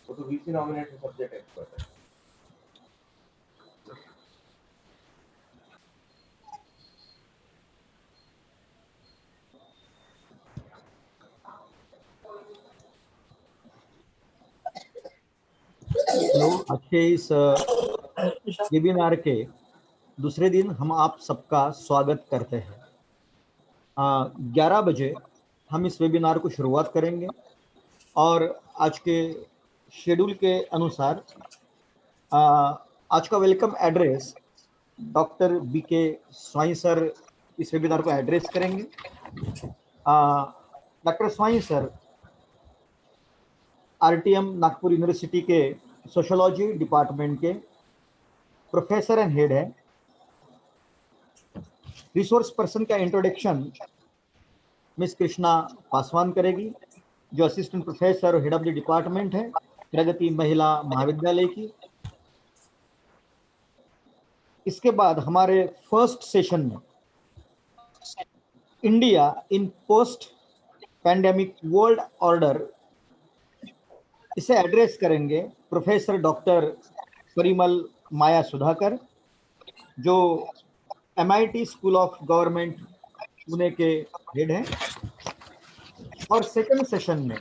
वो तो VC nominated subject expert है। हेलो, आज के इस वेबिनार के दूसरे दिन हम आप सबका स्वागत करते हैं। 11 बजे हम इस वेबिनार को शुरुआत करेंगे और आज के शेड्यूल के अनुसार आज का welcome address doctor BK Swai sir इस वेबिनार को एड्रेस करेंगे। Doctor Swai sir RTM Nagpur university के सोशोलॉजी डिपार्टमेंट के प्रोफेसर एंड हेड है। रिसोर्स पर्सन का इंट्रोडक्शन मिस कृष्णा पासवान करेगी, जो असिस्टेंट प्रोफेसर और हेड ऑफ द डिपार्टमेंट है प्रगति महिला महाविद्यालय की। इसके बाद हमारे फर्स्ट सेशन में India in post pandemic world order, इसे एड्रेस करेंगे प्रोफेसर डॉक्टर परिमल माया सुधाकर, जो MIT school of government Pune के हेड हैं। और सेकंड सेशन में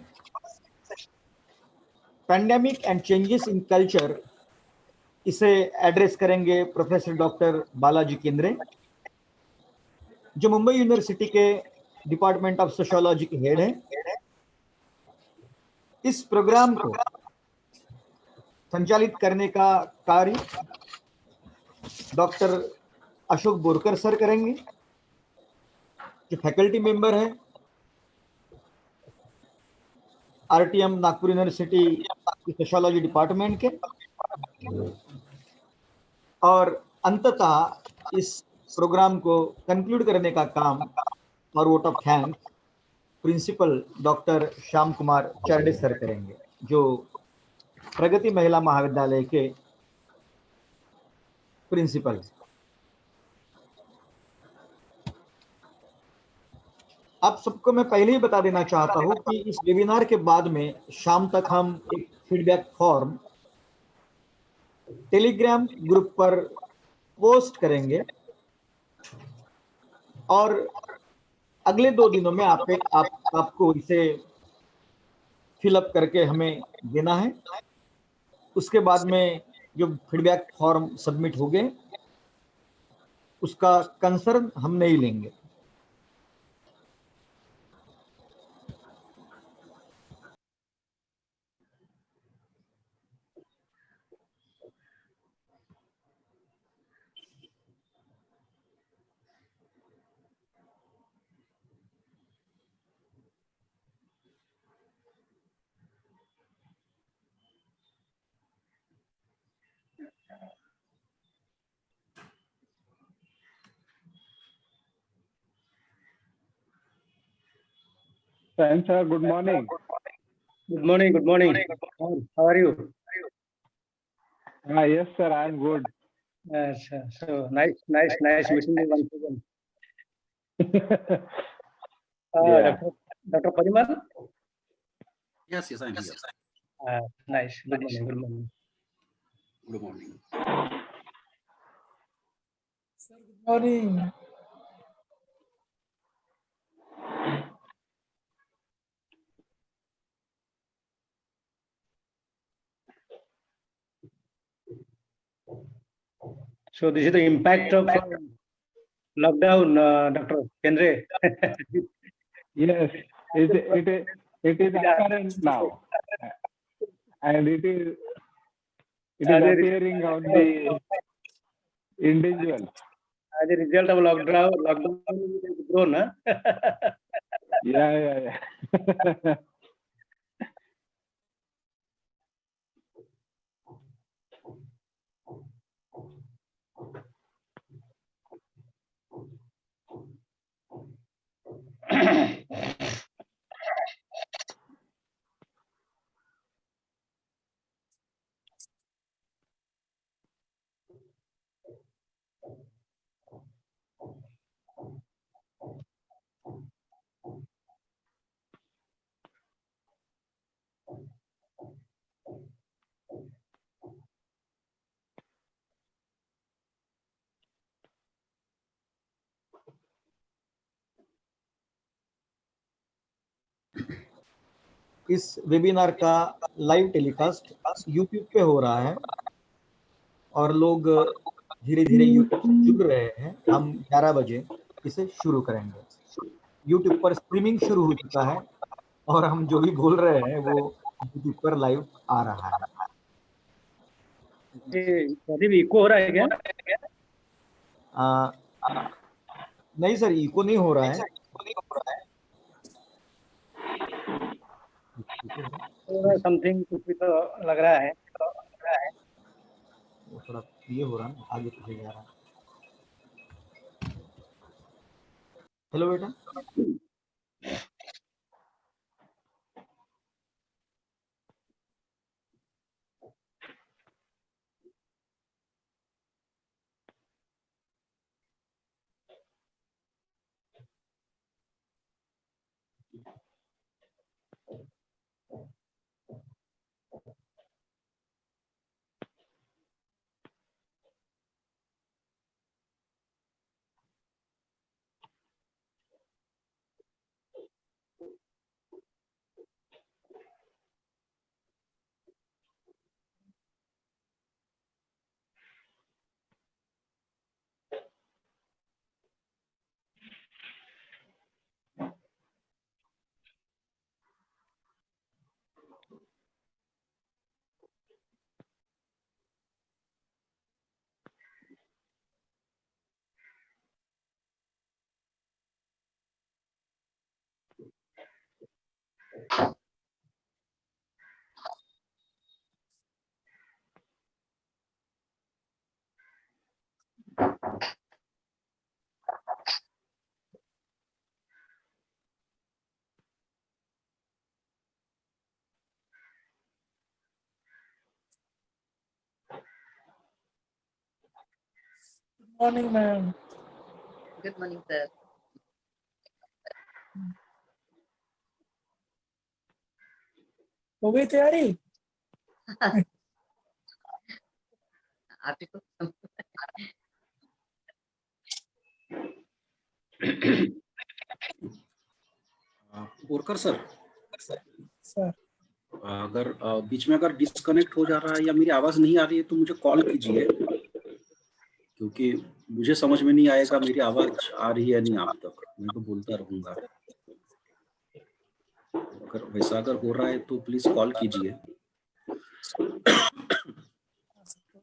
pandemic and changes in culture, इसे एड्रेस करेंगे प्रोफेसर डॉक्टर बालाजी केंद्रे, जो मुंबई यूनिवर्सिटी के डिपार्टमेंट ऑफ सोशियोलॉजी के हेड हैं। इस प्रोग्राम को संचालित करने का कार्य डॉक्टर अशोक बोरकर सर करेंगे, जो फैकल्टी मेंबर है RTM Nagpur university sociology department के। और अंततः इस प्रोग्राम को कंक्लूड करने का काम और vote of thanks principal doctor Shyam Kumar Charde sir करेंगे, जो प्रगति महिला महाविद्यालय के प्रिंसिपल। आप सबको मैं पहले ही बता देना चाहता हूं कि इस वेबिनार के बाद में शाम तक हम एक फीडबैक फॉर्म टेलीग्राम ग्रुप पर पोस्ट करेंगे और अगले 2 दिनों में आपको इसे फिलअप करके हमें देना है। उसके बाद में जो फीडबैक फॉर्म सबमिट हो गए उसका कंसर्न हम नहीं लेंगे। Sir, good morning. Good morning. Good morning. How are you? Yes, sir. I am good. So nice meeting you once again. Yeah. Dr. Parimal? Yes, I'm here. Nice. Good morning. Good morning. Good morning. Sir, good morning. So this is the impact of lockdown, Dr. Kendre. Yes, it is apparent now, and it is appearing on the individual. As a result of lockdown is grown, huh? Yeah. इस webinar का live telecast YouTube पे हो रहा है और लोग धीरे धीरे यूट्यूब से जुड़ रहे हैं। हम 11 बजे इसे शुरू करेंगे। यूट्यूब पर स्ट्रीमिंग शुरू हो चुका है और हम जो भी बोल रहे हैं वो यूट्यूब पर लाइव आ रहा है। अभी इको हो रहा है क्या? नहीं सर, इको नहीं हो रहा है। समथिंग कुछ भी तो लग रहा है। वो थोड़ा ये हो रहा है ना, आगे पीछे जा रहा है। हेलो बेटा। Morning, ma'am. Good morning, sir. हो गई तैयारी? आप ही को बोरकर सर, सर अगर बीच में अगर डिस्कनेक्ट हो जा रहा है या मेरी आवाज नहीं आ रही है तो मुझे कॉल कीजिए, क्योंकि मुझे समझ में नहीं आएगा मेरी आवाज आ रही है नहीं आप तक। मैं तो बोलता रहूंगा। अगर वैसा अगर हो रहा है तो प्लीज कॉल कीजिए।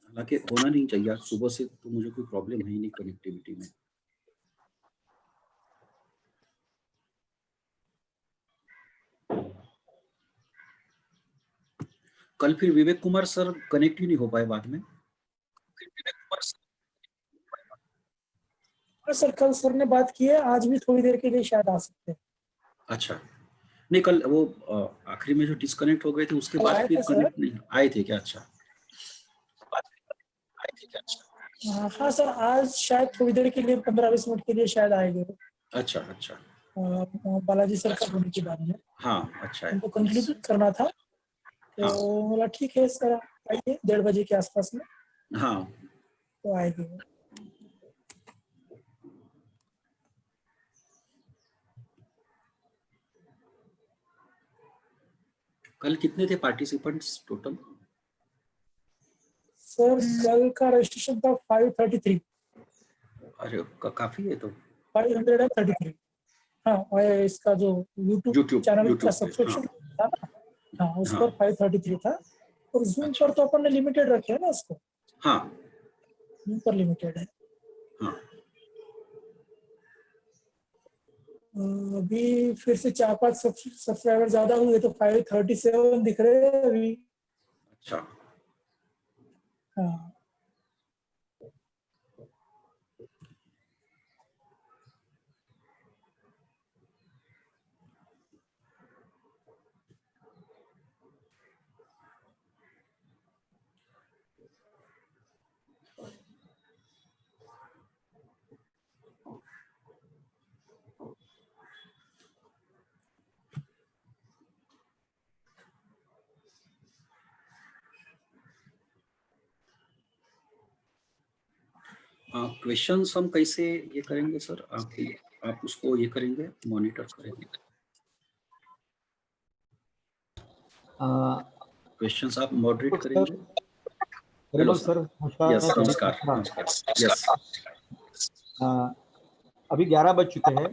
हालांकि होना नहीं चाहिए, आज सुबह से तो मुझे कोई प्रॉब्लम है ही नहीं कनेक्टिविटी में। कल फिर विवेक कुमार सर कनेक्ट ही नहीं हो पाए बाद में। सर कल सर ने बात की है, आज भी थोड़ी देर के लिए शायद आ सकते हैं। अच्छा, नहीं कल वो आखिरी में जो डिस्कनेक्ट हो गए थे उसके बाद फिर कनेक्ट नहीं आए थे क्या? अच्छा हाँ सर, आज शायद थोड़ी देर के लिए 15-20 मिनट के लिए शायद आएंगे। अच्छा अच्छा, बालाजी सर का होने के बाद में। हाँ अच्छा है, उनको कंक्लूड करना था तो बोला ठीक है सर आइए 1:30 बजे के आसपास में। हाँ तो आएंगे। कल कितने थे पार्टिसिपेंट्स टोटल? सर कल का रजिस्ट्रेशन था 533। अरे काफी है तो। 533। हाँ, और इसका जो YouTube चैनल का सब्सक्रिप्शन था ना, हाँ उस पर 533 था। और जूम पर तो अपन ने लिमिटेड रखे है ना उसको। हाँ जूम पर लिमिटेड है। हाँ अभी फिर से 4-5 सब्सक्राइबर ज्यादा हुए तो 537 दिख रहे हैं अभी। अच्छा, हाँ क्वेश्चंस हम कैसे ये करेंगे सर? आप उसको ये करेंगे, मॉनिटर करेंगे? क्वेश्चंस आप मॉडरेट सर, करेंगे? परिमल सर, यस, नमस्कार। यस, अभी 11 बज चुके हैं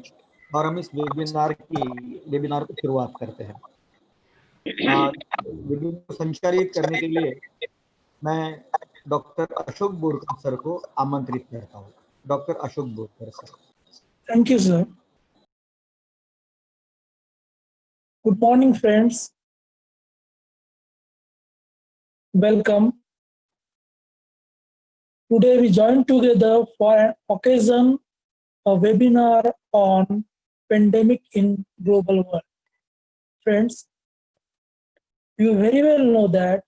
और हम इस वेबिनार को शुरुआत करते हैं। वेबिनार को संचालित करने के लिए मैं डॉक्टर अशोक बोरकर सर को आमंत्रित करता हूँ। Doctor Ashok Borkar sir. Thank you, sir. Good morning, friends. Welcome. Today we join together for an occasion, a webinar on pandemic in global world. Friends, you very well know that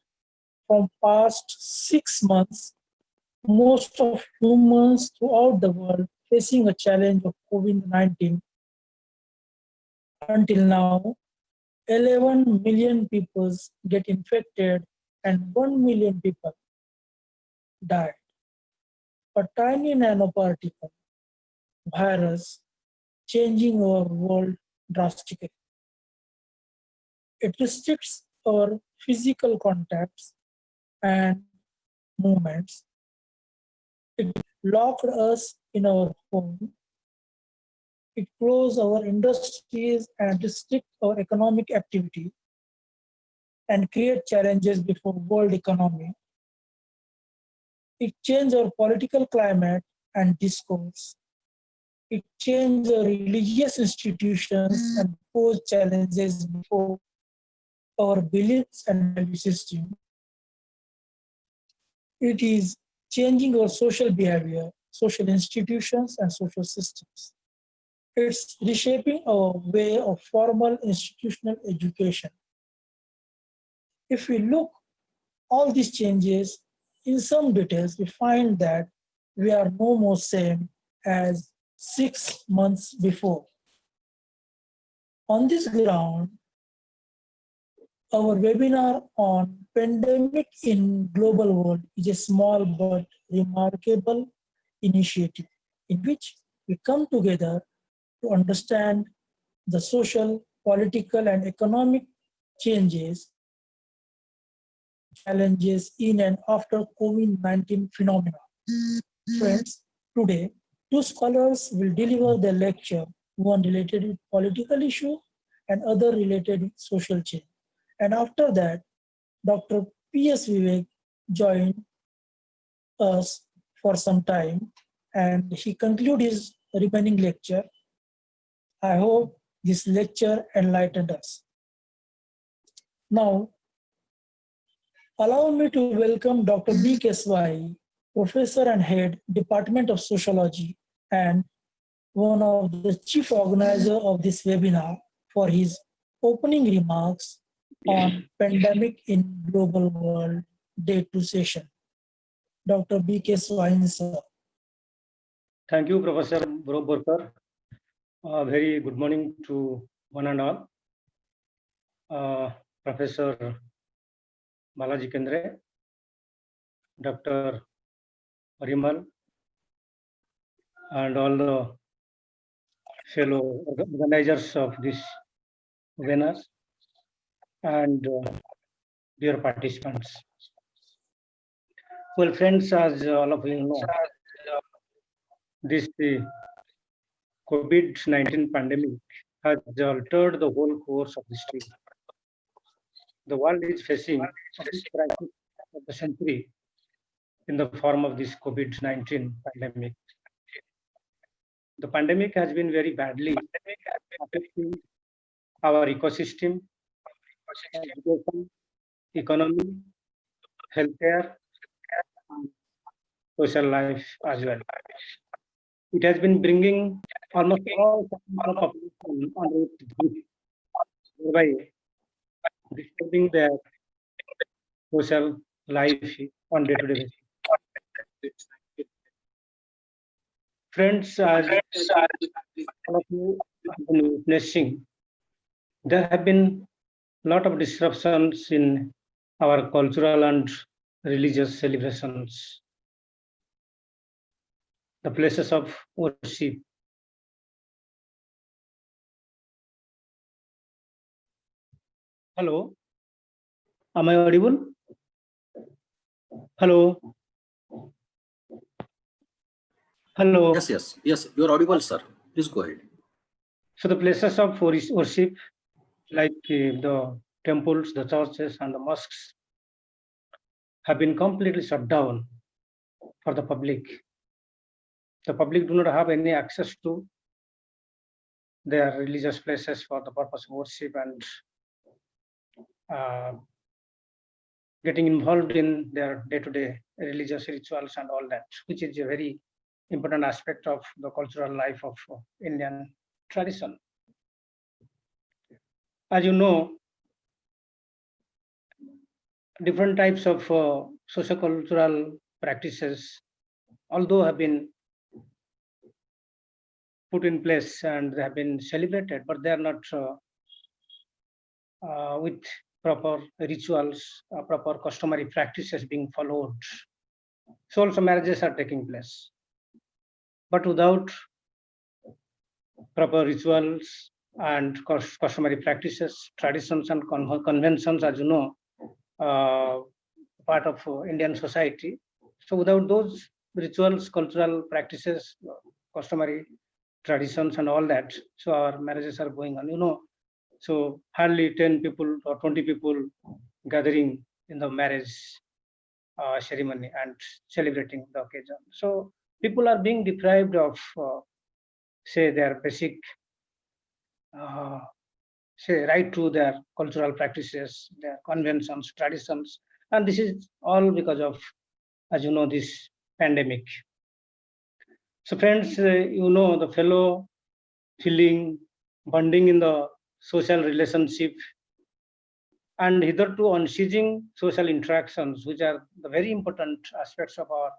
from past 6 months, most of humans throughout the world facing a challenge of COVID-19. Until now, 11 million people get infected and 1 million people died. A tiny nanoparticle virus changing our world drastically. It restricts our physical contacts and movements. It locked us in our home. It closed our industries and restrict our economic activity and create challenges before world economy. It changed our political climate and discourse. It changed our religious institutions and posed challenges before our beliefs and value system. It is changing our social behavior, social institutions, and social systems. It's reshaping our way of formal institutional education. If we look all these changes in some details, we find that we are no more same as 6 months before. On this ground, our webinar on pandemic in global world is a small but remarkable initiative in which we come together to understand the social, political, and economic changes, challenges in and after COVID-19 phenomena. Friends, today, two scholars will deliver their lecture, one related with political issue and other related with social change. And after that, Dr. P.S. Vivek joined us for some time and he concluded his remaining lecture. I hope this lecture enlightened us. Now, allow me to welcome Dr. B. Keswai, Professor and Head, Department of Sociology, and one of the chief organizers of this webinar for his opening remarks on pandemic in global world day 2 session. Dr. B. Keswai, sir. Thank you, Professor Borkar. Very good morning to one and all. Professor Balaji Kendre, Dr. Parimal, and all the fellow organizers of this webinar, and dear participants. Well, friends, as all of you know, this COVID-19 pandemic has altered the whole course of history. The world is facing a big crisis of the century in the form of this COVID-19 pandemic. The pandemic has been very badly affecting our ecosystem, education, economy, healthcare, and social life as well. It has been bringing almost all segments of population under its grip, thereby disturbing their social life on day-to-day basis. Friends, as all of you have been witnessing, there have been a lot of disruptions in our cultural and religious celebrations, the places of worship. Hello. Am I audible? Hello? Hello? Yes, you're audible, sir. Please go ahead. So the places of worship, like the temples, the churches, and the mosques, have been completely shut down for the public. The public do not have any access to their religious places for the purpose of worship and getting involved in their day-to-day religious rituals and all that, which is a very important aspect of the cultural life of Indian tradition. As you know, different types of sociocultural practices, although have been put in place and they have been celebrated, but they are not with proper rituals, proper customary practices being followed. So also marriages are taking place, but without proper rituals and customary practices, traditions and conventions, as you know, part of Indian society. So without those rituals, cultural practices, customary traditions and all that, so our marriages are going on, you know. So hardly 10 people or 20 people gathering in the marriage ceremony and celebrating the occasion. So people are being deprived of, say, their basic, say, right to their cultural practices, their conventions, traditions. And this is all because of, as you know, this pandemic. So friends, you know, the fellow feeling, bonding in the social relationship, and hitherto unceasing social interactions, which are the very important aspects of our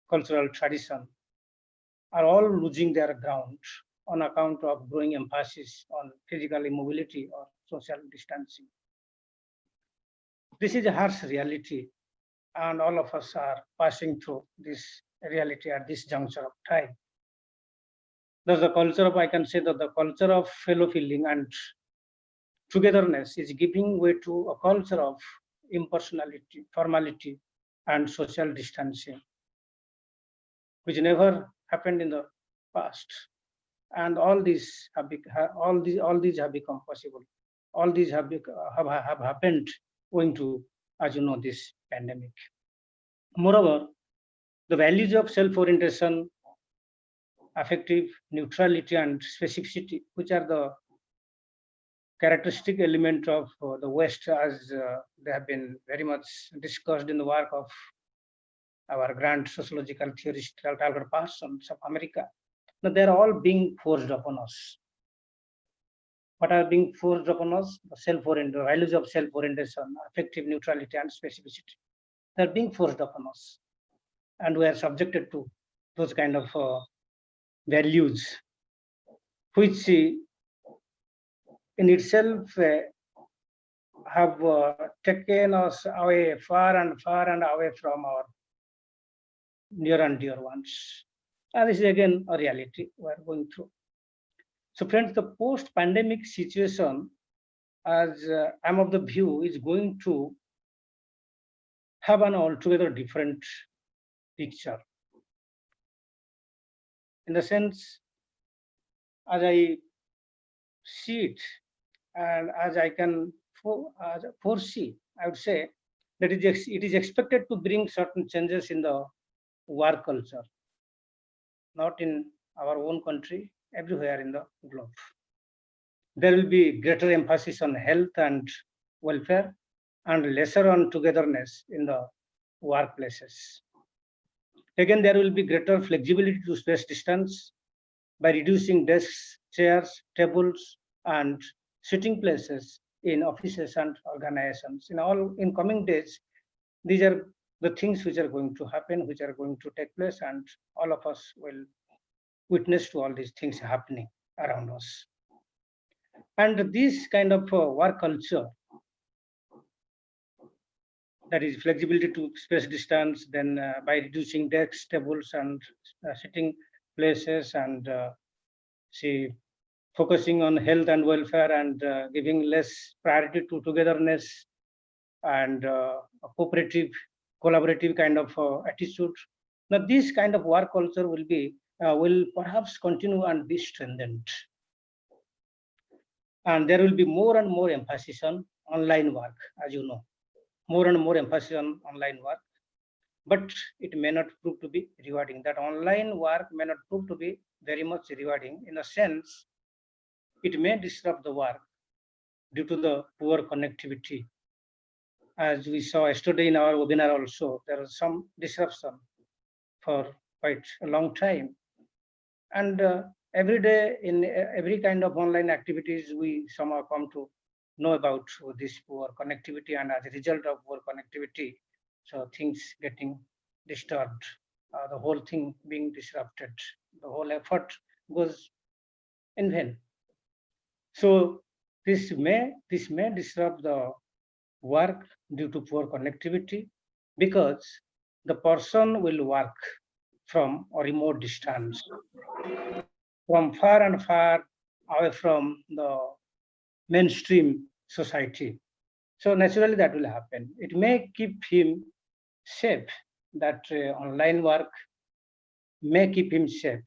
cultural tradition, are all losing their ground on account of growing emphasis on physical immobility or social distancing. This is a harsh reality, and all of us are passing through this reality at this juncture of time. Thus, the culture of, I can say that the culture of fellow feeling and togetherness is giving way to a culture of impersonality, formality, and social distancing, which never happened in the past. And all these have become possible. All these have happened owing to, as you know, this pandemic. Moreover, the values of self-orientation, affective neutrality, and specificity, which are the characteristic element of the West, as they have been very much discussed in the work of our grand sociological theorist Talcott Parsons of America. Now, they're all being forced upon us. What are being forced upon us? The values of self-orientation, affective neutrality, and specificity. They're being forced upon us. And we are subjected to those kind of values, which in itself have taken us away far and away from our near and dear ones. And this is again a reality we are going through. So friends, the post-pandemic situation, as I'm of the view, is going to have an altogether different picture. In the sense, as I see it, and as I can foresee, I would say that it is expected to bring certain changes in the work culture, not in our own country, everywhere in the globe. There will be greater emphasis on health and welfare and lesser on togetherness in the workplaces. Again, there will be greater flexibility to space distance by reducing desks, chairs, tables, and sitting places in offices and organizations. In coming days, these are the things which are going to happen, which are going to take place, and all of us will witness to all these things happening around us. And this kind of work culture, that is flexibility to space distance, then by reducing desks, tables, and sitting places, and focusing on health and welfare, and giving less priority to togetherness, and a cooperative, collaborative kind of attitude. Now, this kind of work culture will perhaps continue and be strengthened. And there will be more and more emphasis on online work, as you know, more and more emphasis on online work. But it may not prove to be rewarding. That online work may not prove to be very much rewarding. In a sense, it may disrupt the work due to the poor connectivity. As we saw yesterday in our webinar also, there was some disruption for quite a long time. And every day in every kind of online activities, we somehow come to know about this poor connectivity, and as a result of poor connectivity, so things getting disturbed, the whole thing being disrupted, the whole effort goes in vain. So this may disrupt the work due to poor connectivity, because the person will work from a remote distance, from far and far away from the mainstream society. So naturally that will happen. It may keep him safe, that online work may keep him safe,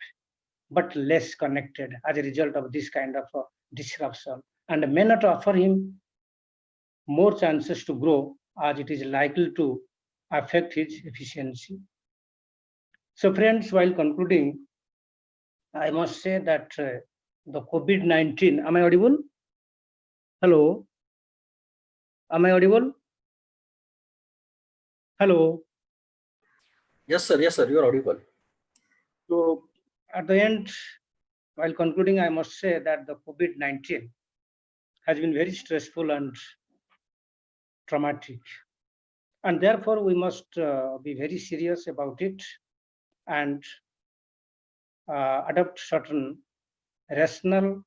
but less connected as a result of this kind of disruption, and may not offer him more chances to grow, as it is likely to affect his efficiency. So friends, while concluding, I must say that the COVID-19, am I audible? Hello? Am I audible? Hello? Yes, sir, you are audible. So at the end, while concluding, I must say that the COVID-19 has been very stressful and traumatic. And therefore, we must be very serious about it and adopt certain rational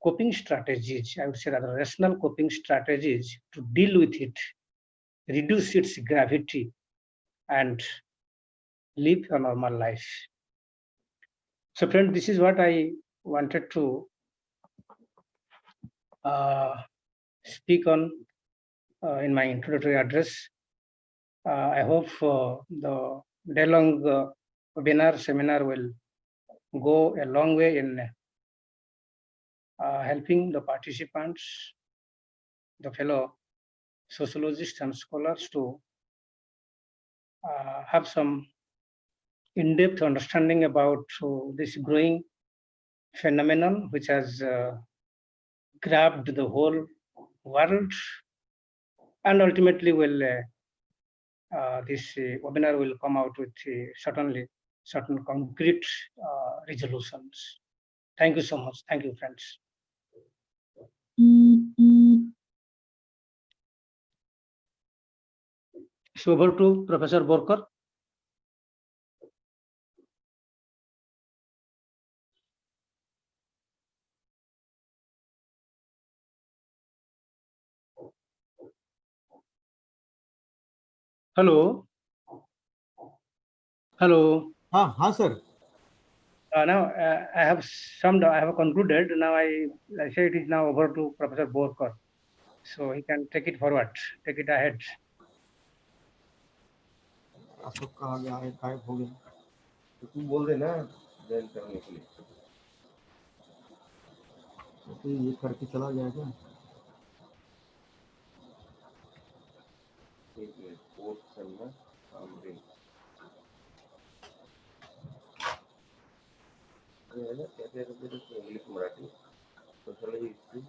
coping strategies, I would say rather rational coping strategies to deal with it, reduce its gravity, and live a normal life. So friends, this is what I wanted to speak on in my introductory address. I hope the day-long webinar seminar will go a long way in helping the participants, the fellow sociologists and scholars, to have some in-depth understanding about this growing phenomenon which has grabbed the whole world, and ultimately will this webinar will come out with certainly certain concrete resolutions. Thank you so much. Thank you, friends. So over to Professor Borkar. Hello. Hello. हाँ sir. Now I have concluded. Now I say it is now over to Professor Borkar, so he can take it forward, take it ahead. Ashok कहाँ गया है, गायब हो गया? तो तू बोल देना जॉइन करने के लिए। तो ये करके चला जाएगा। एक मिनट, फोर्थ सेम में सामने ये ना कैसे करते English Marathi social history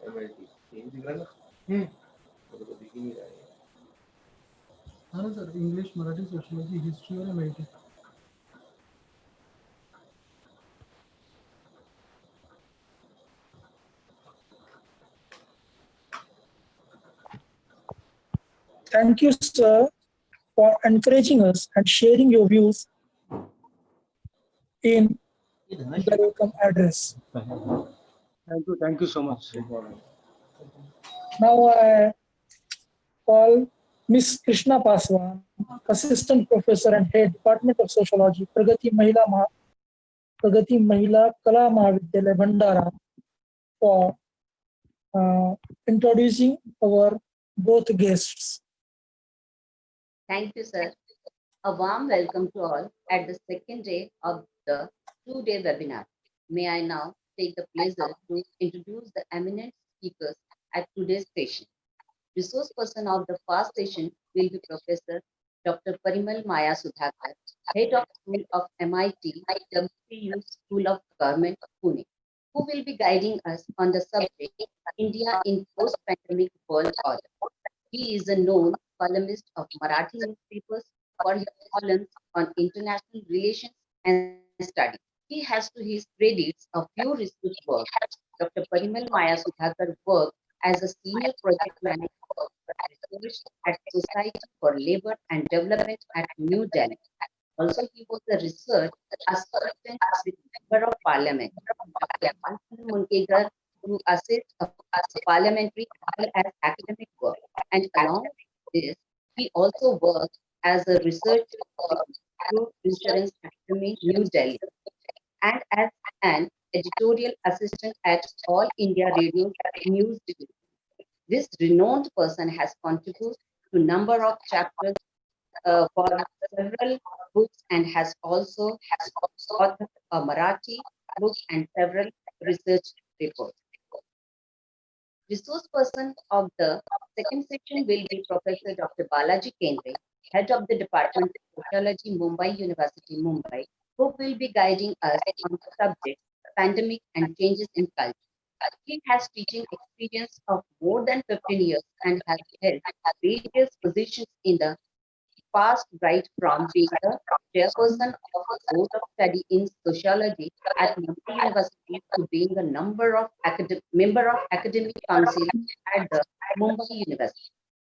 MLT तीन दिख रहा ना, तो दिख ही नहीं रहा है। हाँ sir, English, Marathi, sociology, history और MLT. Thank you, sir, for encouraging us and sharing your views in the welcome address. Thank you so much. Now I call Ms. Krishna Paswan, Assistant Professor and Head, Department of Sociology, Pragati Mahila Kala Mahavidyalaya, Bhandara, for introducing our both guests. Thank you, sir. A warm welcome to all at the second day of the two-day webinar. May I now take the pleasure to introduce the eminent speakers at today's session. Resource person of the first session will be Professor Dr. Parimal Maya Sudhakar, Head of School of MIT, WPU School of Government, Pune, who will be guiding us on the subject India in Post-Pandemic World Order. He is a known columnist of Marathi newspapers for his columns on international relations and studies. He has to his credits a few research works. Dr. Parimal Maya Sudhakar worked as a senior project manager of research at Society for Labor and Development at New Delhi. Also, he was a research assistant with Member of Parliament, Dr. Anthony Munkegar, to assist a parliamentary as well as academic work. And along with this, he also worked as a researcher with Group Insurance Academy, New Delhi, and as an editorial assistant at All India Radio News Division. This renowned person has contributed to a number of chapters for several books and has also authored a Marathi book and several research reports. Resource person of the second section will be Professor Dr. Balaji Kendre, Head of the Department of Sociology, Mumbai University, Mumbai, who will be guiding us on the subject pandemic and changes in culture. He has teaching experience of more than 15 years and has held various positions in the past, right from being the chairperson of the Board of Study in Sociology at Mumbai University to being a member of Academic Council at the Mumbai University.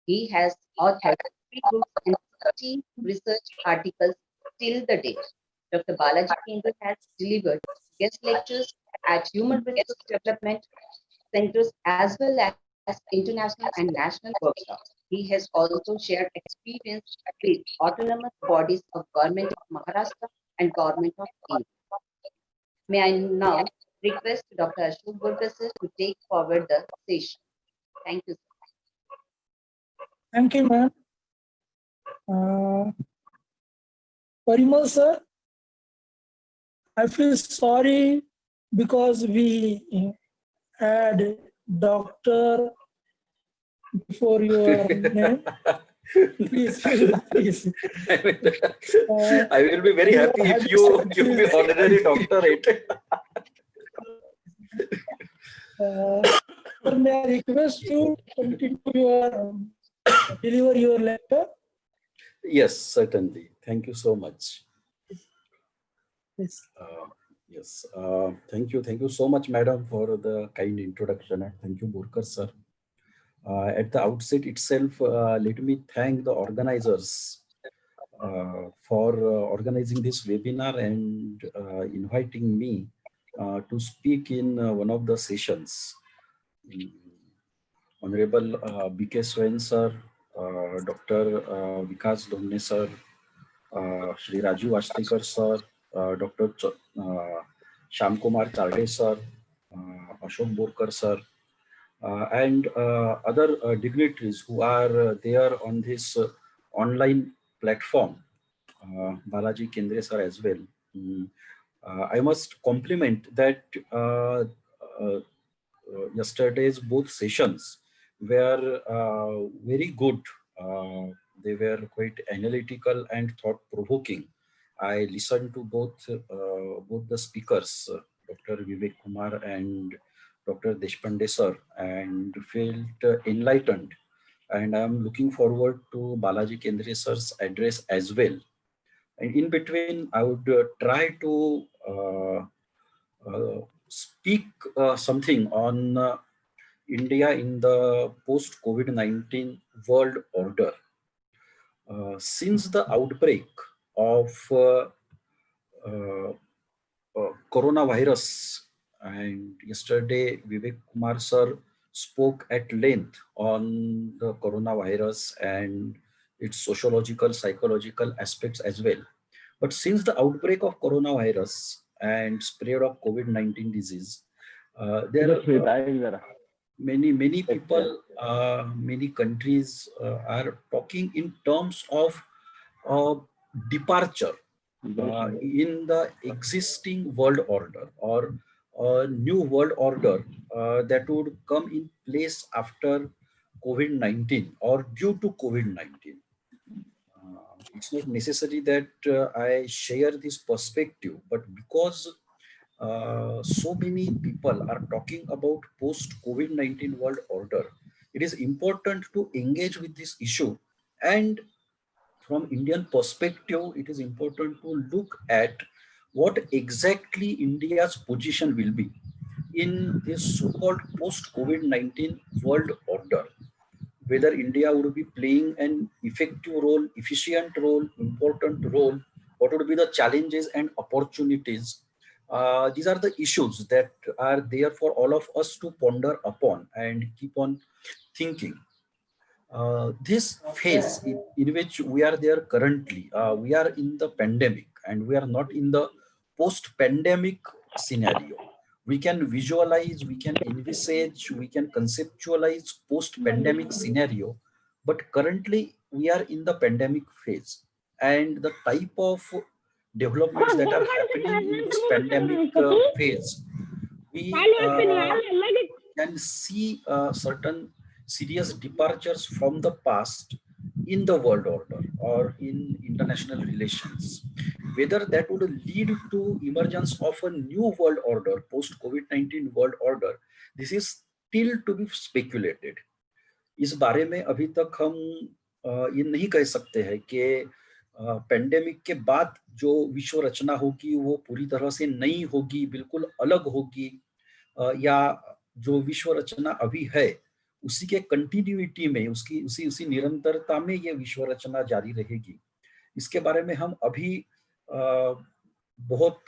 He has authored 3 books and 30 research articles till the date. Dr. Balaji Kendra has delivered guest lectures at human resource development centers as well as international and national workshops. He has also shared experience with autonomous bodies of Government of Maharashtra and Government of India. May I now request Dr. Ashok Burgasar to take forward the session. Thank you. Thank you, ma'am. Parimal sir, I feel sorry because we add doctor before your name. Please, please. I will be very happy if you give me honorary doctorate. May I request you to continue your deliver your lecture? Yes, certainly. Thank you so much. Yes. Yes. Thank you so much, madam, for the kind introduction, and thank you, Burkar sir. At the outset itself, let me thank the organizers for organizing this webinar and inviting me to speak in one of the sessions. Honorable B.K. Swain sir, Dr. Vikas Domne sir, Shri Raju Ashtikar sir, Dr. Shyam Kumar Charde sir, Ashok Borkar sir, and other dignitaries who are there on this online platform, Balaji Kendre sir as well. I must compliment that yesterday's both sessions were very good. They were quite analytical and thought-provoking. I listened to both the speakers, Dr. Vivek Kumar and Dr. Deshpande sir, and felt enlightened. And I'm looking forward to Balaji Kendre sir's address as well. And in between, I would try to speak something on India in the post-COVID-19 world order. Since the outbreak of coronavirus, and yesterday Vivek Kumar sir spoke at length on the coronavirus and its sociological, psychological aspects as well. But since the outbreak of coronavirus and spread of COVID-19 disease, there Many people, many countries are talking in terms of departure in the existing world order, or a new world order that would come in place after COVID-19 or due to COVID-19. It's not necessary that I share this perspective, but because so many people are talking about post COVID-19 world order, it is important to engage with this issue. And from Indian perspective, it is important to look at what exactly India's position will be in this so-called post COVID-19 world order. Whether India would be playing an effective role, efficient role, important role, what would be the challenges and opportunities. These are the issues that are there for all of us to ponder upon and keep on thinking. This phase in which we are there currently, we are in the pandemic and we are not in the post-pandemic scenario. We can visualize, we can envisage, we can conceptualize post-pandemic scenario, but currently we are in the pandemic phase, and the type of developments that are happening in this pandemic phase, we can see certain serious departures from the past in the world order or in international relations. Whether that would lead to emergence of a new world order, post COVID-19 world order, this is still to be speculated. इस बारे में अभी तक हम ये नहीं कह सकते हैं कि पेंडेमिक के बाद जो विश्व रचना होगी वो पूरी तरह से नई होगी, बिल्कुल अलग होगी, या जो विश्व रचना अभी है उसी के कंटिन्यूटी में, उसकी उसी निरंतरता में ये विश्व रचना जारी रहेगी। इसके बारे में हम अभी बहुत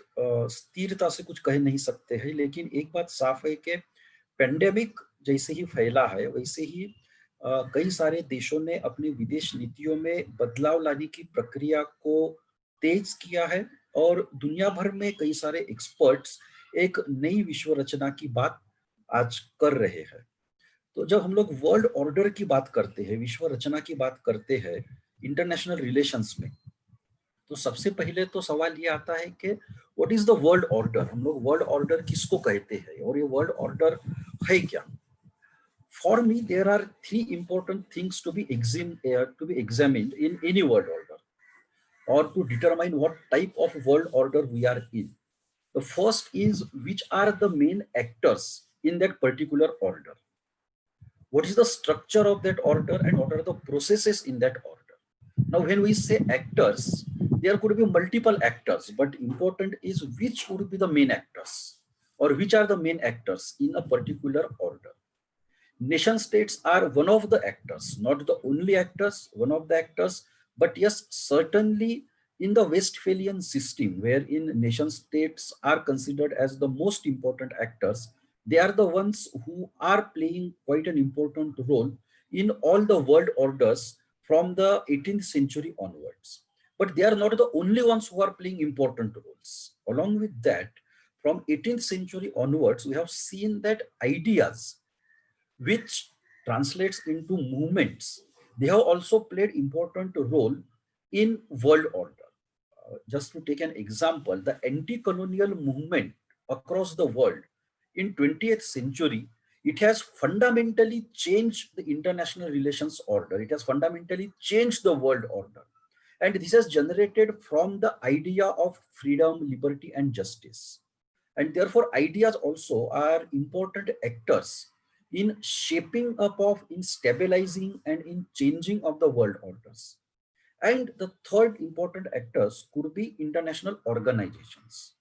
स्थिरता से कुछ कह नहीं सकते हैं, लेकिन एक बात साफ है कि पेंडेमिक जैसे ही फैला है वैसे ही कई सारे देशों ने अपनी विदेश नीतियों में बदलाव लाने की प्रक्रिया को तेज किया है, और दुनिया भर में कई सारे एक्सपर्ट्स एक नई विश्व रचना की बात आज कर रहे हैं। तो जब हम लोग वर्ल्ड ऑर्डर की बात करते हैं, विश्व रचना की बात करते हैं इंटरनेशनल रिलेशंस में, तो सबसे पहले तो सवाल ये आता है कि what is the world order, हम लोग वर्ल्ड ऑर्डर किसको कहते हैं और ये वर्ल्ड ऑर्डर है क्या। For me, there are three important things to be examined in any world order, or to determine what type of world order we are in. The first is, which are the main actors in that particular order? What is the structure of that order and what are the processes in that order? Now, when we say actors, there could be multiple actors, but important is which would be the main actors, or which are the main actors in a particular order. Nation states are one of the actors, not the only actors, one of the actors, but yes, certainly in the Westphalian system, wherein nation states are considered as the most important actors, they are the ones who are playing quite an important role in all the world orders from the 18th century onwards. But they are not the only ones who are playing important roles. Along with that, from 18th century onwards, we have seen that ideas which translates into movements, they have also played important role in world order. Just to take an example, the anti-colonial movement across the world in 20th century, it has fundamentally changed the international relations order. It has fundamentally changed the world order. And this has generated from the idea of freedom, liberty, and justice. And therefore, ideas also are important actors in shaping up of, in stabilizing and in changing of the world orders. And the third important actors could be international organizations.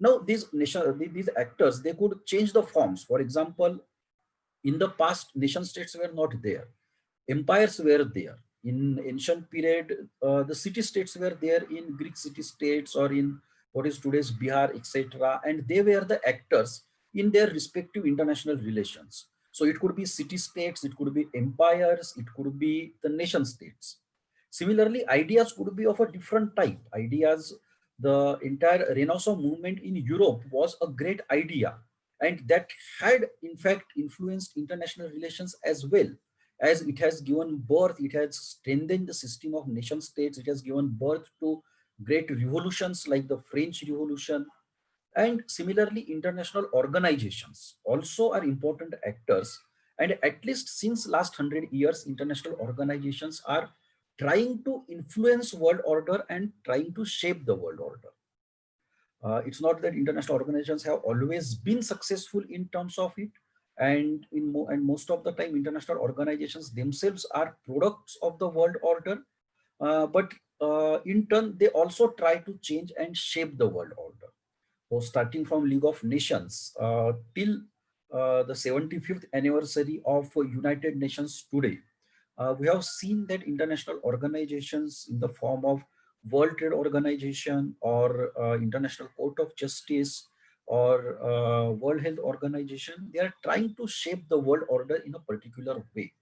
Now, these actors, they could change the forms. For example, in the past, nation states were not there. Empires were there. In ancient period, the city states were there in Greek city states or in what is today's Bihar, etc. And they were the actors in their respective international relations. So it could be city states, it could be empires, it could be the nation states. Similarly, ideas could be of a different type. Ideas, the entire Renaissance movement in Europe was a great idea. and that had in fact influenced international relations as well, as it has given birth, it has strengthened the system of nation states, it has given birth to great revolutions like the French Revolution. And similarly, international organizations also are important actors, and at least since last 100 years, international organizations are trying to influence world order and trying to shape the world order. It's not that international organizations have always been successful in terms of it, and most of the time international organizations themselves are products of the world order, but in turn they also try to change and shape the world order. So starting from League of Nations till the 75th anniversary of United Nations today, we have seen that international organizations in the form of World Trade Organization or International Court of Justice or World Health Organization, they are trying to shape the world order in a particular way.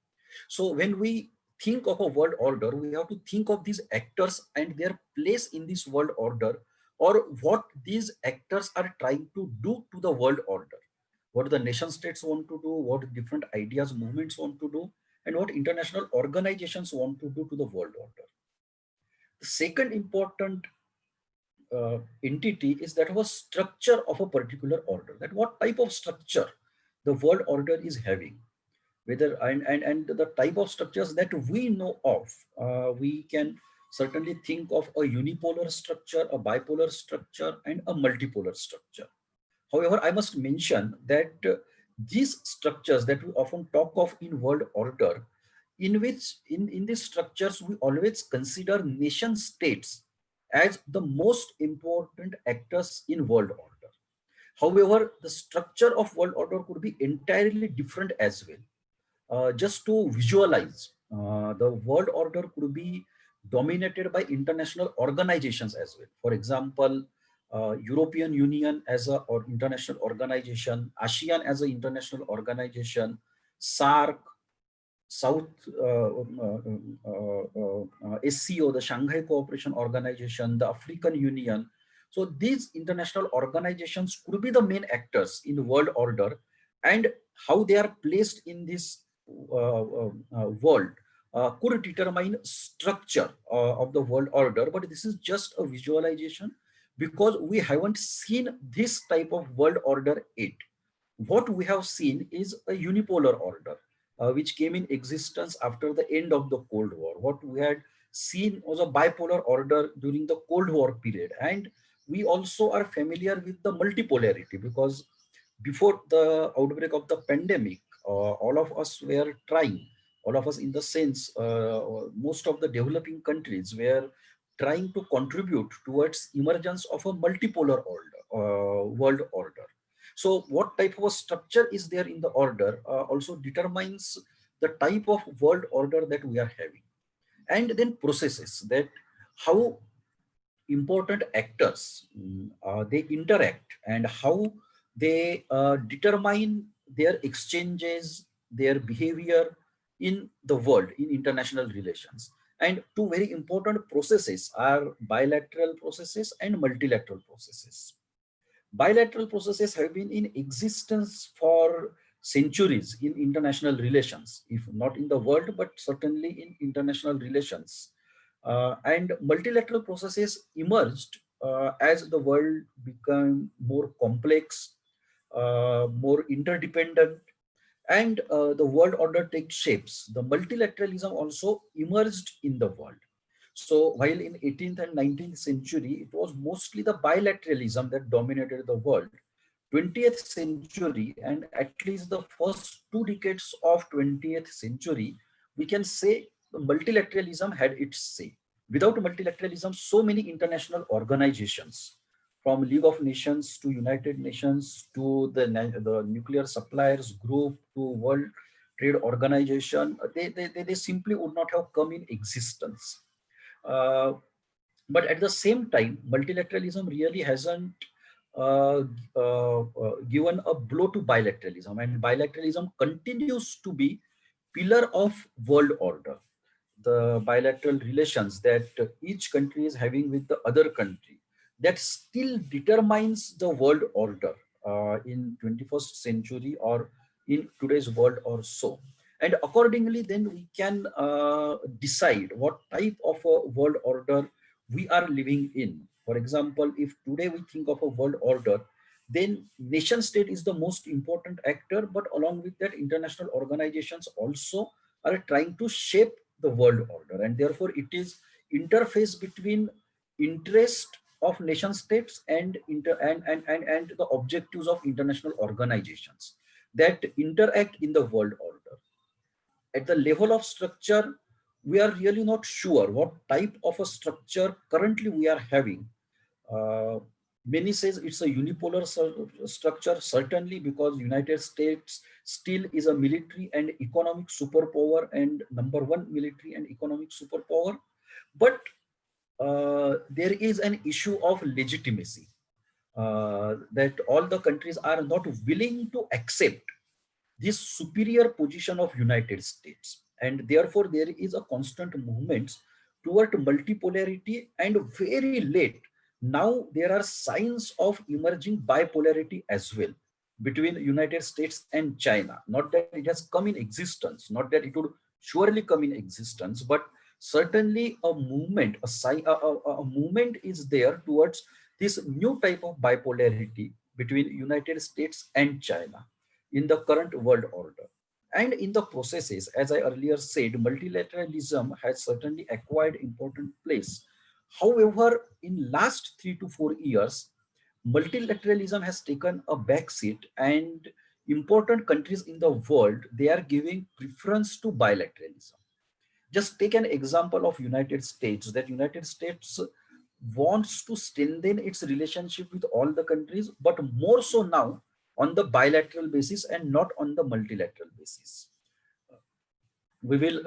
So when we think of a world order, we have to think of these actors and their place in this world order, or what these actors are trying to do to the world order, what the nation states want to do, what different ideas, movements want to do, and what international organizations want to do to the world order. The second important entity is that of a structure of a particular order, that what type of structure the world order is having, whether and the type of structures that we know of. We can certainly think of a unipolar structure, a bipolar structure, and a multipolar structure. However, I must mention that these structures that we often talk of in world order, in which in these structures we always consider nation states as the most important actors in world order. However, the structure of world order could be entirely different as well. Just to visualize, the world order could be dominated by international organizations as well. For example, European Union as a or international organization, ASEAN as an international organization, SARC, South SCO, the Shanghai Cooperation Organization, the African Union. So these international organizations could be the main actors in the world order, and how they are placed in this world could determine structure of the world order. But this is just a visualization because we haven't seen this type of world order yet. What we have seen is a unipolar order, which came in existence after the end of the Cold War. What we had seen was a bipolar order during the Cold War period. And we also are familiar with the multipolarity because before the outbreak of the pandemic, all of us were trying, all of us in the sense, most of the developing countries were trying to contribute towards emergence of a multipolar order, world order. So what type of a structure is there in the order also determines the type of world order that we are having. And then processes, that how important actors they interact and how they determine their exchanges, their behavior in the world, in international relations. And two very important processes are bilateral processes and multilateral processes. Bilateral processes have been in existence for centuries in international relations, if not in the world, but certainly in international relations. And multilateral processes emerged as the world became more complex, more interdependent, and the world order takes shapes. The multilateralism also emerged in the world. So while in 18th and 19th century, it was mostly the bilateralism that dominated the world. 20th century and at least the first 2 decades of 20th century, we can say the multilateralism had its say. Without multilateralism, so many international organizations, from League of Nations to United Nations to the Nuclear Suppliers Group to World Trade Organization, they simply would not have come in existence. But at the same time, multilateralism really hasn't given a blow to bilateralism, and bilateralism continues to be pillar of world order. The bilateral relations that each country is having with the other country, that still determines the world order in 21st century or in today's world or so. And accordingly, then we can decide what type of a world order we are living in. For example, if today we think of a world order, then nation state is the most important actor, but along with that, international organizations also are trying to shape the world order, and therefore it is interface between interest of nation states and and the objectives of international organizations that interact in the world order. At the level of structure, we are really not sure what type of a structure currently we are having. uh, Many says it's a unipolar structure, certainly, because United States still is a military and economic superpower and number one military and economic superpower. But there is an issue of legitimacy, that all the countries are not willing to accept this superior position of United States, and therefore there is a constant movement toward multipolarity, and very late now there are signs of emerging bipolarity as well between United States and China. Not that it has come in existence, not that it would surely come in existence, but certainly a movement, a movement is there towards this new type of bipolarity between United States and China in the current world order. And in the processes, as I earlier said, multilateralism has certainly acquired important place. However, in last 3 to 4 years, multilateralism has taken a backseat, and important countries in the world, they are giving preference to bilateralism. Just take an example of United States, that United States wants to strengthen its relationship with all the countries, but more so now on the bilateral basis and not on the multilateral basis. We will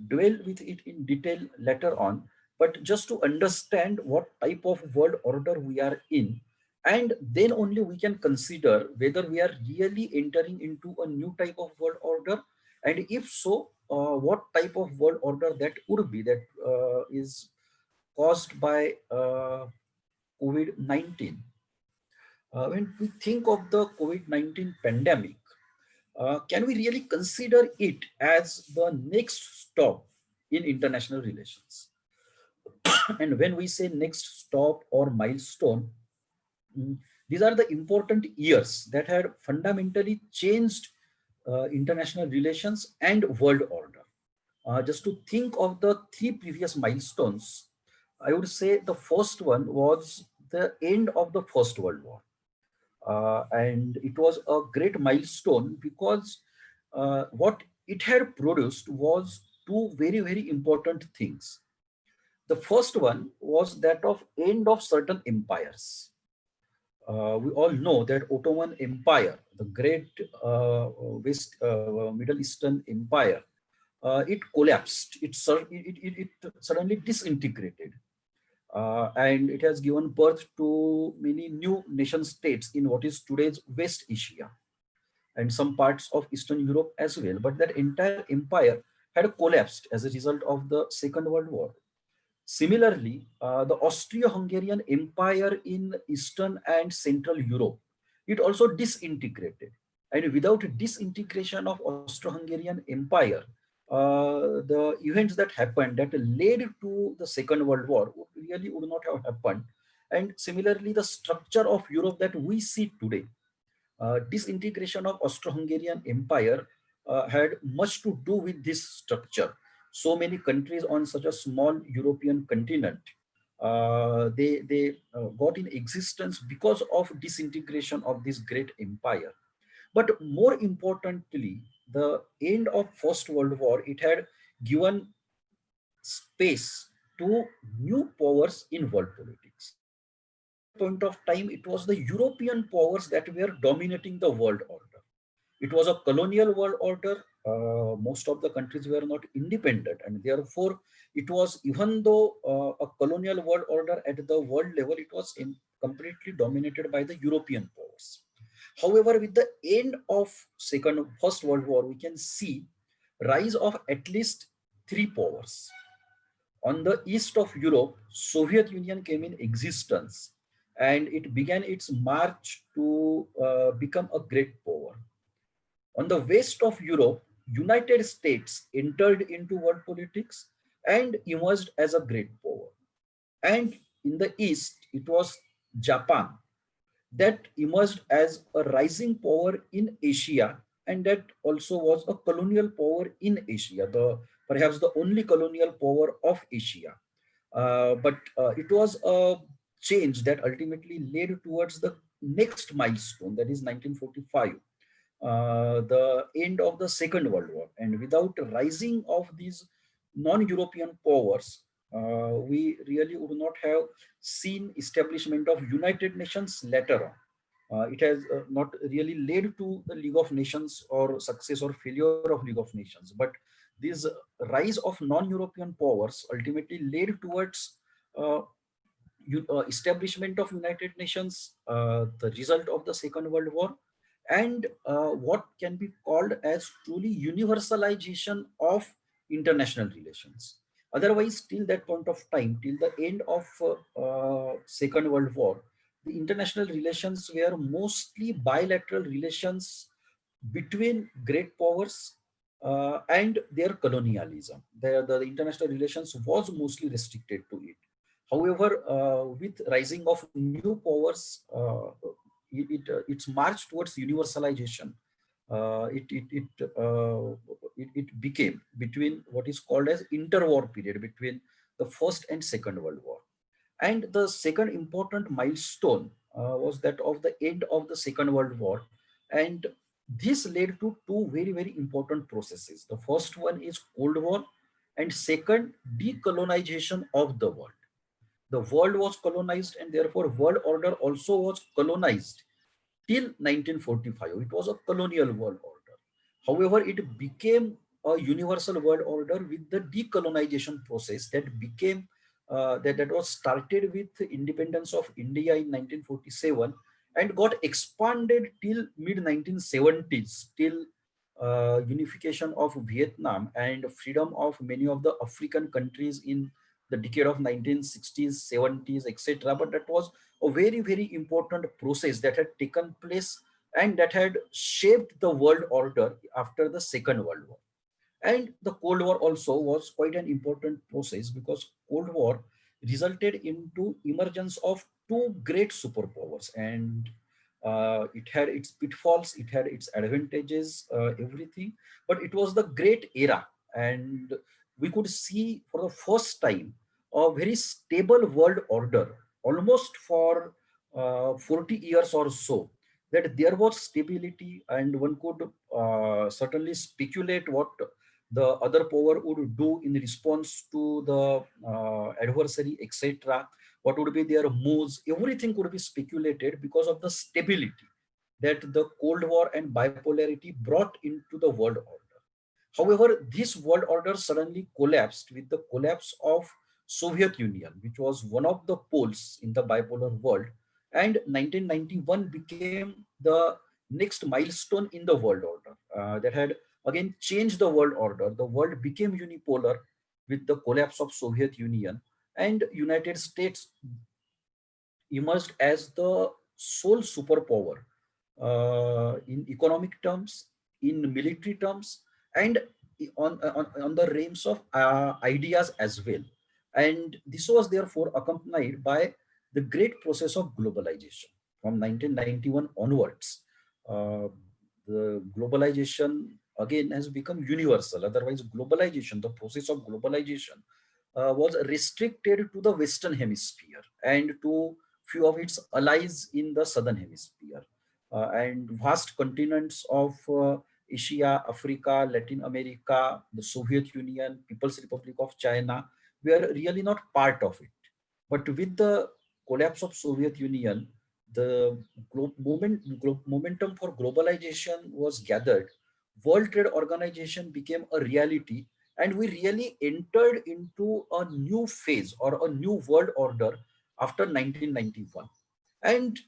dwell with it in detail later on, but just to understand what type of world order we are in, and then only we can consider whether we are really entering into a new type of world order, and if so, what type of world order that would be, that is caused by COVID-19. When we think of the COVID-19 pandemic, can we really consider it as the next stop in international relations? And when we say next stop or milestone, mm, these are the important years that had fundamentally changed international relations and world order. Just to think of the three previous milestones, I would say the first one was the end of the First World War. And it was a great milestone because what it had produced was two very, very important things. The first one was that of end of certain empires. We all know that Ottoman Empire, the great Middle Eastern empire, it collapsed. It suddenly disintegrated. And it has given birth to many new nation states in what is today's West Asia and some parts of Eastern Europe as well. But that entire empire had collapsed as a result of the Second World War. Similarly, the Austro-Hungarian Empire in Eastern and Central Europe, it also disintegrated. And without disintegration of Austro-Hungarian Empire, the events that happened that led to the Second World War really would not have happened. And similarly, the structure of Europe that we see today, disintegration of Austro-Hungarian Empire had much to do with this structure. So many countries on such a small European continent, they got in existence because of disintegration of this great empire. But more importantly, the end of First World War, it had given space to new powers in world politics. At that point of time, it was the European powers that were dominating the world order. It was a colonial world order. Most of the countries were not independent, and therefore, it was, even though a colonial world order at the world level, it was completely dominated by the European powers. However, with the end of First World War, we can see rise of at least three powers. On the east of Europe, Soviet Union came in existence, and it began its march to become a great power. On the west of Europe, United States entered into world politics and emerged as a great power. And in the east, it was Japan that emerged as a rising power in Asia, and that also was a colonial power in Asia, the perhaps the only colonial power of Asia. But it was a change that ultimately led towards the next milestone, that is 1945, the end of the Second World War. And without rising of these non-European powers, we really would not have seen establishment of United Nations later on. It has not really led to the League of Nations or success or failure of League of Nations, but this rise of non-European powers ultimately led towards uh, establishment of United Nations, the result of the Second World War, and what can be called as truly universalization of international relations. Otherwise, till that point of time, till the end of Second World War, the international relations were mostly bilateral relations between great powers and their colonialism. The international relations was mostly restricted to it. However, with rising of new powers, its march towards universalization, it became between what is called as interwar period between the First and Second World War. And the second important milestone was that of the end of the Second World War. And this led to two very, very important processes. The first one is Cold War, and second, decolonization of the world. The world was colonized, and therefore world order also was colonized till 1945. It was a colonial world order. However, it became a universal world order with the decolonization process that became that was started with independence of India in 1947 and got expanded till mid 1970s, till unification of Vietnam and freedom of many of the African countries in the decade of 1960s, 70s, etc. But that was a very, very important process that had taken place and that had shaped the world order after the Second World War. And the Cold War also was quite an important process, because Cold War resulted into emergence of two great superpowers, and it had its pitfalls, it had its advantages, everything, but it was the great era. And we could see for the first time a very stable world order, almost for 40 years or so, that there was stability, and one could certainly speculate what the other power would do in response to the adversary, etc. What would be their moves? Everything could be speculated because of the stability that the Cold War and bipolarity brought into the world order. However, this world order suddenly collapsed with the collapse of Soviet Union, which was one of the poles in the bipolar world, and 1991 became the next milestone in the world order that had again changed the world order. The world became unipolar with the collapse of Soviet Union, and United States emerged as the sole superpower in economic terms, in military terms, and on the realms of ideas as well. And this was therefore accompanied by the great process of globalization from 1991 onwards. Uh, the globalization again has become universal. Otherwise, globalization, the process of globalization, was restricted to the Western Hemisphere and to few of its allies in the Southern Hemisphere. And vast continents of Asia, Africa, Latin America, the Soviet Union, People's Republic of China were really not part of it. But with the collapse of Soviet Union, the momentum for globalization was gathered. World Trade Organization became a reality, and we really entered into a new phase or a new world order after 1991. And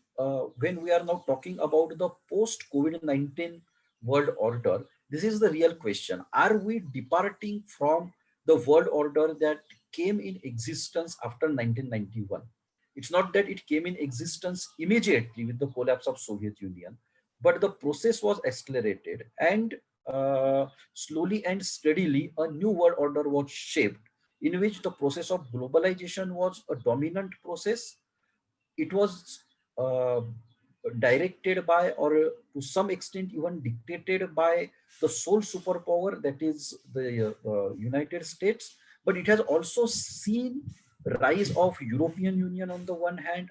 when we are now talking about the post COVID-19 world order, this is the real question. Are we departing from the world order that came in existence after 1991? It's not that it came in existence immediately with the collapse of Soviet Union, but the process was accelerated, and slowly and steadily a new world order was shaped, in which the process of globalization was a dominant process. It was uh, directed by, or to some extent even dictated by, the sole superpower, that is the United States. But it has also seen rise of European Union on the one hand,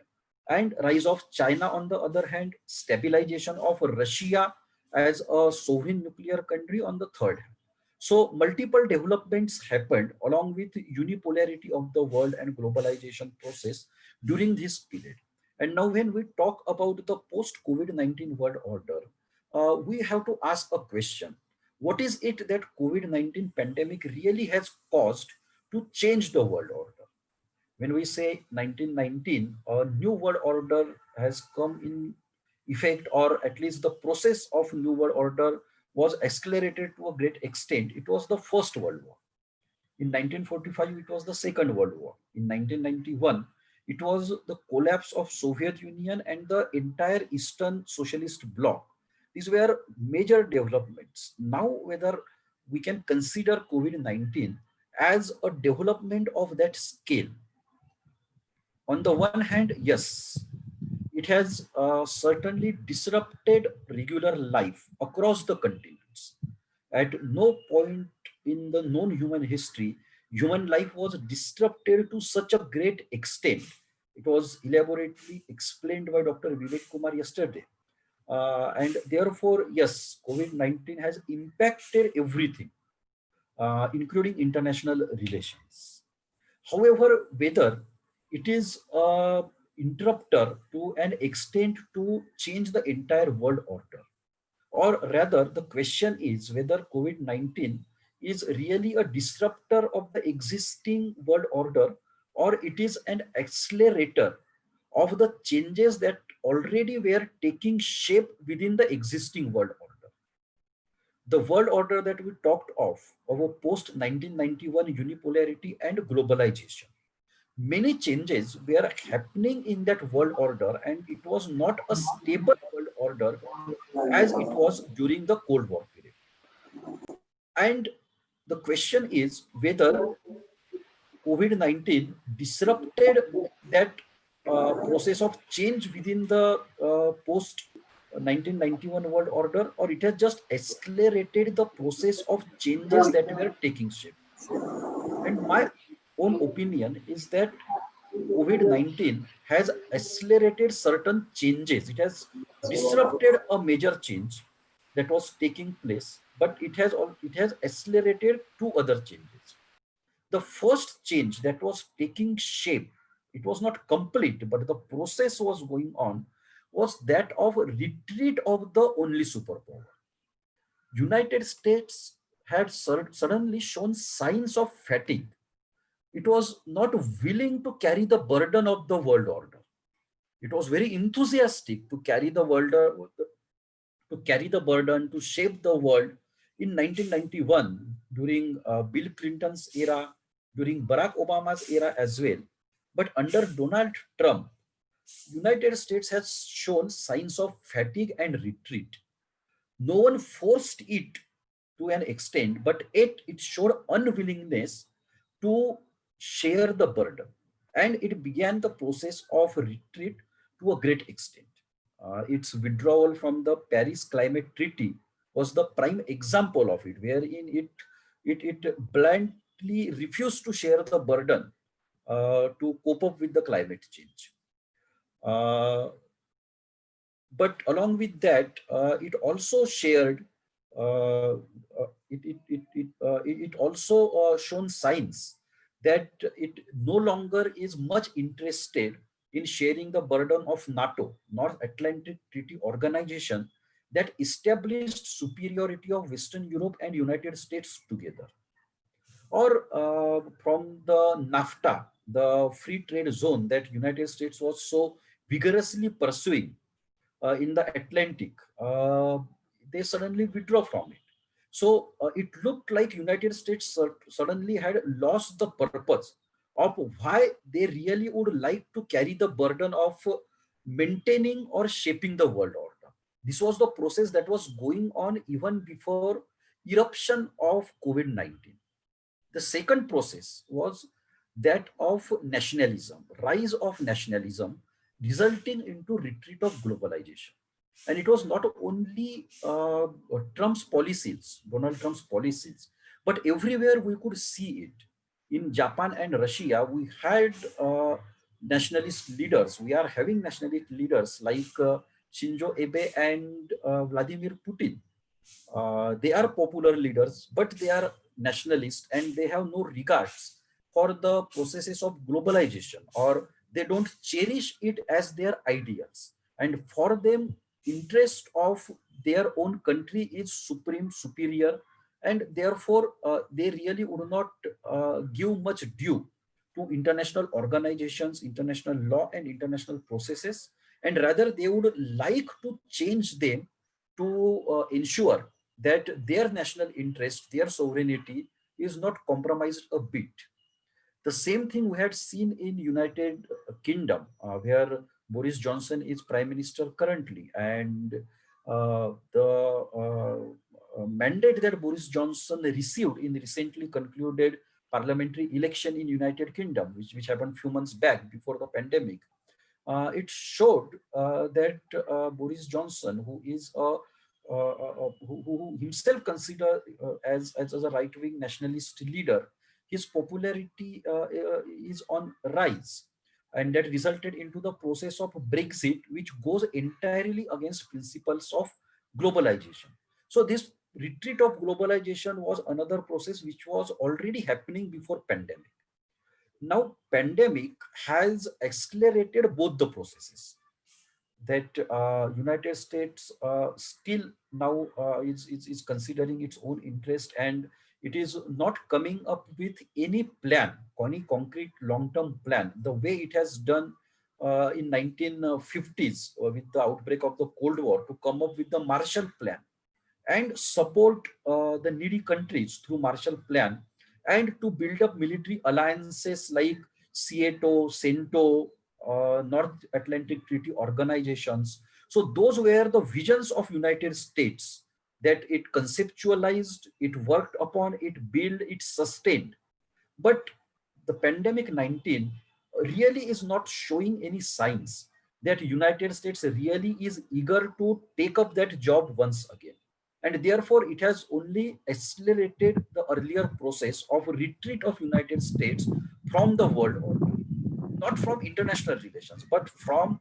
and rise of China on the other hand, stabilization of Russia as a sovereign nuclear country on the third hand. So multiple developments happened along with unipolarity of the world and globalization process during this period. And now when we talk about the post-COVID-19 world order, we have to ask a question. What is it that COVID-19 pandemic really has caused to change the world order? When we say 1919, a new world order has come in effect, or at least the process of new world order was accelerated to a great extent. It was the First World War. In 1945, it was the Second World War. In 1991, it was the collapse of Soviet Union and the entire Eastern Socialist bloc. These were major developments. Now, whether we can consider COVID-19 as a development of that scale, on the one hand, yes, it has certainly disrupted regular life across the continents. At no point in the known human history, human life was disrupted to such a great extent. It was elaborately explained by Dr. Vivek Kumar yesterday. And therefore, yes, COVID-19 has impacted everything, including international relations. However, whether it is a interrupter to an extent to change the entire world order, or rather the question is whether COVID-19 is really a disruptor of the existing world order, or it is an accelerator of the changes that already were taking shape within the existing world order. The world order that we talked of a post 1991 unipolarity and globalization, many changes were happening in that world order, and it was not a stable world order as it was during the Cold War period. And the question is whether COVID-19 disrupted that process of change within the post 1991 world order, or it has just accelerated the process of changes that were taking shape. And my own opinion is that COVID-19 has accelerated certain changes. It has disrupted a major change that was taking place, but it has accelerated two other changes. The first change that was taking shape, it was not complete, but the process was going on, was that of retreat of the only superpower. United States had suddenly shown signs of fatigue. It was not willing to carry the burden of the world order. It was very enthusiastic to carry the burden, to shape the world in 1991 during Bill Clinton's era, during Barack Obama's era as well. But under Donald Trump, United States has shown signs of fatigue and retreat. No one forced it to an extent, but it showed unwillingness to share the burden. And it began the process of retreat to a great extent. Its withdrawal from the Paris Climate Treaty was the prime example of it, wherein it bluntly refused to share the burden to cope up with the climate change. But along with that, it also shared, it also shown signs that it no longer is much interested in sharing the burden of NATO, North Atlantic Treaty Organization, that established superiority of Western Europe and United States together. Or from the NAFTA, the free trade zone that United States was so vigorously pursuing in the Atlantic, they suddenly withdraw from it. So it looked like United States suddenly had lost the purpose of why they really would like to carry the burden of maintaining or shaping the world order. This was the process that was going on even before eruption of COVID-19. The second process was that of nationalism, rise of nationalism, resulting into retreat of globalization. And it was not only Trump's policies, Donald Trump's policies, but everywhere we could see it. In Japan and Russia, we had nationalist leaders. We are having nationalist leaders like Shinzo Abe and Vladimir Putin. They are popular leaders, but they are nationalists and they have no regards for the processes of globalization, or they don't cherish it as their ideals. And for them, interest of their own country is supreme, superior, and therefore they really would not give much due to international organizations, international law, and international processes, and rather they would like to change them to ensure that their national interest, their sovereignty is not compromised a bit. The same thing we had seen in United Kingdom, where Boris Johnson is Prime Minister currently, and the mandate that Boris Johnson received in the recently concluded parliamentary election in United Kingdom, which happened a few months back before the pandemic, it showed that Boris Johnson, who is who himself considered as a right-wing nationalist leader, his popularity is on rise, and that resulted into the process of Brexit, which goes entirely against principles of globalization. So this retreat of globalization was another process which was already happening before pandemic. Now pandemic has accelerated both the processes, that United States still now is considering its own interest, and it is not coming up with any plan, any concrete long-term plan, the way it has done in 1950s with the outbreak of the Cold War, to come up with the Marshall Plan and support the needy countries through Marshall Plan, and to build up military alliances like CETO, CENTO, North Atlantic Treaty Organizations. So those were the visions of United States that it conceptualized, it worked upon, it built, it sustained. But the pandemic 19 really is not showing any signs that United States really is eager to take up that job once again. And therefore, it has only accelerated the earlier process of retreat of United States from the world order, not from international relations, but from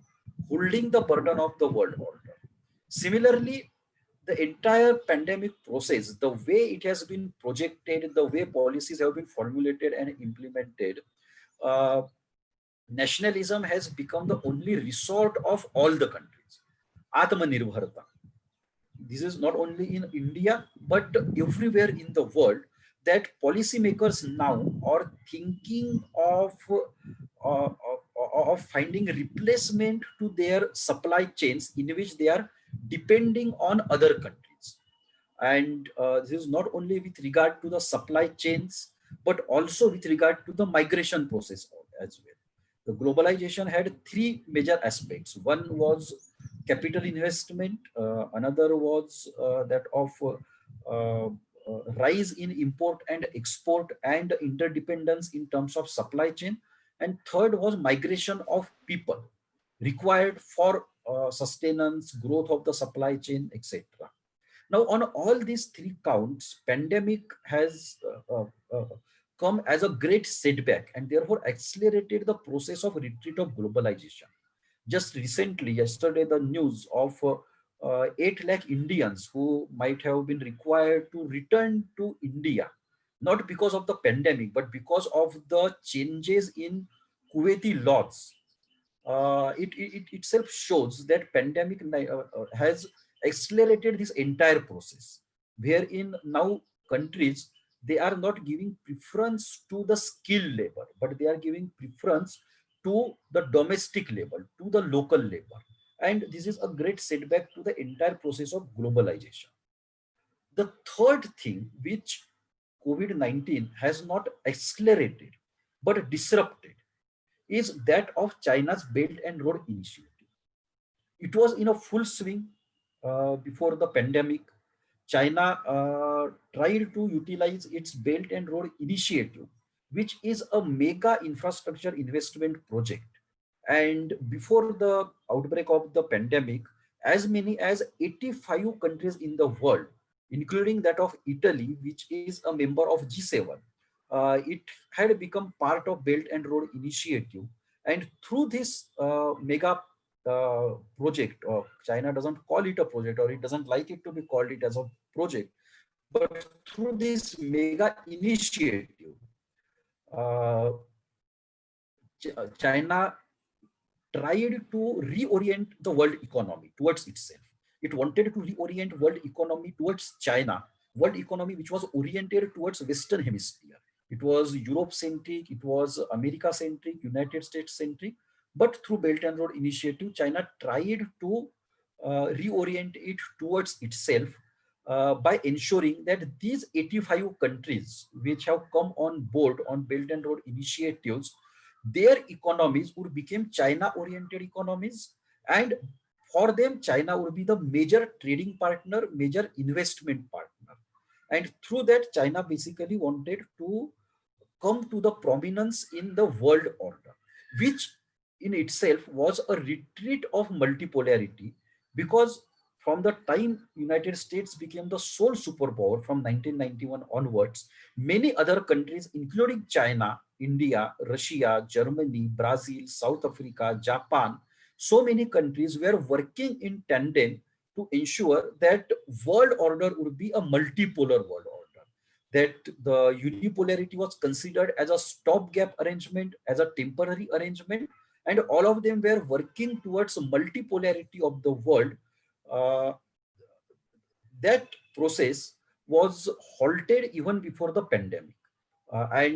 holding the burden of the world order. Similarly, the entire pandemic process, the way it has been projected, the way policies have been formulated and implemented, uh, nationalism has become the only resort of all the countries. Atmanirbharta. This is not only in India, but everywhere in the world, that policymakers now are thinking of finding replacement to their supply chains in which they are depending on other countries. And this is not only with regard to the supply chains, but also with regard to the migration process as well. The globalization had three major aspects. One was capital investment, another was that of rise in import and export and interdependence in terms of supply chain, and third was migration of people required for sustenance, growth of the supply chain, etc. Now, on all these three counts, pandemic has come as a great setback and therefore accelerated the process of retreat of globalization. Just recently, yesterday, the news of 8 lakh Indians who might have been required to return to India, not because of the pandemic, but because of the changes in Kuwaiti laws. It itself shows that pandemic has accelerated this entire process, wherein now countries, they are not giving preference to the skilled labor, but they are giving preference to the domestic labor, to the local labor. And this is a great setback to the entire process of globalization. The third thing which COVID-19 has not accelerated but disrupted is that of China's Belt and Road Initiative. It was in a full swing before the pandemic. China tried to utilize its Belt and Road Initiative, which is a mega infrastructure investment project. And before the outbreak of the pandemic, as many as 85 countries in the world, including that of Italy, which is a member of G7, it had become part of Belt and Road Initiative. And through this mega project, or China doesn't call it a project, or it doesn't like it to be called it as a project, but through this mega initiative, uh, China tried to reorient the world economy towards itself. It wanted to reorient world economy towards China, world economy which was oriented towards Western Hemisphere. It was Europe centric, it was America centric, United States centric. But through Belt and Road Initiative, China tried to reorient it towards itself by ensuring that these 85 countries which have come on board on Belt and Road Initiatives, their economies would become China-oriented economies, and for them, China would be the major trading partner, major investment partner. And through that, China basically wanted to come to the prominence in the world order, which in itself was a retreat of multipolarity, because from the time United States became the sole superpower from 1991 onwards, many other countries, including China, India, Russia, Germany, Brazil, South Africa, Japan, so many countries were working in tandem to ensure that world order would be a multipolar world order, that the unipolarity was considered as a stopgap arrangement, as a temporary arrangement, and all of them were working towards multipolarity of the world. uh, that process was halted even before the pandemic. A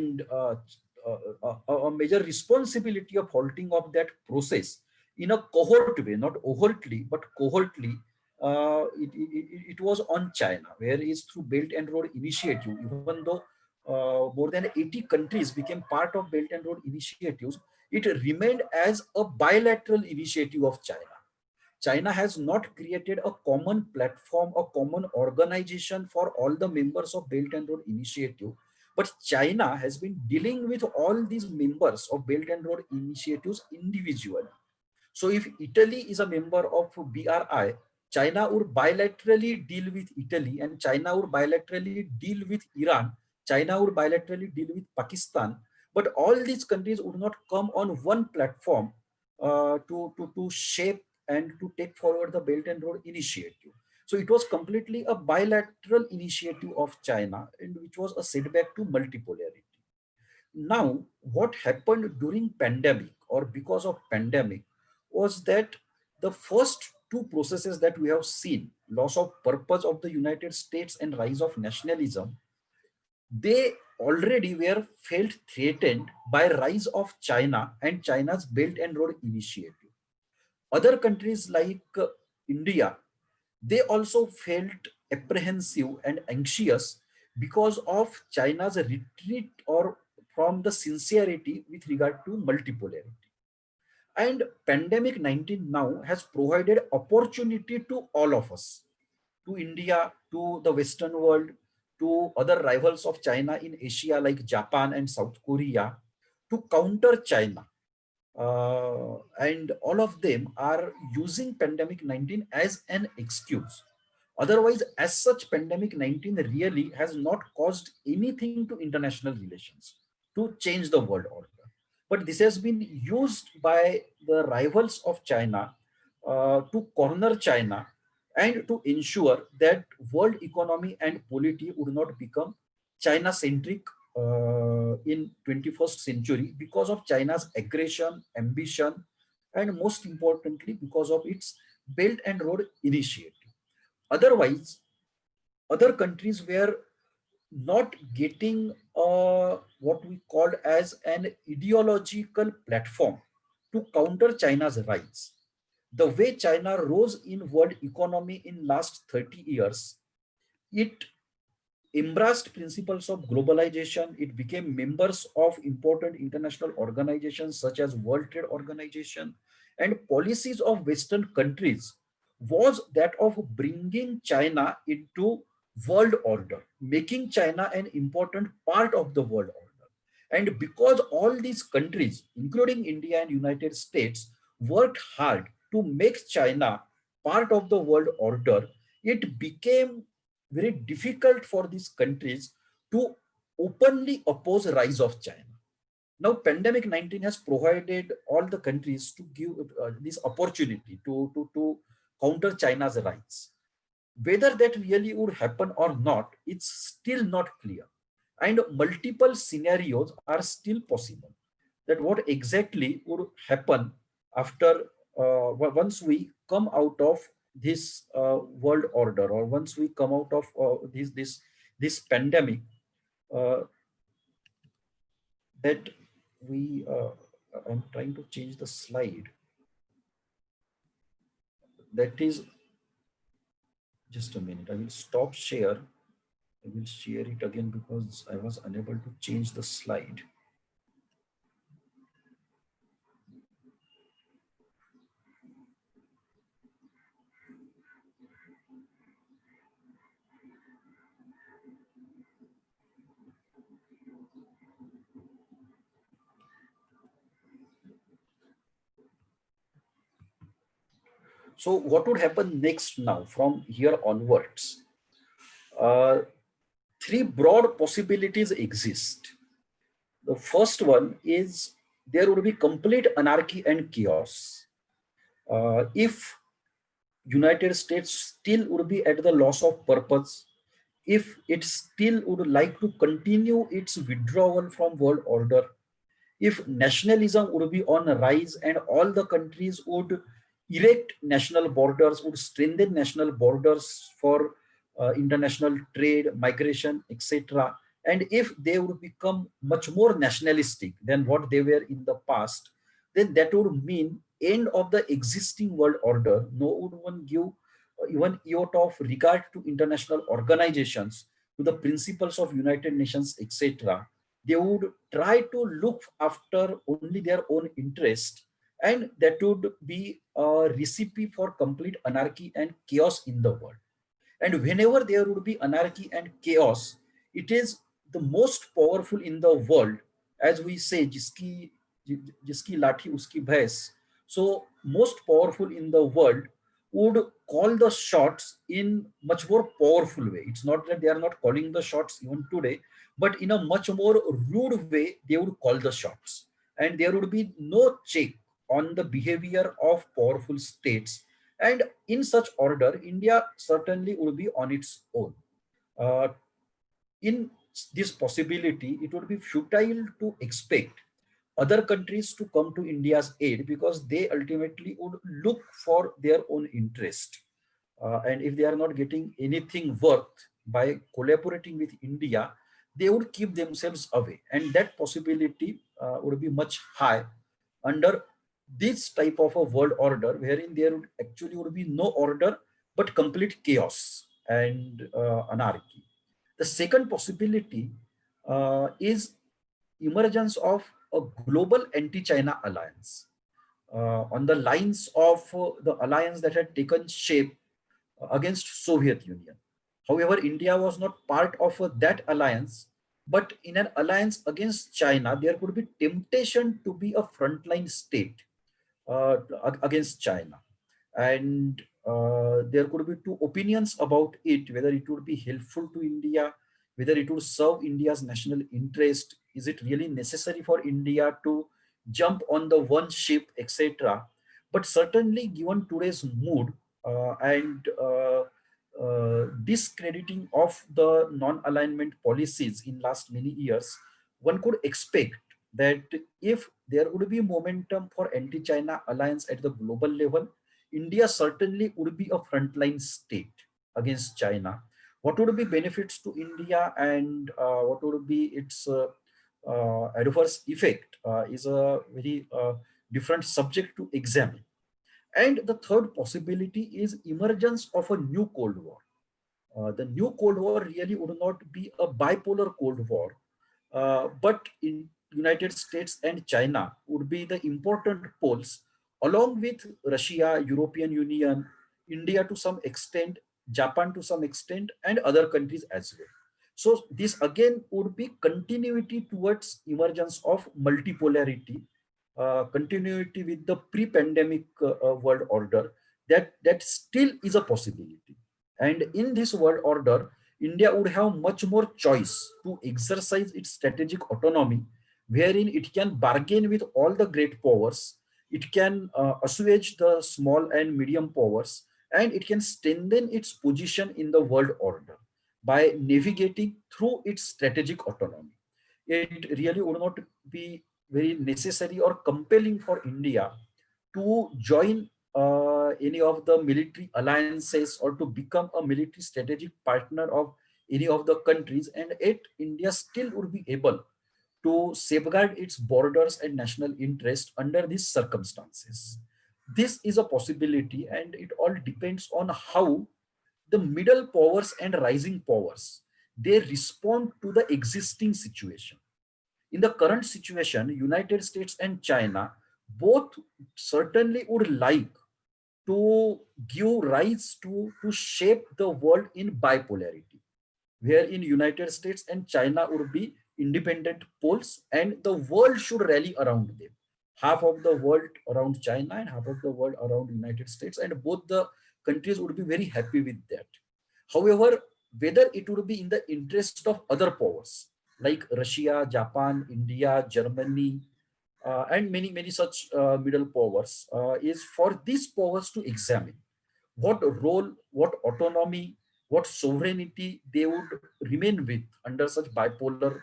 major responsibility of halting of that process in a cohort way, not overtly, but cohortly, it was on China, whereas through Belt and Road Initiative, even though more than 80 countries became part of Belt and Road Initiatives, it remained as a bilateral initiative of China. China has not created a common platform, a common organization for all the members of Belt and Road Initiative, but China has been dealing with all these members of Belt and Road Initiatives individually. So if Italy is a member of BRI, China would bilaterally deal with Italy, and China would bilaterally deal with Iran, China would bilaterally deal with Pakistan, but all these countries would not come on one platform to shape and to take forward the Belt and Road Initiative. So it was completely a bilateral initiative of China, and which was a setback to multipolarity. Now, what happened during pandemic or because of pandemic was that the first two processes that we have seen, loss of purpose of the United States and rise of nationalism, they already were felt threatened by rise of China and China's Belt and Road Initiative. Other countries like India, they also felt apprehensive and anxious because of China's retreat or from the sincerity with regard to multipolarity. And pandemic 19 now has provided opportunity to all of us, to India, to the Western world, to other rivals of China in Asia like Japan and South Korea, to counter China. And all of them are using pandemic 19 as an excuse. Otherwise, as such, pandemic 19 really has not caused anything to international relations to change the world order. But this has been used by the rivals of China to corner China and to ensure that world economy and polity would not become China-centric in 21st century because of China's aggression, ambition, and most importantly, because of its Belt and Road Initiative. Otherwise, other countries were not getting what we call as an ideological platform to counter China's rise. The way China rose in world economy in last 30 years, it embraced principles of globalization. It became members of important international organizations such as World Trade Organization, and policies of Western countries was that of bringing China into world order, making China an important part of the world order. And because all these countries, including India and United States, worked hard to make China part of the world order, it became very difficult for these countries to openly oppose the rise of China. Now, pandemic 19 has provided all the countries to give this opportunity to counter China's rise. Whether that really would happen or not, it's still not clear. And multiple scenarios are still possible. That what exactly would happen after once we come out of this world order, or once we come out of this pandemic, uh, that we I'm trying to change the slide. That is, just a minute, I will stop share. I will share it again because I was unable to change the slide. So what would happen next now from here onwards? Uh, Three broad possibilities exist. The first one is there would be complete anarchy and chaos. If United States still would be at the loss of purpose, if it still would like to continue its withdrawal from world order, if nationalism would be on a rise and all the countries would erect national borders, would strengthen national borders for international trade, migration, etc. And if they would become much more nationalistic than what they were in the past, then that would mean end of the existing world order. No would one give even iota of regard to international organizations, to the principles of United Nations, etc. They would try to look after only their own interest, and that would be a recipe for complete anarchy and chaos in the world. And whenever there would be anarchy and chaos, it is the most powerful in the world, as we say, jiski lathi uski bhais. So most powerful in the world would call the shots in much more powerful way. It's not that they are not calling the shots even today, but in a much more rude way, they would call the shots. And there would be no check on the behavior of powerful states. And in such order, India certainly would be on its own. Uh, in this possibility, it would be futile to expect other countries to come to India's aid, because they ultimately would look for their own interest. And if they are not getting anything worth by collaborating with India, they would keep themselves away. And that possibility would be much high under this type of a world order, wherein there would actually would be no order, but complete chaos and anarchy. The second possibility is emergence of a global anti-China alliance on the lines of the alliance that had taken shape against Soviet Union. However, India was not part of that alliance, but in an alliance against China, there could be temptation to be a frontline state against China. And there could be two opinions about it, whether it would be helpful to India, whether it would serve India's national interest. Is it really necessary for India to jump on the one ship, etc.? But certainly, given today's mood and discrediting of the non-alignment policies in last many years, one could expect that if there would be momentum for anti-China alliance at the global level, India certainly would be a frontline state against China. What would be benefits to India, and what would be its adverse effect is a very different subject to examine. And the third possibility is emergence of a new Cold War. The new Cold War really would not be a bipolar Cold War, but in United States and China would be the important poles, along with Russia, European Union, India to some extent, Japan to some extent, and other countries as well. So this again would be continuity towards emergence of multipolarity, continuity with the pre-pandemic world order, that still is a possibility. And in this world order, India would have much more choice to exercise its strategic autonomy, wherein it can bargain with all the great powers, it can assuage the small and medium powers, and it can strengthen its position in the world order by navigating through its strategic autonomy. It really would not be very necessary or compelling for India to join any of the military alliances or to become a military strategic partner of any of the countries, and yet India still would be able to safeguard its borders and national interest under these circumstances. This is a possibility, and it all depends on how the middle powers and rising powers they respond to the existing situation. In the current situation, United States and China both certainly would like to give rise to shape the world in bipolarity, where in United States and China would be independent poles and the world should rally around them. Half of the world around China and half of the world around United States, and both the countries would be very happy with that. However, whether it would be in the interest of other powers like Russia, Japan, India, Germany, and many such middle powers, is for these powers to examine what role, what autonomy, what sovereignty they would remain with under such bipolar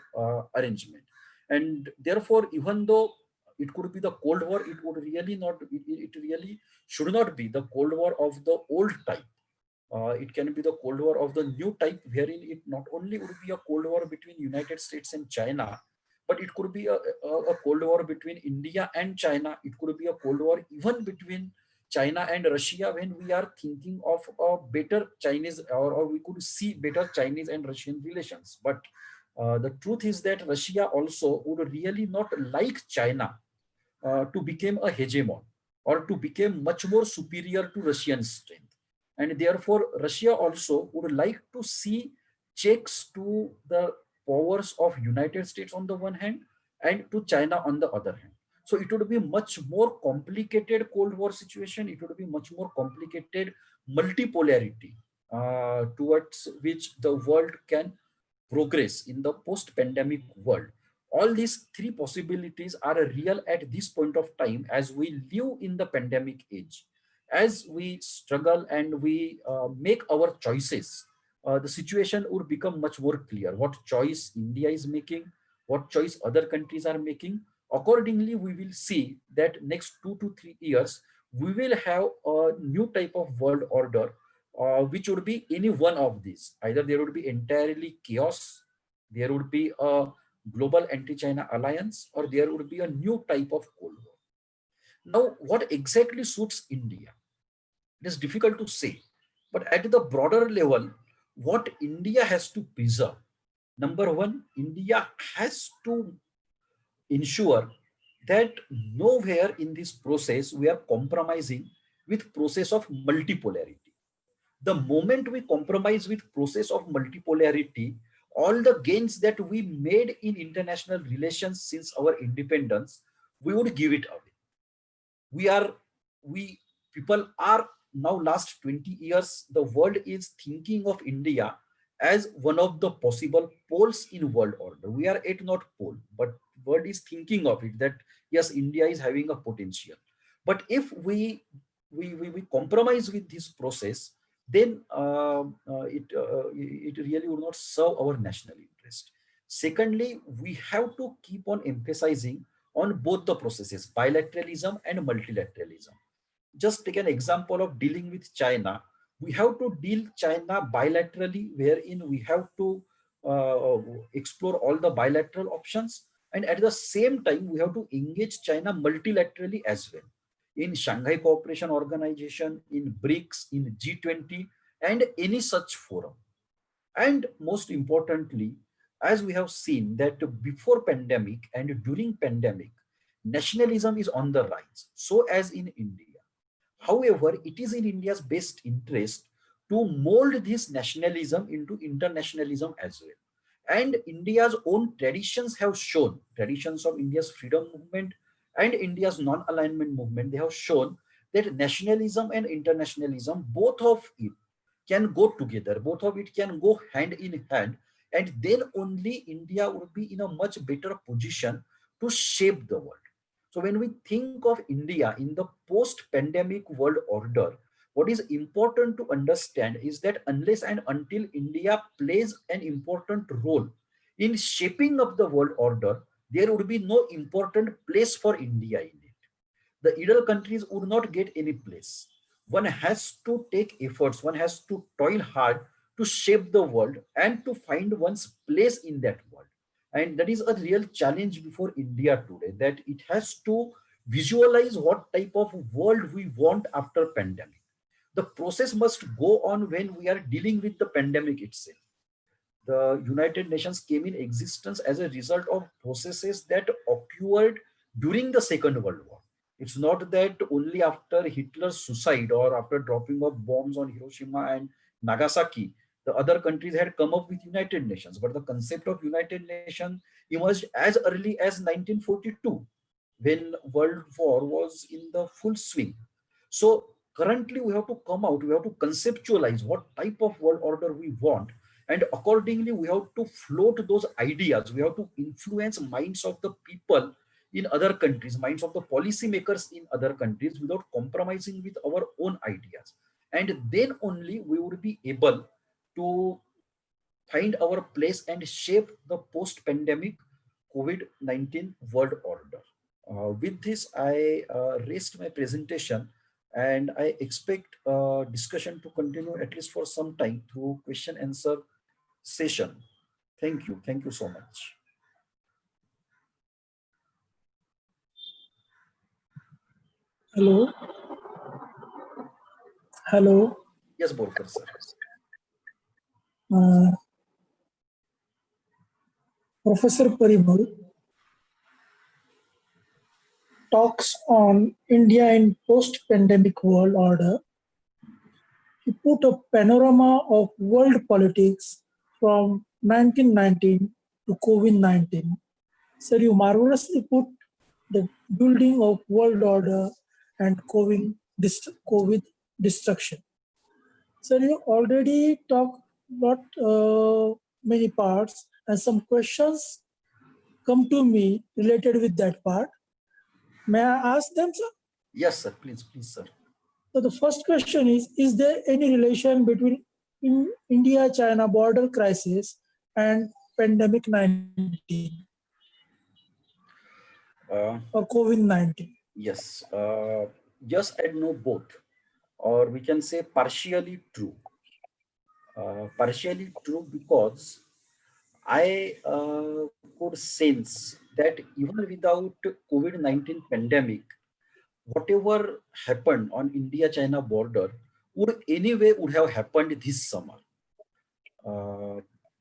arrangement. And therefore, even though it could be the Cold War, it would really not, it really should not be the Cold War of the old type. It can be the Cold War of the new type, wherein it not only would be a Cold War between United States and China, but it could be a Cold War between India and China. It could be a Cold War even between China and Russia, when we are thinking of a better Chinese, or we could see better Chinese and Russian relations. But the truth is that Russia also would really not like China to become a hegemon or to become much more superior to Russian strength. And therefore, Russia also would like to see checks to the powers of United States on the one hand and to China on the other hand. So it would be much more complicated Cold War situation. It would be much more complicated multipolarity towards which the world can progress in the post-pandemic world. All these three possibilities are real at this point of time as we live in the pandemic age. As we struggle and we make our choices, the situation would become much more clear. What choice India is making, what choice other countries are making. Accordingly, we will see that next 2 to 3 years, we will have a new type of world order, which would be any one of these. Either there would be entirely chaos, there would be a global anti-China alliance, or there would be a new type of Cold War. Now, what exactly suits India? It is difficult to say, but at the broader level, what India has to preserve. Number one, India has to ensure that nowhere in this process we are compromising with process of multipolarity. The moment we compromise with process of multipolarity, all the gains that we made in international relations since our independence, we would give it away. We people are now, last 20 years, the world is thinking of India as one of the possible poles in world order. We are at not pole, but world is thinking of it that yes, India is having a potential. But if we compromise with this process, then it really would not serve our national interest. Secondly, we have to keep on emphasizing on both the processes, bilateralism and multilateralism. Just take an example of dealing with China. We have to deal China bilaterally, wherein we have to explore all the bilateral options, and at the same time we have to engage China multilaterally as well, in Shanghai Cooperation Organization, in BRICS, in G20, and any such forum. And most importantly, as we have seen that before pandemic and during pandemic, nationalism is on the rise, so as in India. However, it is in India's best interest to mold this nationalism into internationalism as well. And India's own traditions have shown, traditions of India's freedom movement and India's non-alignment movement, they have shown that nationalism and internationalism, both of it can go together, both of it can go hand in hand, and then only India would be in a much better position to shape the world. So when we think of India in the post-pandemic world order, what is important to understand is that unless and until India plays an important role in shaping up the world order, there would be no important place for India in it. The idle countries would not get any place. One has to take efforts, one has to toil hard to shape the world and to find one's place in that world. And that is a real challenge before India today, that it has to visualize what type of world we want after pandemic. The process must go on when we are dealing with the pandemic itself. The United Nations came in existence as a result of processes that occurred during the Second World War. It's not that only after Hitler's suicide or after dropping of bombs on Hiroshima and Nagasaki, the other countries had come up with United Nations. But the concept of United Nations emerged as early as 1942, when World War was in the full swing. So currently we have to come out, we have to conceptualize what type of world order we want, and accordingly we have to float those ideas, we have to influence minds of the people in other countries, minds of the policymakers in other countries, without compromising with our own ideas. And then only we would be able to find our place and shape the post-pandemic COVID-19 world order. With this, I rest my presentation, and I expect discussion to continue at least for some time through question answer session. Thank you. Thank you so much. Hello. Hello. Yes, Borkar sir. Professor Parimal talks on India in post-pandemic world order. He put a panorama of world politics from 1919 to COVID-19. Sir, you marvelously put the building of world order and COVID destruction. Sir, you already talked about many parts, and some questions come to me related with that part. May I ask them, sir? Yes, sir. Please, sir. So the first question is there any relation between India-China border crisis and pandemic 19 or COVID-19? Yes. Yes and no both, or we can say partially true. Partially true because I could sense that even without COVID-19 pandemic, whatever happened on India-China border would have happened this summer.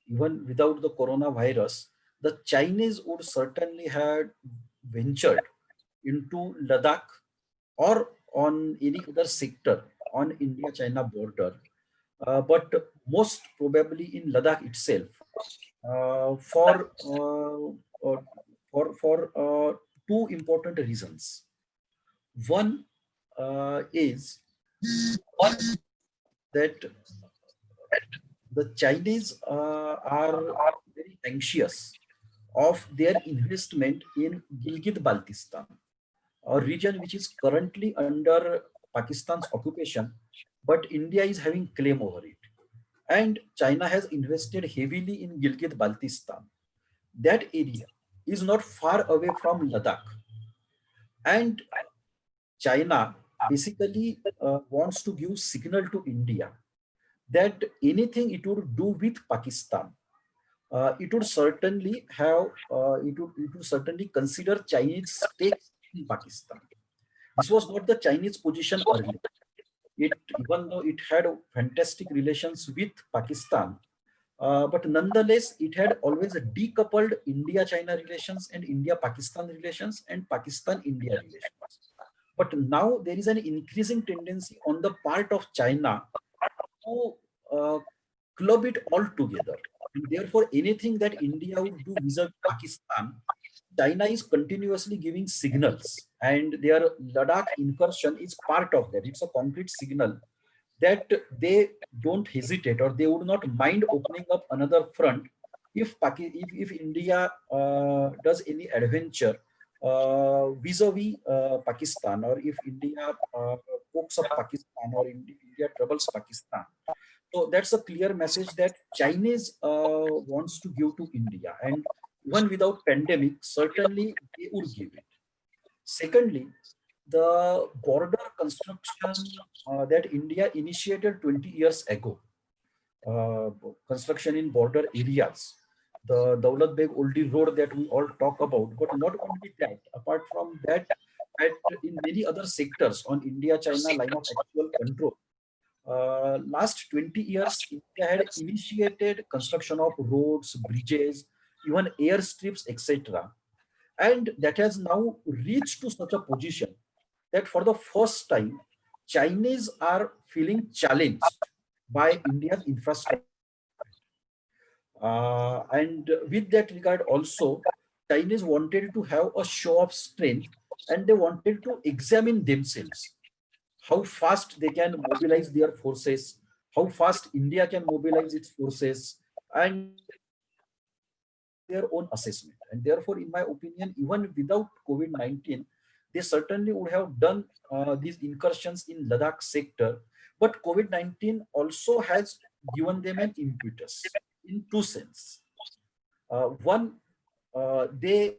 Even without the coronavirus, the Chinese would certainly have ventured into Ladakh or on any other sector on India-China border, but most probably in Ladakh itself, for two important reasons. One is that the Chinese are very anxious of their investment in Gilgit-Baltistan, a region which is currently under Pakistan's occupation, but India is having claim over it. And China has invested heavily in Gilgit-Baltistan. That area is not far away from Ladakh. And China basically wants to give signal to India that anything it would do with Pakistan, it would certainly consider Chinese stakes in Pakistan. This was not the Chinese position earlier. Even though it had fantastic relations with Pakistan, But nonetheless, it had always decoupled India-China relations and India-Pakistan relations and Pakistan-India relations. But now there is an increasing tendency on the part of China to club it all together. And therefore, anything that India would do vis-a-vis Pakistan, China is continuously giving signals, and their Ladakh incursion is part of that. It's a concrete signal that they don't hesitate, or they would not mind opening up another front if if India does any adventure vis-a-vis Pakistan, or if India pokes up Pakistan, or India troubles Pakistan. So that's a clear message that Chinese wants to give to India, and even without pandemic, certainly they would give it. Secondly, the border construction that India initiated 20 years ago, construction in border areas, the Daulat Beg Oldi Road that we all talk about, but not only that, apart from that, in many other sectors on India-China line of actual control, last 20 years, India had initiated construction of roads, bridges, even airstrips, etc. And that has now reached to such a position that for the first time, Chinese are feeling challenged by India's infrastructure. And with that regard also, Chinese wanted to have a show of strength, and they wanted to examine themselves how fast they can mobilize their forces, how fast India can mobilize its forces, and their own assessment. And therefore, in my opinion, even without COVID-19, they certainly would have done these incursions in Ladakh sector. But COVID-19 also has given them an impetus in two sense. One, their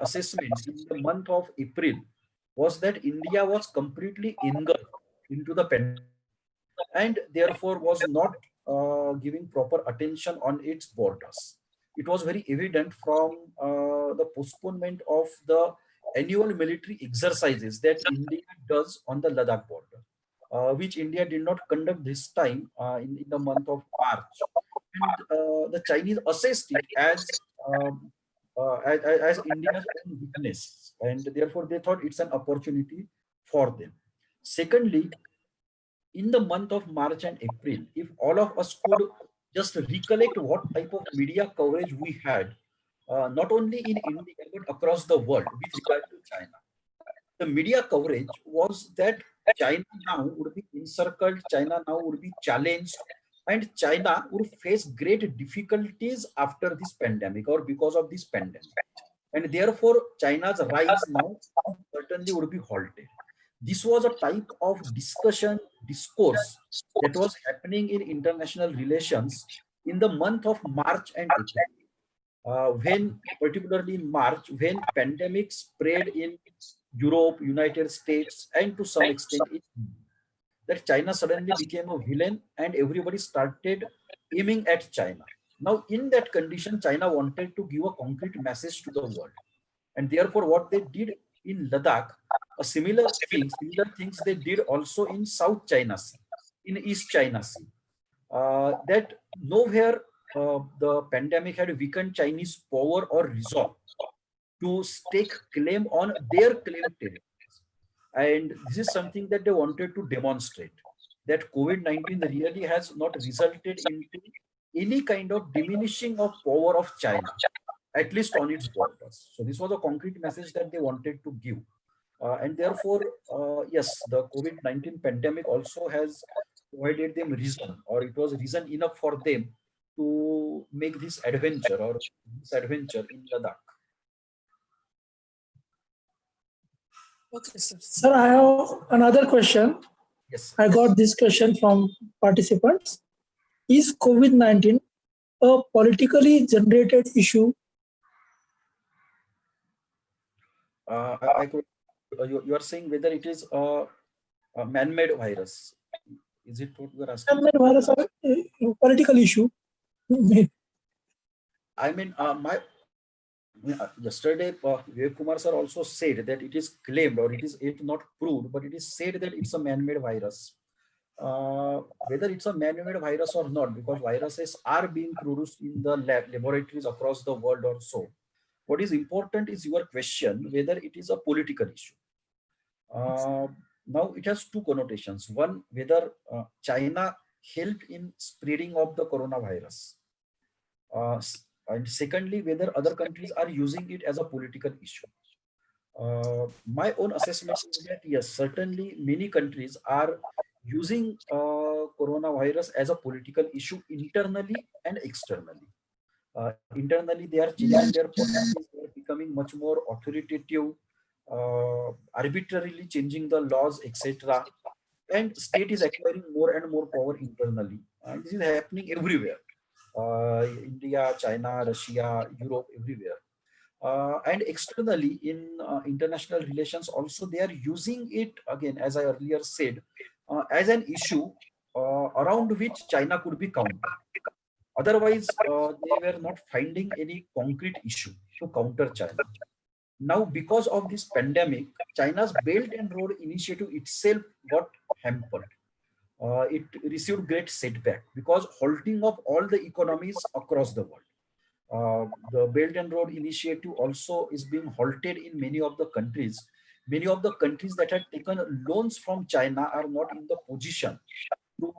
assessment in the month of April was that India was completely engulfed into the pandemic, and therefore was not giving proper attention on its borders. It was very evident from the postponement of the annual military exercises that India does on the Ladakh border, which India did not conduct this time in the month of March. And the Chinese assessed it as India's own weakness, and therefore they thought it's an opportunity for them. Secondly, in the month of March and April, if all of us could just recollect what type of media coverage we had, not only in India but across the world with regard to China, the media coverage was that China now would be encircled, China now would be challenged, and China would face great difficulties after this pandemic or because of this pandemic. And therefore, China's rise now certainly would be halted. This was a type of discourse that was happening in international relations in the month of March and April. When, particularly in March, when pandemic spread in Europe, United States, and to some extent in India, that China suddenly became a villain and everybody started aiming at China. Now, in that condition, China wanted to give a concrete message to the world. And therefore, what they did in Ladakh, similar things they did also in South China Sea, in East China Sea. That nowhere the pandemic had weakened Chinese power or resolve to stake claim on their claim territories. And this is something that they wanted to demonstrate, that COVID-19 really has not resulted into any kind of diminishing of power of China, at least on its borders. So this was a concrete message that they wanted to give. And therefore, yes, the COVID-19 pandemic also has provided them reason, or it was reason enough for them to make this adventure in Ladakh. Okay, sir. Sir, I have another question. Yes. I got this question from participants. Is COVID-19 a politically generated issue? You are saying whether it is a man-made virus. Is it what you are asking? Man-made virus or a political issue? I mean, yesterday, Vivek Kumar sir also said that it is claimed, or it is not proved, but it is said that it's a man-made virus. whether it's a man-made virus or not, because viruses are being produced in the laboratories across the world or so. What is important is your question whether it is a political issue. Now it has two connotations. One, whether China helped in spreading of the coronavirus. And secondly, whether other countries are using it as a political issue. My own assessment is that yes, certainly many countries are using coronavirus as a political issue internally and externally. Internally, they are changing their policies, they are becoming much more authoritative, arbitrarily changing the laws, etc. And state is acquiring more and more power internally. This is happening everywhere. India, China, Russia, Europe, everywhere. And externally in international relations also, they are using it again, as I earlier said, as an issue around which China could be countered. Otherwise, they were not finding any concrete issue to counter China. Now, because of this pandemic, China's Belt and Road Initiative itself got hampered. It received great setback because halting of all the economies across the world. The Belt and Road Initiative also is being halted in many of the countries. Many of the countries that had taken loans from China are not in the position to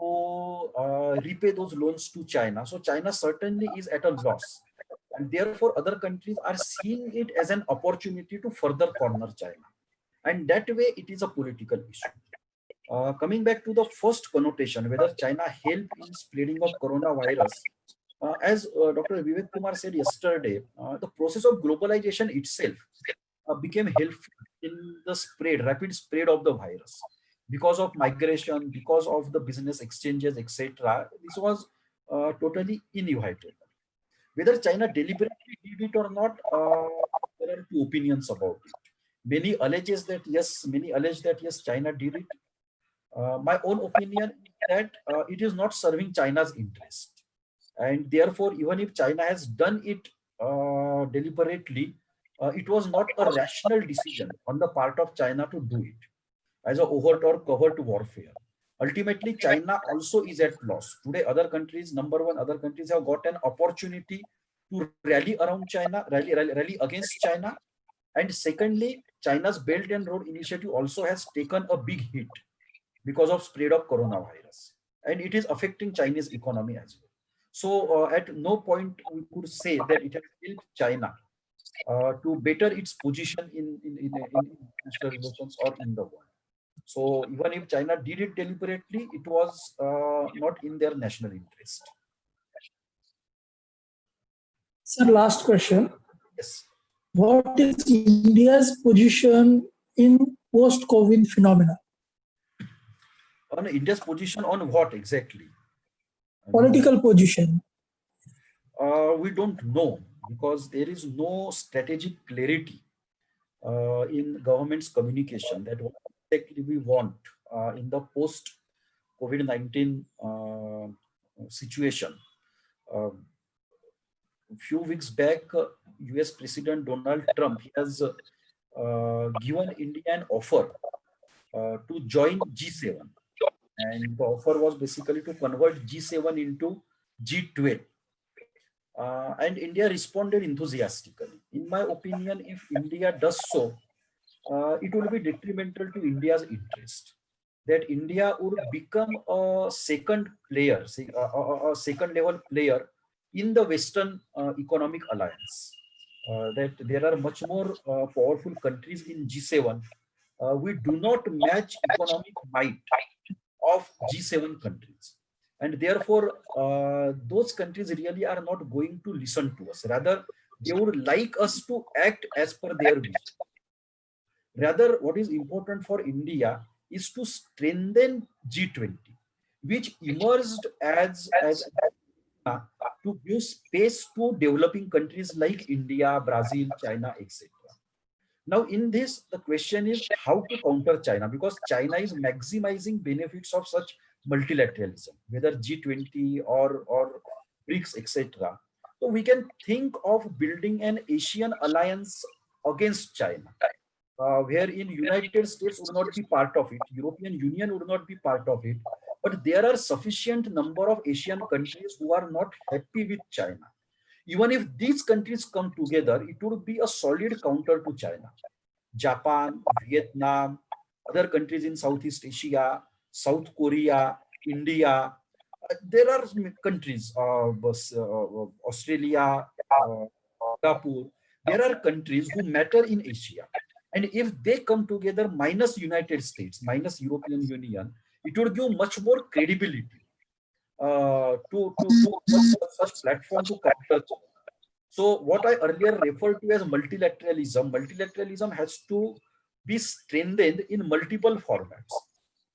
repay those loans to China. So China certainly is at a loss. And therefore, other countries are seeing it as an opportunity to further corner China. And that way, it is a political issue. Coming back to the first connotation, whether China helped in spreading of coronavirus, as Dr. Vivek Kumar said yesterday, the process of globalization itself became helpful in the spread, rapid spread of the virus. Because of migration, because of the business exchanges, etc. This was totally inevitable. Whether China deliberately did it or not, there are two opinions about it. Many allege that yes, China did it. My own opinion is that it is not serving China's interest. And therefore, even if China has done it deliberately, it was not a rational decision on the part of China to do it as a overt or covert warfare. Ultimately, China also is at loss. Today, other countries have got an opportunity to rally around China, rally against China. And secondly, China's Belt and Road Initiative also has taken a big hit because of spread of coronavirus. And it is affecting Chinese economy as well. So at no point we could say that it has helped China to better its position in international relations or in the world. So even if China did it deliberately, it was not in their national interest. Sir, last question. Yes. What is India's position in post-COVID phenomena? On India's position on what exactly? Political position. We don't know because there is no strategic clarity in government's communication that what exactly we want in the post-COVID-19 situation. A few weeks back, US President Donald Trump has given India an offer to join G7. And the offer was basically to convert G7 into G12. And India responded enthusiastically. In my opinion, if India does so, it will be detrimental to India's interest. That India would become a second player, a second level player in the Western economic alliance. That there are much more powerful countries in G7. We do not match economic might of G7 countries. And therefore, those countries really are not going to listen to us. Rather, they would like us to act as per their vision. Rather, what is important for India is to strengthen G20, which emerged as to give space to developing countries like India, Brazil, China, etc. Now, in this, the question is how to counter China, because China is maximizing benefits of such multilateralism, whether G20 or BRICS, etc. So we can think of building an Asian alliance against China, wherein United States would not be part of it, European Union would not be part of it, but there are sufficient number of Asian countries who are not happy with China. Even if these countries come together, it would be a solid counter to China. Japan, Vietnam, other countries in Southeast Asia, South Korea, India. There are countries, Australia, Singapore. There are countries who matter in Asia. And if they come together, minus United States, minus European Union, it would give much more credibility to such platform to counter China. So what I earlier referred to as multilateralism has to be strengthened in multiple formats.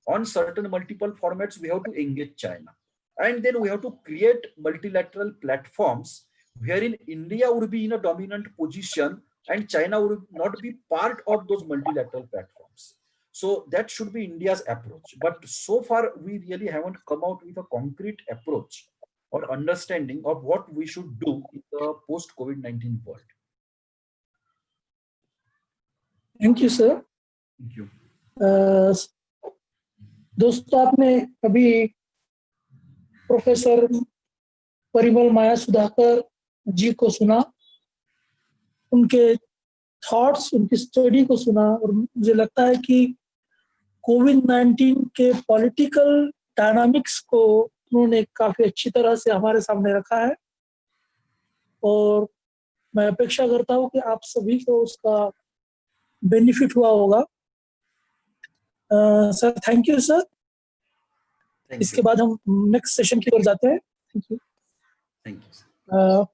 On certain multiple formats, we have to engage China. And then we have to create multilateral platforms wherein India would be in a dominant position and China would not be part of those multilateral platforms. So that should be India's approach. But so far, we really haven't come out with a concrete approach or understanding of what we should do in the post-COVID-19 world. Thank you, sir. Thank you. दोस्तों, आपने अभी professor Parimal Maya Sudhakar जी को सुना, उनके thoughts, उनकी study को सुना, और मुझे लगता है कि कोविड-19 के पॉलिटिकल डायनामिक्स को उन्होंने काफी अच्छी तरह से हमारे सामने रखा है, और मैं अपेक्षा करता हूं कि आप सभी को उसका बेनिफिट हुआ होगा। Sir, thank you sir. इसके बाद हम नेक्स्ट सेशन की ओर जाते हैं। Thank you. Thank you.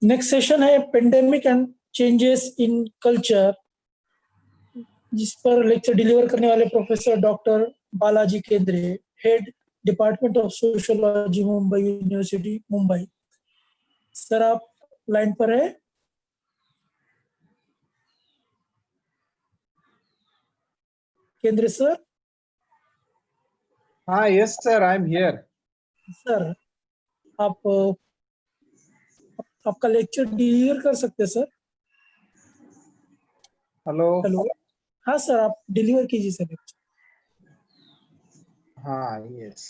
Next session है pandemic and changes in culture, जिस पर लेक्चर डिलीवर करने वाले professor doctor Balaji Kendre, head department of sociology, Mumbai university, Mumbai. Sir, आप लाइन पर है? केंद्रे सर? हाँ, yes sir, I am here. Sir, आप आपका लेक्चर डिलीवर कर सकते हैं सर? हेलो। हेलो। हाँ सर, आप डिलीवर कीजिए सर लेक्चर। हाँ, यस।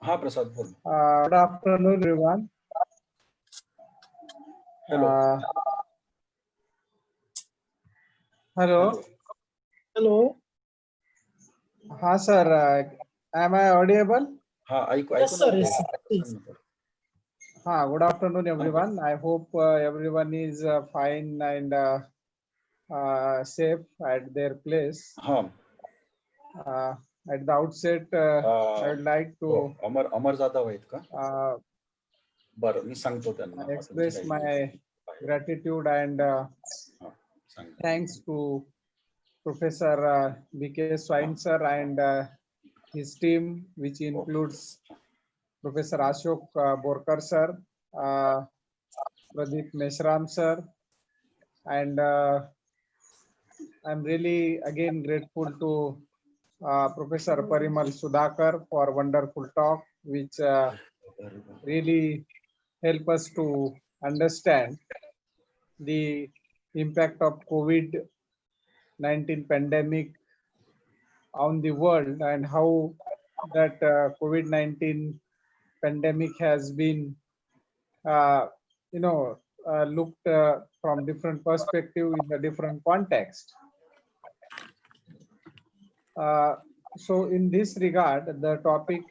हाँ प्रसाद, बोल। Good afternoon everyone. Hello. Hello. हाँ सर, am I audible? हाँ, Yes sir, yes sir, please. हाँ, good afternoon everyone. I hope everyone is fine and safe at their place. हाँ. At the outset, I would like to अमर जाधव आहेत का? बरं, मी सांगतो त्यांना. express my gratitude and thanks to Professor B.K. Swain sir and his team, which includes Professor Ashok Borkar sir, Pradeep Meshram sir, and I'm really again grateful to Professor Parimal Sudhakar for wonderful talk, which really help us to understand the impact of COVID-19 pandemic on the world and how that COVID-19 pandemic has been, looked from different perspective in a different context. So in this regard, the topic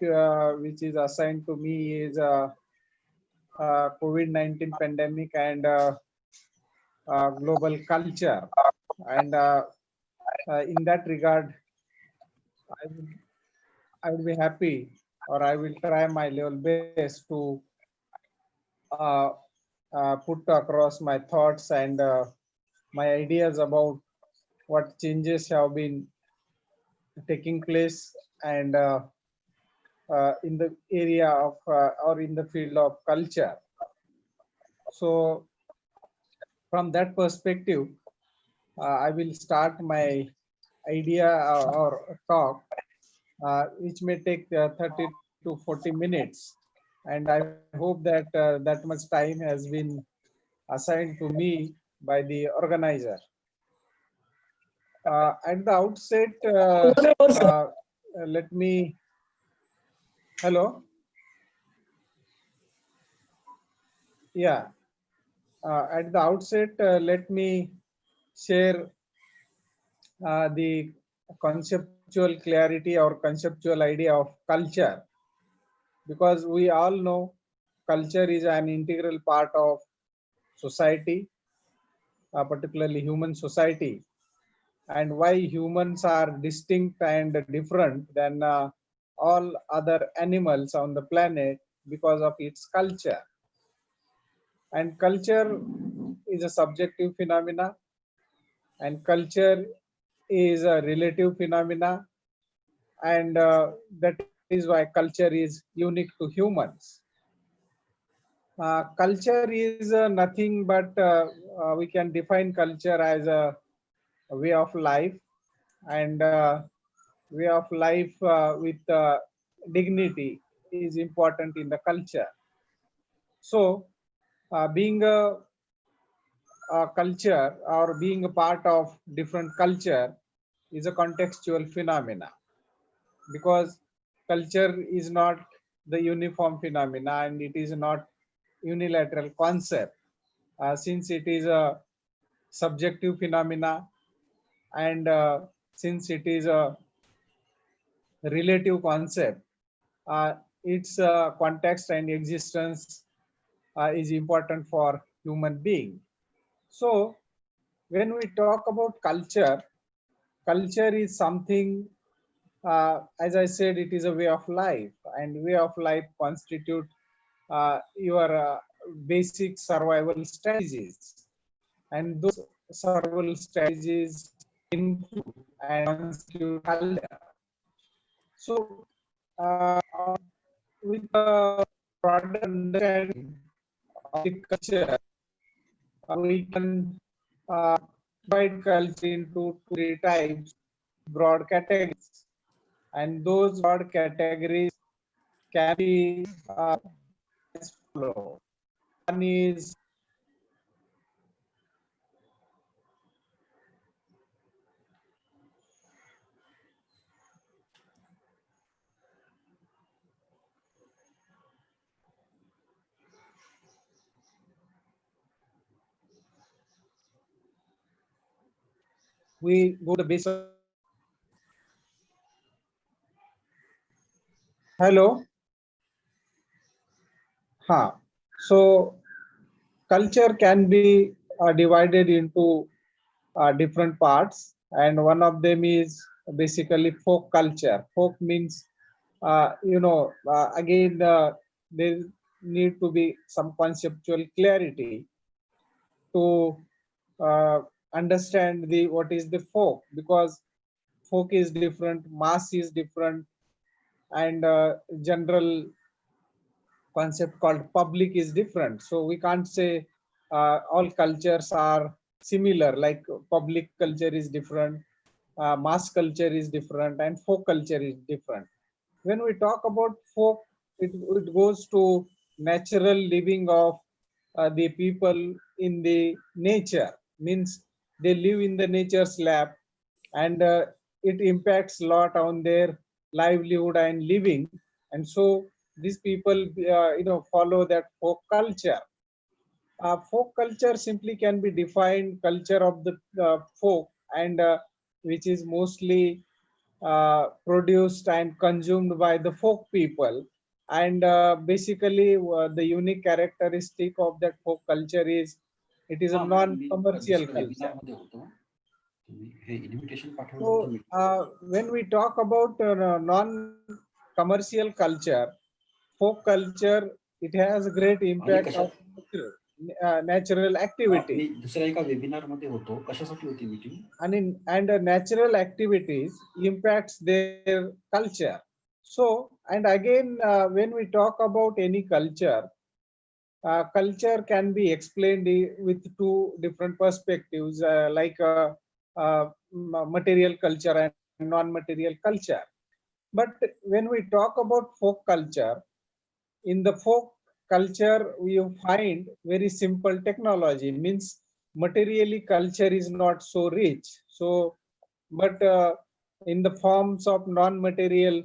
which is assigned to me is COVID-19 pandemic and global culture. And in that regard, I would be happy, or I will try my level best to put across my thoughts and my ideas about what changes have been taking place and in the area of or in the field of culture. So from that perspective, I will start my idea or talk, which may take 30 to 40 minutes. And I hope that that much time has been assigned to me by the organizer. At the outset, let me, hello? Yeah, at the outset, let me share the conceptual clarity or conceptual idea of culture, because we all know culture is an integral part of society, particularly human society, and why humans are distinct and different than all other animals on the planet because of its culture. And culture is a subjective phenomena, and culture is a relative phenomena, and that is why culture is unique to humans. Culture is nothing but we can define culture as a way of life, and way of life with dignity is important in the culture. So being a culture or being a part of different culture is a contextual phenomena, because culture is not the uniform phenomena and it is not unilateral concept, since it is a subjective phenomena, and since it is a relative concept, its context and existence is important for human being. So when we talk about culture, culture is something, as I said, it is a way of life, and way of life constitute your basic survival strategies, and those survival strategies include and constitute culture. So with a broader understanding of the culture, we can divide culture into three types, broad categories, and those broad categories can be as follow. One is we go to the base of, hello. So culture can be divided into different parts, and one of them is basically folk culture. Folk means, again, there need to be some conceptual clarity to uh, understand the what is the folk, because folk is different, mass is different, and general concept called public is different. So we can't say all cultures are similar, like public culture is different, mass culture is different, and folk culture is different. When we talk about folk, it goes to natural living of the people in the nature, means they live in the nature's lab, and it impacts a lot on their livelihood and living, and so these people follow that folk culture. Folk culture simply can be defined culture of the folk, and which is mostly produced and consumed by the folk people, and basically the unique characteristic of that folk culture is it is a non-commercial culture. हे invitation पाठवलं So होतं. when we talk about non-commercial culture, folk culture, it has a great impact of natural activity. मी दुसऱ्या एका webinar मध्ये होतो. कशासाठी होती meeting? And natural activities impacts their culture. So, and again, when we talk about any culture, culture can be explained with two different perspectives, like material culture and non-material culture. But when we talk about folk culture, in the folk culture we find very simple technology, means materially culture is not so rich. So, but in the forms of non-material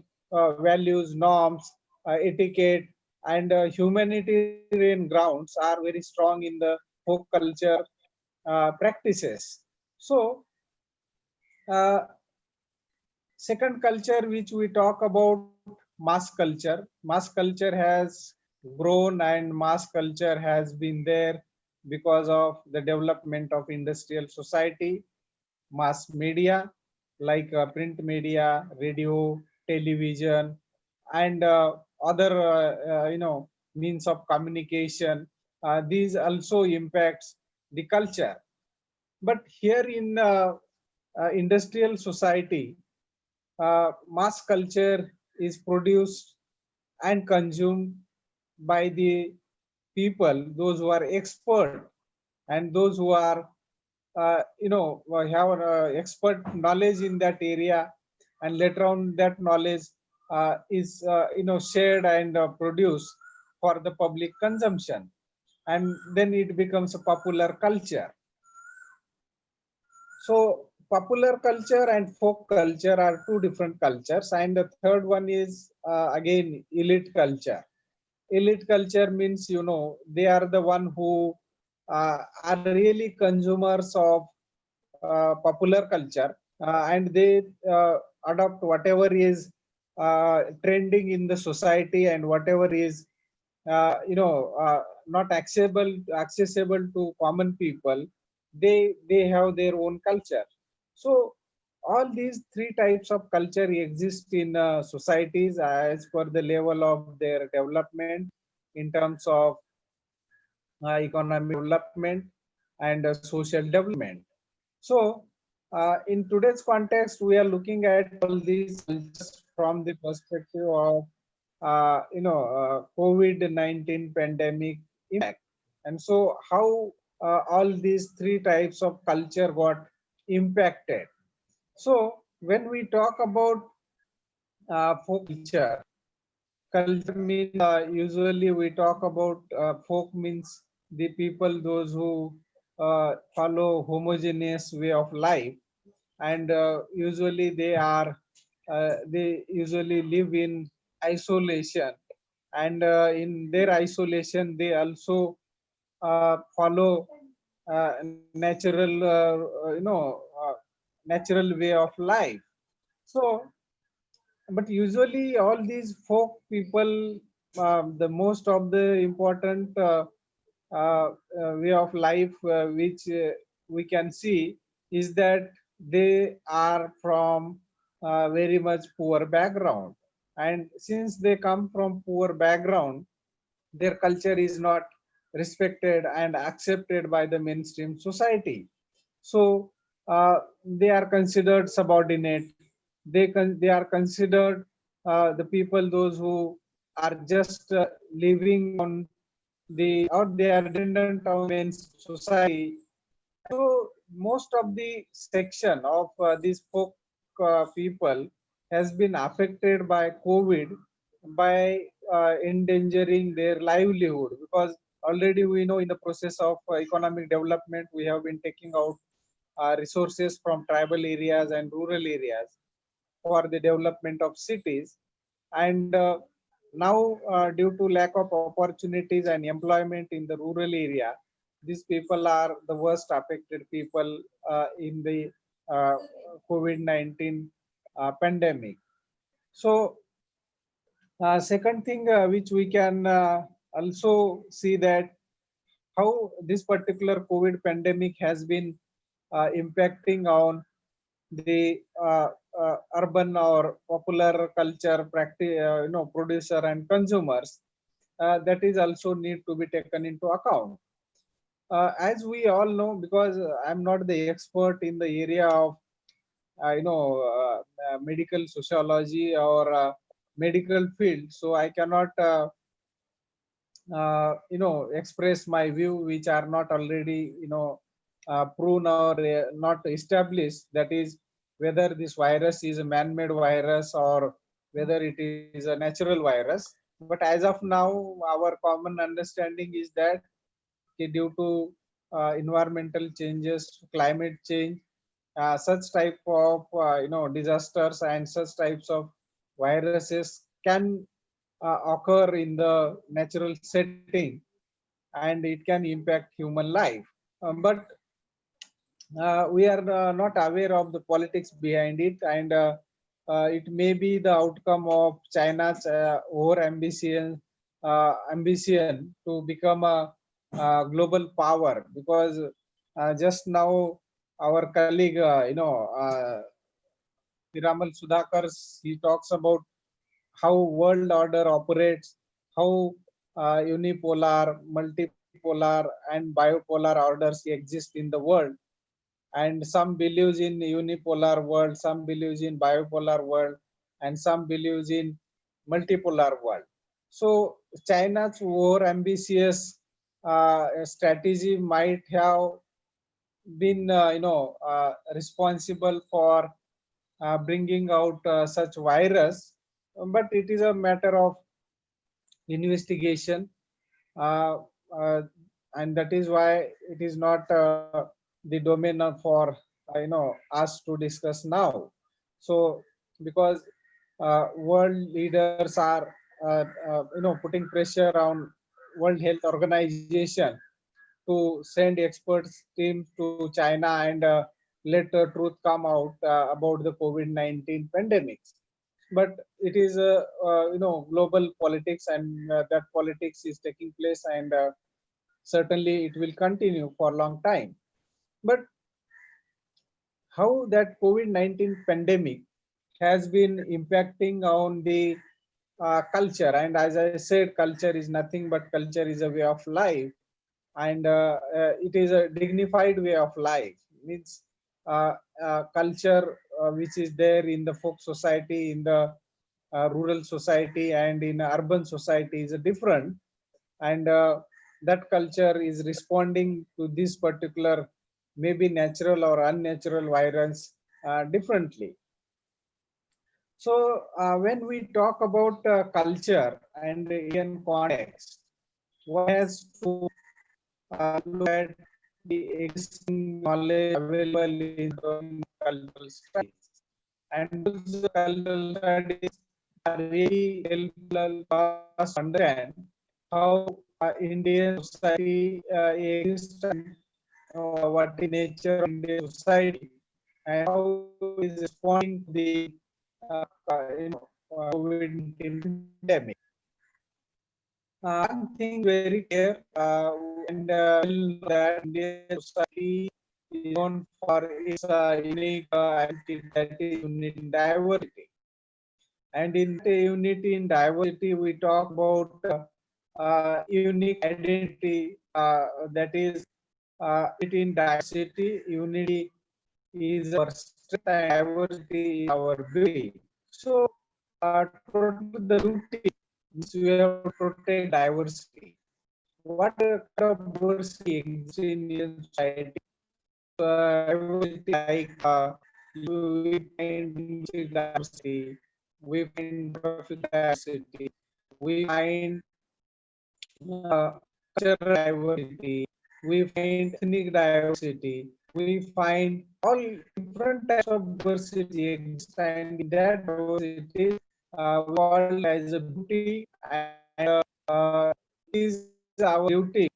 values, norms, etiquette, and humanitarian grounds are very strong in the folk culture practices. So, uh, second culture which we talk about, mass culture. Mass culture has grown and mass culture has been there because of the development of industrial society, mass media like print media, radio, television, and other means of communication. These also impacts the culture. But here in industrial society, mass culture is produced and consumed by the people, those who are expert and those who are have expert knowledge in that area, and later on that knowledge is shared and produced for the public consumption, and then it becomes a popular culture. So popular culture and folk culture are two different cultures, and the third one is again elite culture. Elite culture means, they are the one who are really consumers of popular culture, and they adopt whatever is trending in the society, and whatever is not accessible to common people. They have their own culture. So all these three types of culture exist in societies as per the level of their development in terms of economic development and social development. So, in today's context, we are looking at all these cultures from the perspective of, COVID-19 pandemic impact. And so, how all these three types of culture got impacted. So, when we talk about folk culture, culture means usually we talk about folk means the people, those who follow homogeneous way of life, and usually they usually live in isolation, and in their isolation they also follow natural natural way of life. So but usually all these folk people, the most of the important way of life which we can see is that they are from very much poor background, and since they come from poor background, their culture is not respected and accepted by the mainstream society. So they are considered subordinate. They are considered the people, those who are just living on the, or they are dependent on mainstream society. So most of the section of these folk people has been affected by COVID, by endangering their livelihood, because already we know in the process of economic development we have been taking out resources from tribal areas and rural areas for the development of cities. And now, due to lack of opportunities and employment in the rural area, these people are the worst affected people in the uh, COVID-19 pandemic. So, second thing which we can also see that how this particular COVID pandemic has been impacting on the urban or popular culture practice, producer and consumers. That is also need to be taken into account. As we all know, because I'm not the expert in the area of medical sociology or medical field, so I cannot express my view which are not already proven or not established, that is whether this virus is a man-made virus or whether it is a natural virus. But as of now our common understanding is that due to environmental changes, climate change, such type of disasters and such types of viruses can occur in the natural setting, and it can impact human life. But we are not aware of the politics behind it, and it may be the outcome of China's over ambition to become a global power. Because just now our colleague, Piramal Sudhakar, he talks about how world order operates, how unipolar, multipolar, and biopolar orders exist in the world. And some believes in unipolar world, some believes in biopolar world, and some believes in multipolar world. So China's over ambitious strategy might have been responsible for bringing out such virus, but it is a matter of investigation, uh, uh, and that is why it is not the domain for us to discuss now. So because world leaders are putting pressure on World Health Organization to send experts teams to China and let the truth come out about the COVID-19 pandemic. But it is a global politics, and that politics is taking place, and certainly it will continue for a long time. But how that COVID-19 pandemic has been impacting on the culture, and as I said, culture is nothing but culture is a way of life, and it is a dignified way of life. Means culture which is there in the folk society, in the rural society, and in urban society is different, and that culture is responding to this particular maybe natural or unnatural virus differently. So when we talk about culture and Indian context, one has to look at the existing knowledge available in cultural studies. And those cultural studies are really helpful for us to understand how Indian society exists, and what is nature of Indian society, and how it is responding to the COVID-19 pandemic. One thing very clear, and we know that Indian society is known for its unique identity, that is unity in diversity. And in that unity in diversity, we talk about unique identity, that is unity in diversity. Unity is our strength and diversity is our beauty. So to protect the unity, we have to protect diversity. What kind of diversity exists in Indian society? Diversity like we find linguistic diversity, we find geographic diversity, we find cultural diversity, we find ethnic diversity, we find all different types of diversity exist, and in that diversity, we all as a beauty, and it is our duty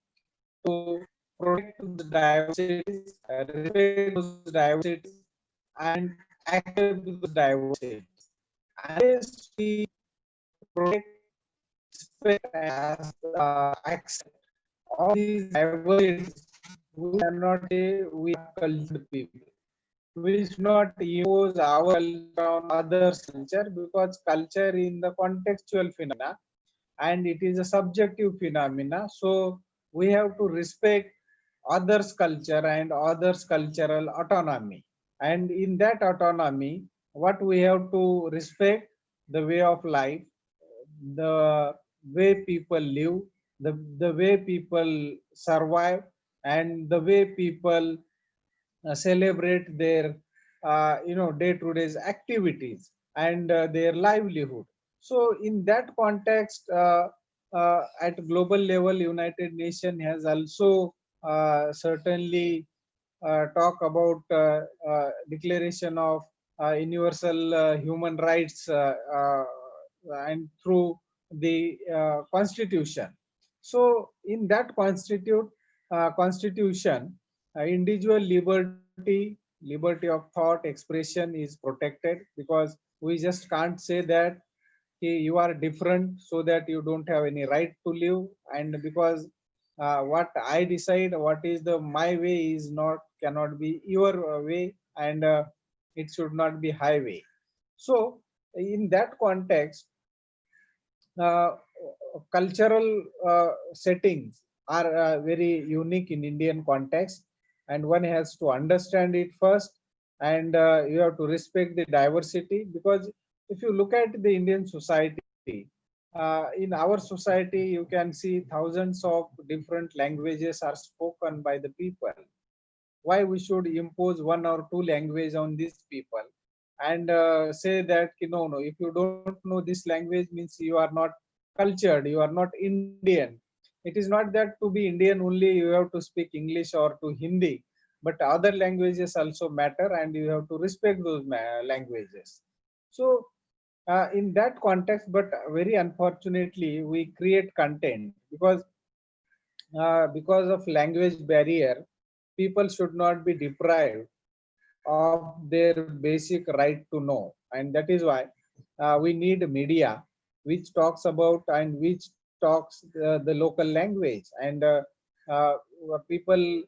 to protect those diversities, respect those diversities, and accept those diversities. Unless we protect, respect, and accept all these diversities, we cannot say we are cultured people. We should not impose our culture on others' culture, because culture in the contextual phenomena, and it is a subjective phenomena. So we have to respect others' culture and others' cultural autonomy. And in that autonomy, what we have to respect the way of life, the way people live, the way people survive, and the way people celebrate their day-to-day activities and their livelihood. So in that context, at global level, United Nations has also certainly talk about declaration of universal human rights and through the constitution. So in that constitution, individual liberty of thought expression is protected, because we just can't say that you are different so that you don't have any right to live, and because what I decide what is the my way is not cannot be your way, and it should not be highway. So in that context, uh, cultural settings are very unique in Indian context, and one has to understand it first, and you have to respect the diversity, because if you look at the Indian society, in our society, you can see thousands of different languages are spoken by the people. Why we should impose one or two language on these people, and say that no, no, if you don't know this language means you are not cultured, you are not Indian. It is not that to be Indian only you have to speak English or to Hindi, but other languages also matter, and you have to respect those languages. So in that context, but very unfortunately we create content, because of language barrier, people should not be deprived of their basic right to know, and that is why we need media which talks about and which talks the local language, and uh, people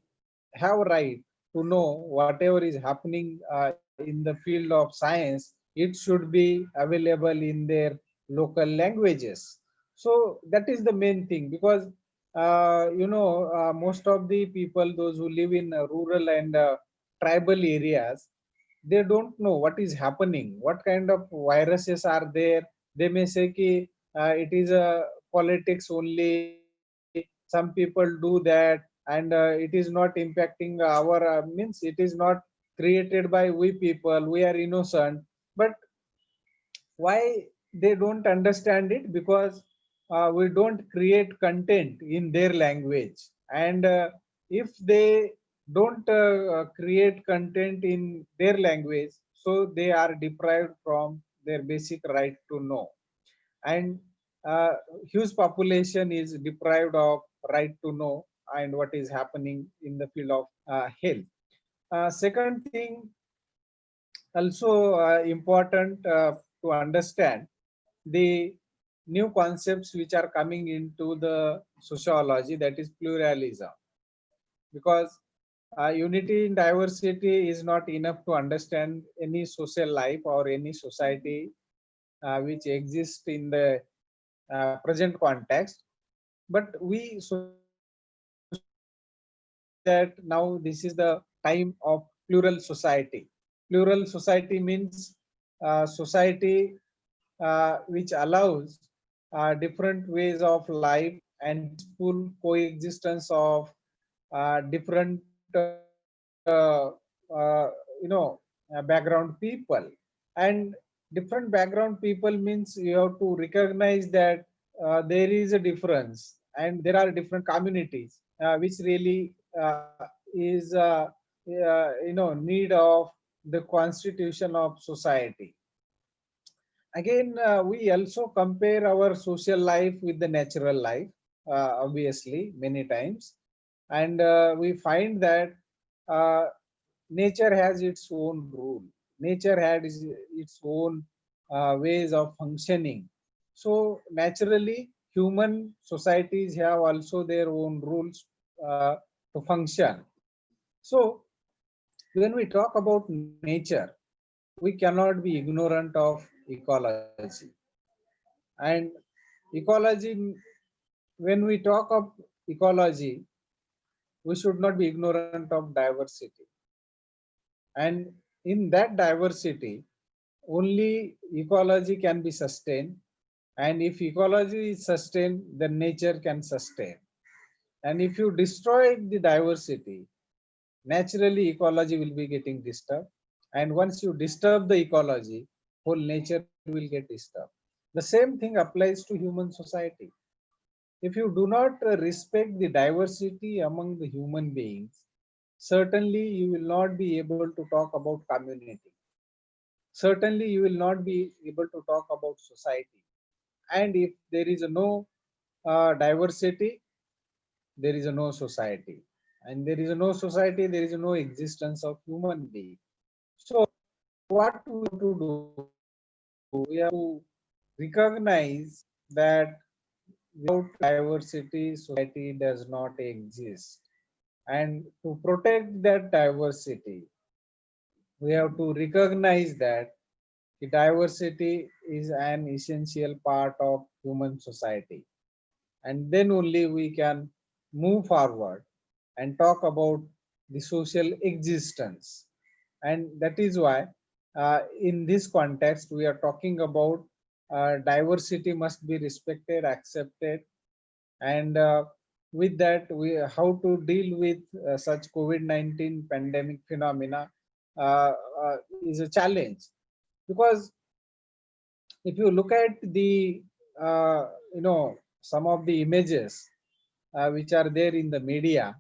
have right to know whatever is happening in the field of science. It should be available in their local languages. So that is the main thing, because most of the people, those who live in rural and tribal areas, they don't know what is happening, what kind of viruses are there. They may say ki, it is a politics only, some people do that, and it is not impacting our means it is not created by we people, we are innocent. But why they don't understand it? Because we don't create content in their language, and if they don't create content in their language, so they are deprived from their basic right to know, and uh, huge population is deprived of right to know and what is happening in the field of health. Second thing, also important to understand the new concepts which are coming into the sociology, that is pluralism, because unity in diversity is not enough to understand any social life or any society which exists in the present context. But we sociologists say that now this is the time of plural society. Plural society means society which allows different ways of life and peaceful coexistence of different background people. And different background people means you have to recognize that there is a difference, and there are different communities which really is need of the constitution of society. Again, we also compare our social life with the natural life, obviously, many times. And we find that uh, nature has its own rule. Nature has its own ways of functioning. So naturally, human societies have also their own rules to function. So when we talk about nature, we cannot be ignorant of ecology. And ecology, when we talk of ecology, we should not be ignorant of diversity. And in that diversity, only ecology can be sustained. And if ecology is sustained, then nature can sustain. And if you destroy the diversity, naturally ecology will be getting disturbed. And once you disturb the ecology, whole nature will get disturbed. The same thing applies to human society. If you do not respect the diversity among the human beings, certainly you will not be able to talk about community. Certainly you will not be able to talk about society. And if there is no diversity, there is no society. And there is no society, there is no existence of human being. So what we have to do, we have to recognize that without diversity, society does not exist. And to protect that diversity, we have to recognize that the diversity is an essential part of human society. And then only we can move forward and talk about the social existence. And that is why, in this context, we are talking about diversity must be respected, accepted, and with that, we how to deal with such COVID-19 pandemic phenomena is a challenge, because if you look at the some of the images which are there in the media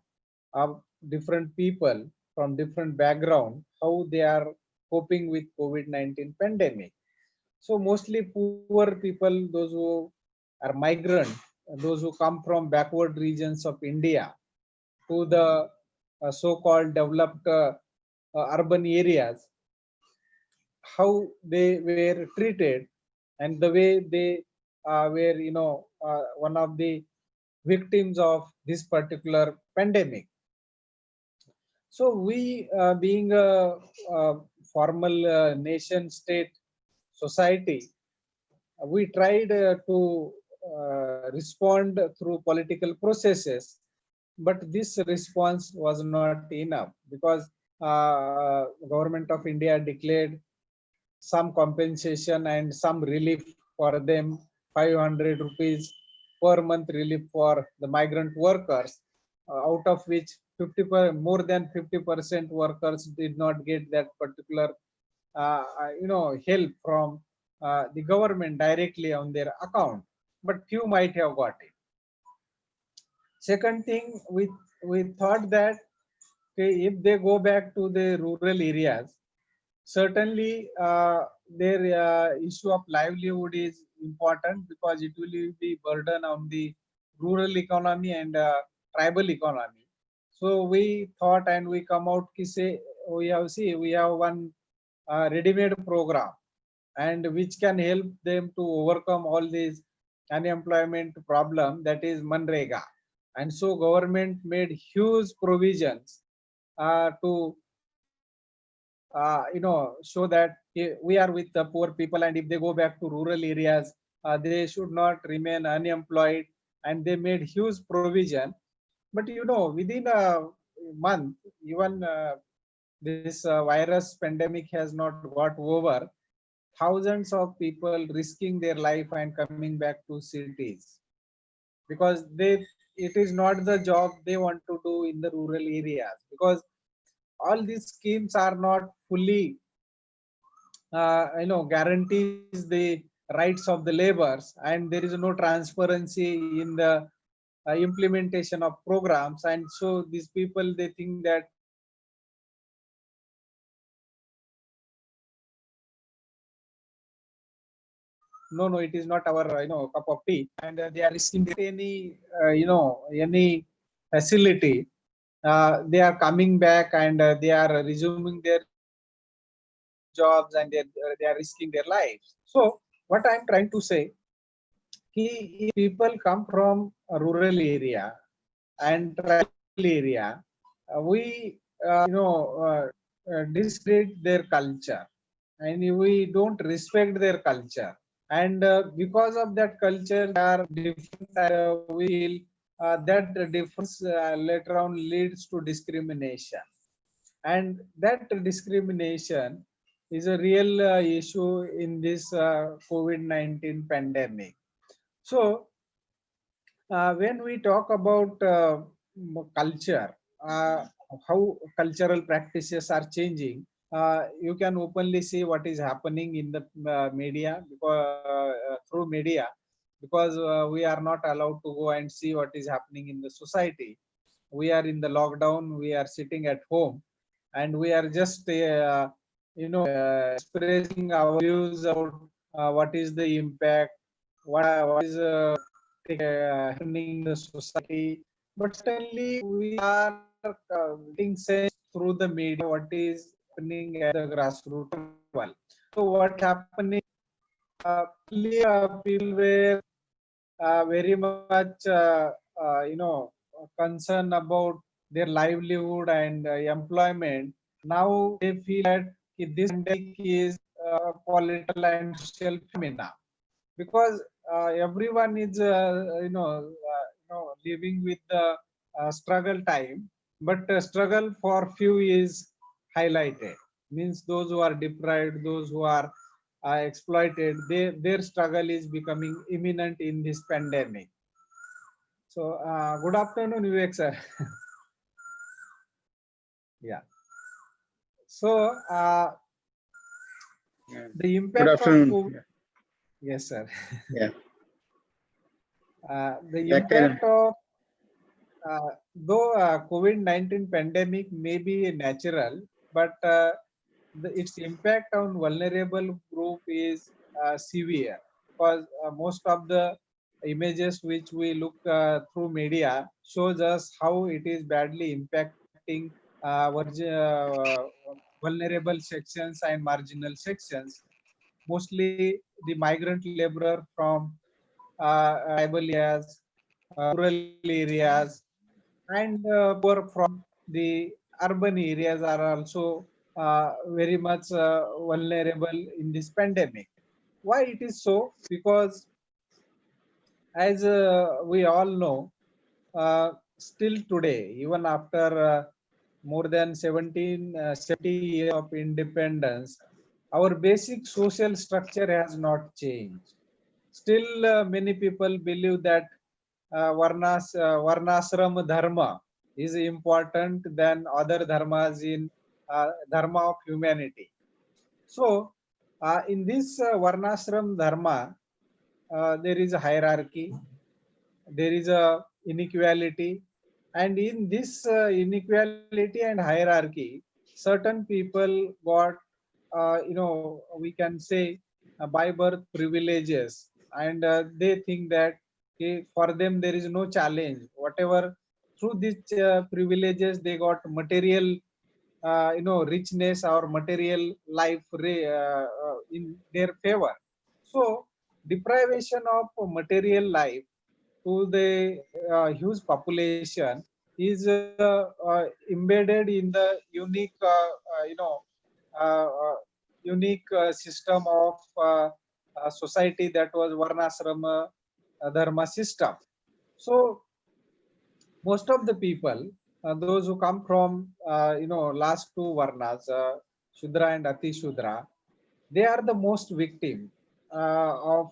of different people from different background, how they are coping with COVID-19 pandemic. So mostly poor people, those who are migrant, those who come from backward regions of India to the so-called developed urban areas, how they were treated and the way they were, one of the victims of this particular pandemic. So we, being a formal nation state society, we tried to respond through political processes, but this response was not enough, because government of India declared some compensation and some relief for them, 500 rupees per month relief for the migrant workers, out of which more than 50% workers did not get that particular help from the government directly on their account, but few might have got it. Second thing, we thought that, okay, if they go back to the rural areas, certainly their issue of livelihood is important, because it will be burden on the rural economy and tribal economy. So we thought and we come out to say, we have one ready-made program, and which can help them to overcome all these unemployment problem, that is Manrega. And so government made huge provisions to show that we are with the poor people, and if they go back to rural areas, they should not remain unemployed, and they made huge provision. But within a month, even this virus pandemic has not got over, thousands of people risking their life and coming back to cities, because it is not the job they want to do in the rural areas, because all these schemes are not fully guarantees the rights of the laborers, and there is no transparency in the implementation of programs. And so these people, they think that no, it is not our cup of tea, and they are risking any facility. They are coming back, and they are resuming their jobs, and they are risking their lives. So what I'm trying to say, if people come from a rural area and tribal area, we discredit their culture, and we don't respect their culture, and because of that culture they are different, and we feel that difference later on leads to discrimination, and that discrimination is a real issue in this COVID-19 pandemic. So when we talk about culture, how cultural practices are changing, you can openly see what is happening in the media, because through media, because we are not allowed to go and see what is happening in the society. We are in the lockdown, we are sitting at home, and we are just expressing our views about what is the impact, what is happening in the society. But certainly we are getting sense through the media what is happening at the grassroots level. So what is happening, people were very much concerned about their livelihood and employment. Now they feel that this pandemic is a political and social phenomena, because everyone is living with the struggle time, but struggle for few is highlighted. Means those who are deprived, those who are exploited, their struggle is becoming imminent in this pandemic. So good afternoon, Vivek sir. Yeah. So the Good impact of afternoon. COVID, yes sir. Yeah. The Yeah, Kiran. impact of though COVID-19 pandemic may be natural, but its impact on vulnerable group is severe, because most of the images which we look through media shows us how it is badly impacting vulnerable sections and marginal sections, mostly the migrant laborer from tribal areas, rural areas, and poor from the urban areas are also very much vulnerable in this pandemic. Why it is so? Because as we all know, still today, even after more than 70 years of independence, our basic social structure has not changed. Still, many people believe that Varnashram Dharma is important than other dharmas in Dharma of humanity. So, in this Varnashram Dharma, there is a hierarchy, there is a inequality, and in this inequality and hierarchy, certain people got, we can say, by birth privileges, and they think that for them there is no challenge. Whatever through these privileges they got material, richness or material life in their favor. So deprivation of material life to the huge population is embedded in the unique, uh, uh, unique system of society, that was Varnasrama Dharma system. So most of the people, those who come from last two Varnas, Shudra and Ati Shudra, they are the most victim of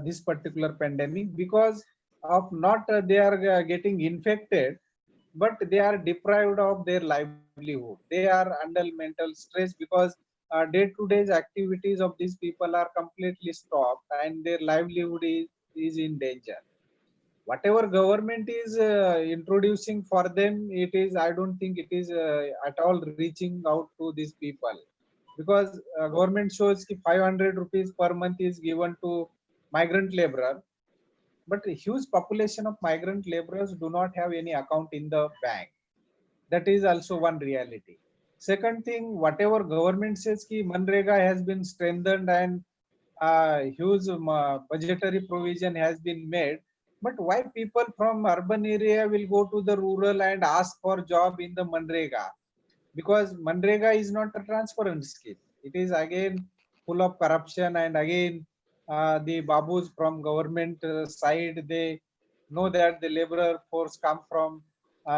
this particular pandemic, because of not they are getting infected, but they are deprived of their livelihood. They are under mental stress, because day-to-day activities of these people are completely stopped and their livelihood is in danger. Whatever government is introducing for them, it is, I don't think it is at all reaching out to these people, because government shows ki 500 rupees per month is given to migrant laborer, but a huge population of migrant laborers do not have any account in the bank. That is also one reality. Second thing, whatever government says ki Manrega has been strengthened and huge budgetary provision has been made, but why people from urban area will go to the rural and ask for job in the Manrega? Because Manrega is not a transparent scheme. It is again full of corruption, and again the babus from government side, they know that the laborer force come from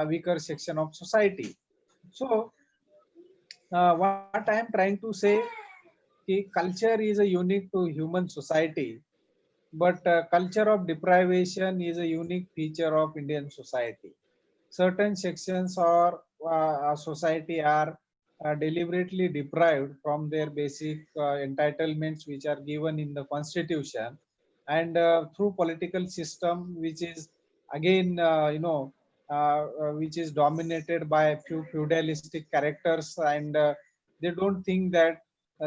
weaker section of society. So what I am trying to say, culture is a unique to human society, but culture of deprivation is a unique feature of Indian society. Certain sections or society are deliberately deprived from their basic entitlements which are given in the constitution, and through political system, which is again, which is dominated by a few feudalistic characters, and they don't think that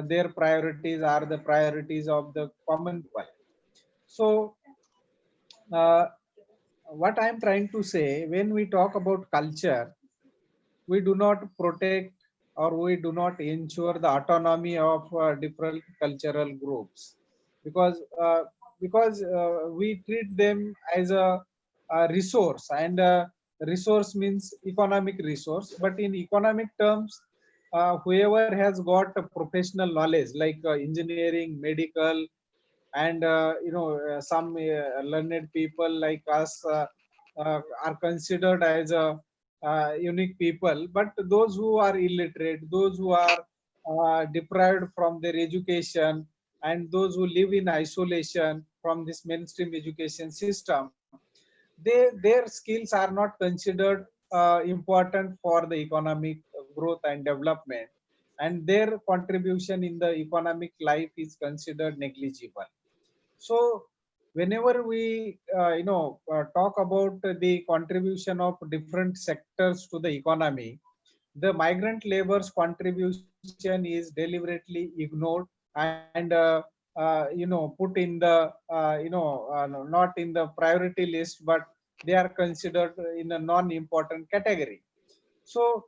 their priorities are the priorities of the common people. So uh, what I'm trying to say, when we talk about culture, we do not protect or we do not ensure the autonomy of different cultural groups, because we treat them as a resource, and resource means economic resource. But in economic terms, whoever has got a professional knowledge like engineering, medical, and some learned people like us are considered as a unique people. But those who are illiterate, those who are deprived from their education, and those who live in isolation from this mainstream education system, their skills are not considered important for the economic growth and development, and their contribution in the economic life is considered negligible. So whenever we talk about the contribution of different sectors to the economy, the migrant labor's contribution is deliberately ignored and put in the not in the priority list, but they are considered in a non-important category. So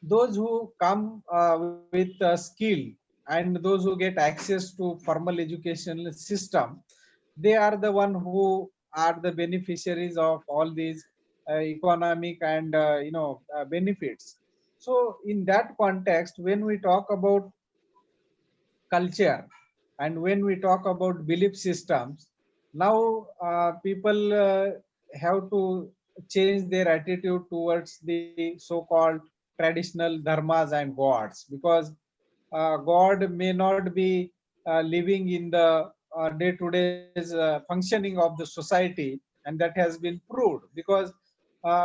those who come with skill and those who get access to formal educational system, they are the one who are the beneficiaries of all these economic and benefits. So in that context, when we talk about culture and when we talk about belief systems, now people have to change their attitude towards the so-called traditional dharmas and gods, because God may not be living in the day-to-day functioning of the society, and that has been proved, because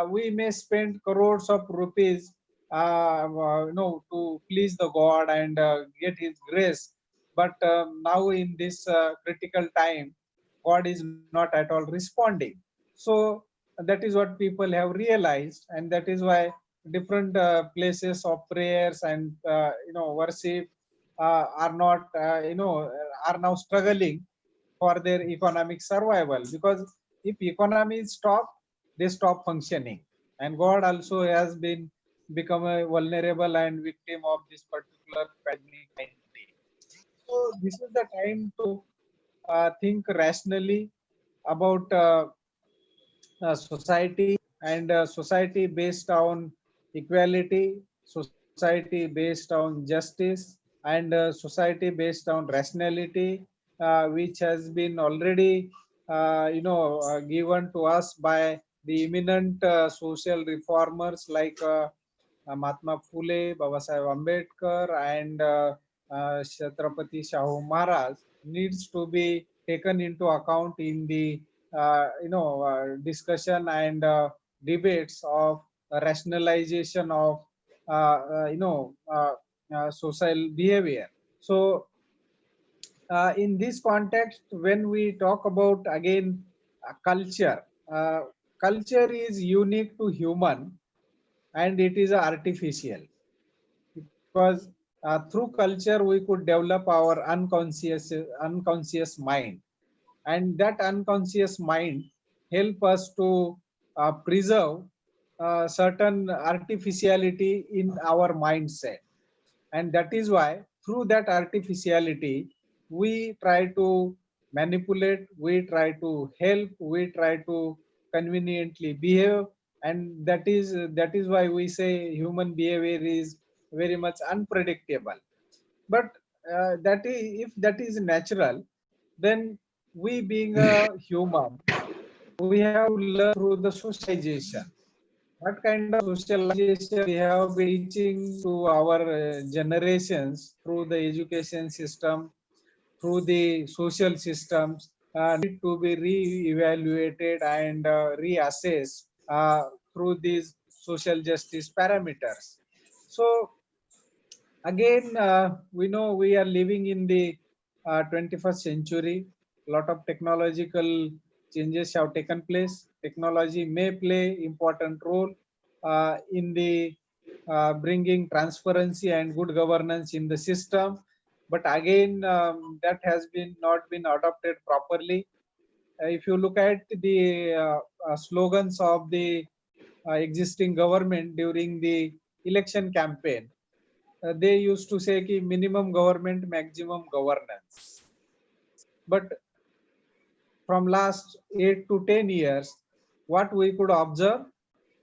we may spend crores of rupees to please the God and get His grace, but now in this critical time, God is not at all responding. So that is what people have realized, and that is why different places of prayers and worship are not are now struggling for their economic survival, because if economy is stopped, they stop functioning, and God also has been become a vulnerable and victim of this particular pandemic 19. So this is the time to think rationally about society, and society based on equality, society based on justice, and society based on rationality, which has been already given to us by the eminent social reformers like Mahatma Phule, Babasaheb Ambedkar, and Chhatrapati Shahu Maharaj, needs to be taken into account in the discussion and debates of rationalization of social behavior. So in this context, when we talk about again culture, uh, culture is unique to human, and it is artificial, because through culture we could develop our unconscious mind, and that unconscious mind help us to preserve certain artificiality in our mindset, and that is why through that artificiality we try to manipulate, we try to help, we try to conveniently behave, and that is why we say human behavior is very much unpredictable. But if that is natural, then we being a human, we have to learn through the socialization. What kind of socialization we have been teaching to our generations through the education system, through the social systems, need to be re-evaluated and reassessed through these social justice parameters. So again, we know we are living in the 21st century, lot of technological changes have taken place. Technology may play important role in the bringing transparency and good governance in the system. But again, that has been not been adopted properly. If you look at the slogans of the existing government during the election campaign, they used to say ki minimum government, maximum governance. But from last 8 to 10 years, what we could observe,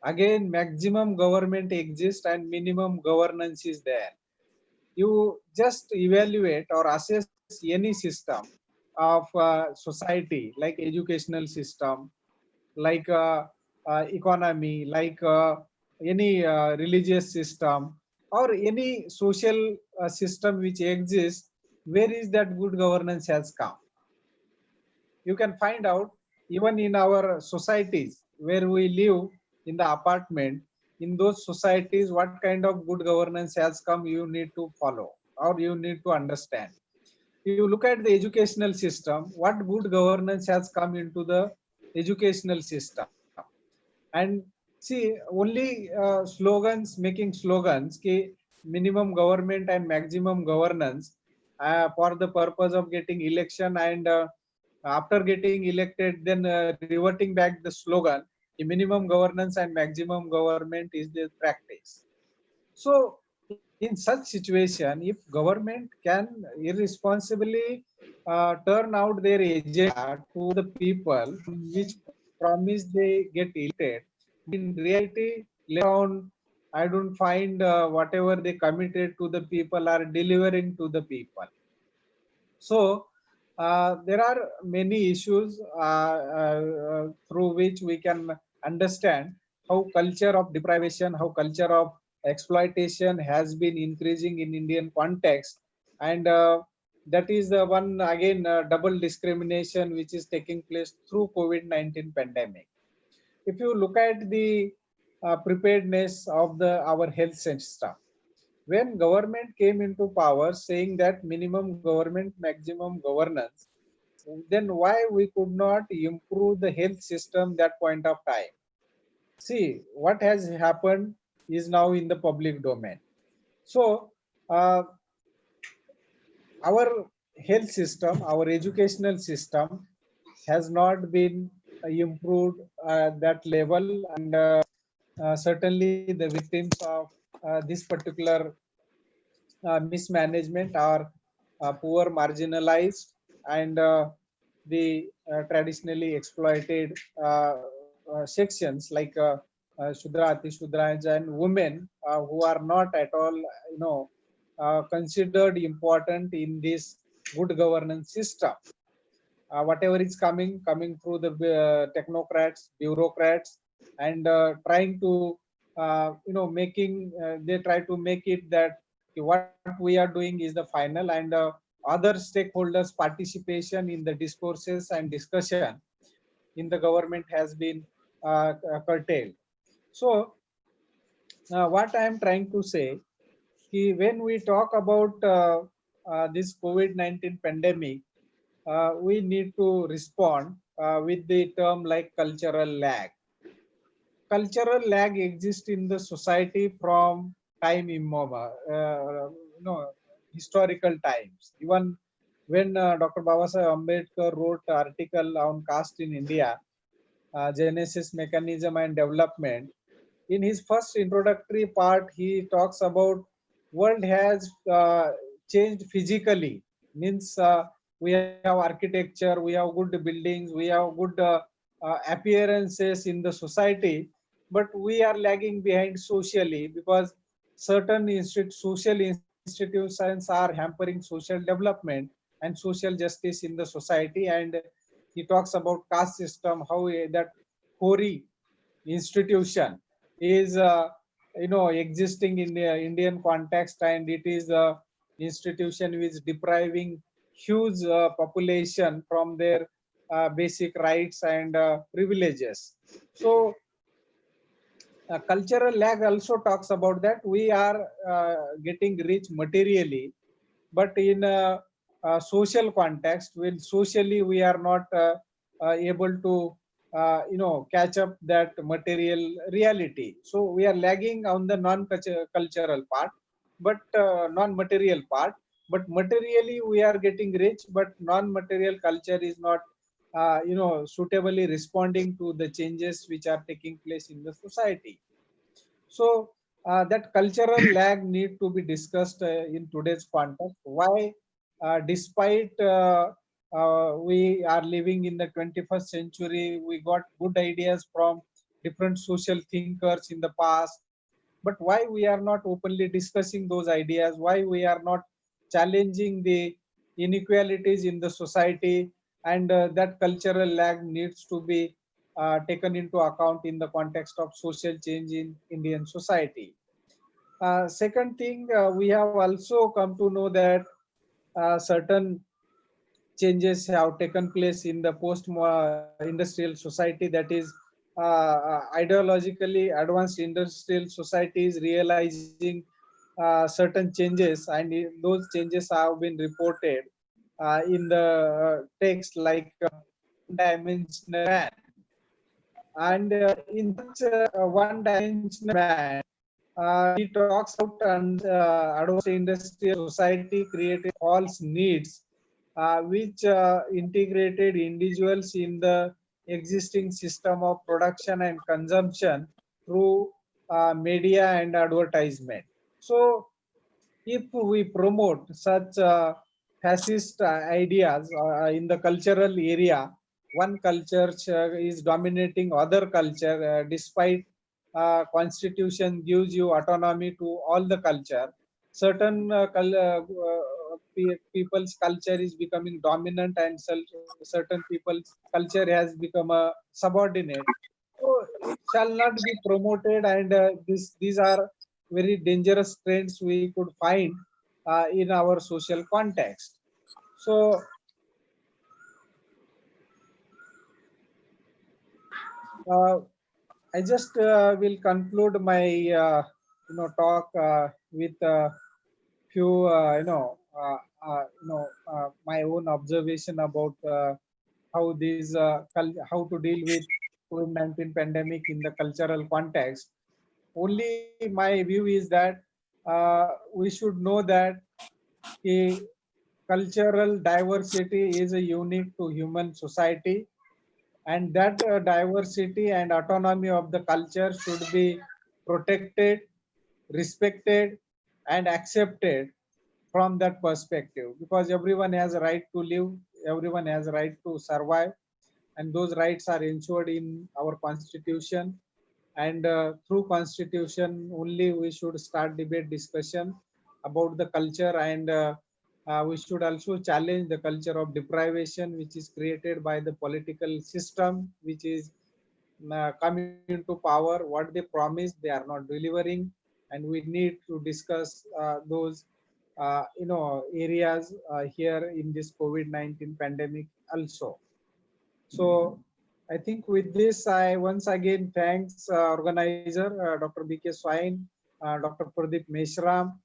again, maximum government exists and minimum governance is there. You just evaluate or assess any system of society, like educational system, like economy, like any religious system, or any social system which exists, where is that good governance has come? You can find out even in our societies where we live in the apartment, in those societies, what kind of good governance has come, you need to follow or you need to understand. You look at the educational system, what good governance has come into the educational system. And see, only slogans, making slogans ki minimum government and maximum governance for the purpose of getting election, and after getting elected, then reverting back the slogan, the minimum governance and maximum government is the practice. So in such situation, if government can irresponsibly turn out their agenda to the people which promise they get elected, in reality, later on, I don't find whatever they committed to the people are delivering to the people. So there are many issues through which we can understand how culture of deprivation, how culture of exploitation has been increasing in Indian context, and that is the one again double discrimination which is taking place through COVID-19 pandemic. If you look at the preparedness of the our health system, when government came into power saying that minimum government, maximum governance, then why we could not improve the health system that point of time? See, what has happened is now in the public domain. So our health system, our educational system has not been improved at that level, and certainly the victims of this particular mismanagement are poor, marginalized, and the traditionally exploited sections like Shudra, Ati Shudra, and women who are not at all, considered important in this good governance system. Whatever is coming through the technocrats, bureaucrats, and trying to, making, they try to make it that what we are doing is the final, and other stakeholders' participation in the discourses and discussion in the government has been curtailed. So what I am trying to say, when we talk about this COVID-19 pandemic, we need to respond with the term like cultural lag. Cultural lag exists in the society from time immemorial, historical times. Even when Dr. Babasaheb Ambedkar wrote an article on caste in India, genesis, mechanism, and development, in his first introductory part, he talks about world has changed physically. Means we have architecture, we have good buildings, we have good appearances in the society, but we are lagging behind socially because certain social institutions are hampering social development and social justice in the society. And he talks about caste system, how that Hori institution is existing in the Indian context, and it is a institution which is depriving huge population from their basic rights and privileges. So cultural lag also talks about that we are getting rich materially, but in social context, when socially we are not able to catch up that material reality. So we are lagging on the non-cultural part, but non-material part. But materially we are getting rich, but non-material culture is not suitably responding to the changes which are taking place in the society. So that cultural lag need to be discussed in today's context. Why, despite we are living in the 21st century, we got good ideas from different social thinkers in the past, but why we are not openly discussing those ideas? Why we are not challenging the inequalities in the society? And that cultural lag needs to be taken into account in the context of social change in Indian society. Second thing, we have also come to know that certain changes have taken place in the post-industrial society, that is ideologically advanced industrial society is realizing certain changes, and those changes have been reported in the text like one-dimensional man. And in such one-dimensional man, he talks about advanced industrial society created false needs, which integrated individuals in the existing system of production and consumption through media and advertisement. So, if we promote such fascist ideas in the cultural area, one culture is dominating other culture, despite constitution gives you autonomy to all the culture. Certain people's culture is becoming dominant, and certain people's culture has become a subordinate. So it shall not be promoted, and these are very dangerous trends we could find in our social context. So uh, I just will conclude my talk with a few my own observation about how these how to deal with COVID-19 pandemic in the cultural context. Only my view is that we should know that a cultural diversity is a unique to human society, and that diversity and autonomy of the culture should be protected, respected, and accepted from that perspective, because everyone has a right to live, everyone has a right to survive, and those rights are ensured in our constitution. And through constitution only we should start debate discussion about the culture. And we should also challenge the culture of deprivation which is created by the political system, which is coming into power. What they promise they are not delivering, and we need to discuss those areas here in this COVID-19 pandemic also. So I think with this, I once again thanks organizer Dr. B.K. Swain, Dr. Pradeep Meshram,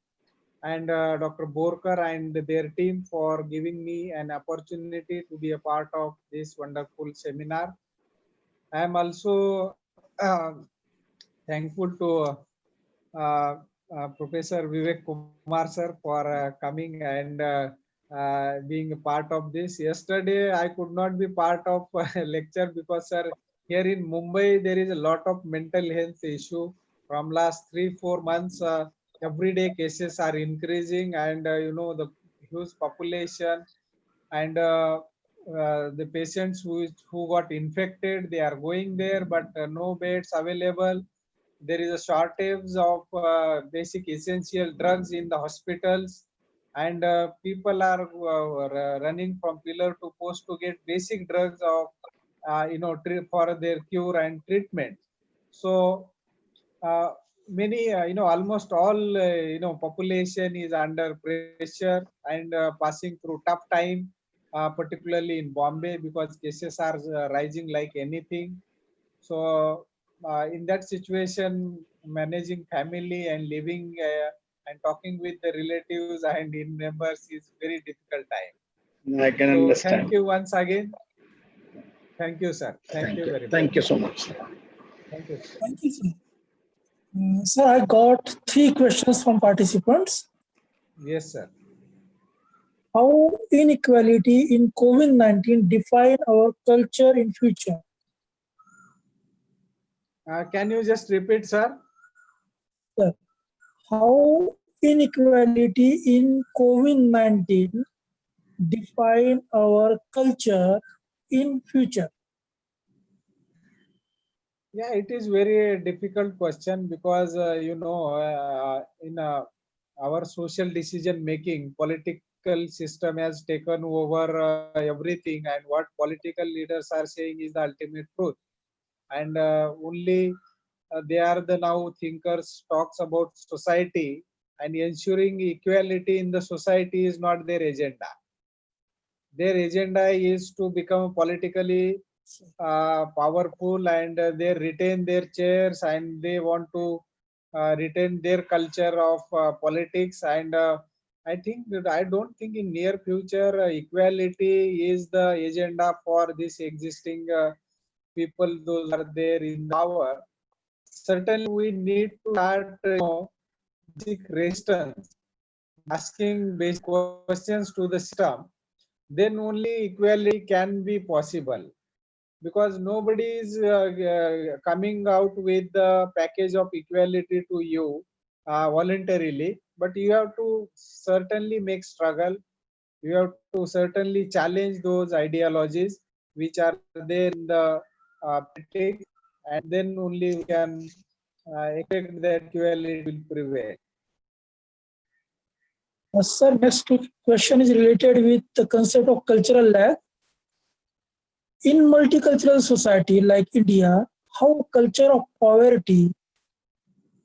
and Dr. Borkar and their team for giving me an opportunity to be a part of this wonderful seminar. I am also thankful to Professor Vivek Kumar sir for coming and being a part of this. Yesterday, I could not be part of lecture because, sir, here in Mumbai, there is a lot of mental health issue. From last 3-4 months, everyday cases are increasing, and the huge population and the patients who got infected, they are going there, but no beds available. There is a shortage of basic essential drugs in the hospitals, and people are running from pillar to post to get basic drugs of for their cure and treatment. So uh, many almost all population is under pressure and passing through tough time, particularly in Bombay, because cases are rising like anything. So in that situation, managing family and living and talking with the relatives and in members is very difficult time. I can So understand. thank you once again. Thank you, sir. Thank you very much. Thank you so much. Thank you. Thank you, sir. Sir, I got 3 questions from participants. Yes, sir. How inequality in COVID-19 define our culture in future? Can you just repeat, sir? Sir, how inequality in COVID-19 define our culture in future? Yeah, it is very difficult question because in our social decision making, political system has taken over everything, and what political leaders are saying is the ultimate truth. And only they are the now thinkers talks about society, and ensuring equality in the society is not their agenda. Their agenda is to become politically powerful, and they retain their chairs, and they want to retain their culture of politics. And I don't think in near future equality is the agenda for this existing people those are there in power. Certainly we need to start basic resistance, asking basic questions to the system. Then only equality can be possible, because nobody is coming out with the package of equality to you voluntarily, but you have to certainly make struggle. You have to certainly challenge those ideologies which are there in the politics, and then only we can expect that equality will prevail. Sir, next question is related with the concept of cultural lag. In multicultural society like India, how culture of poverty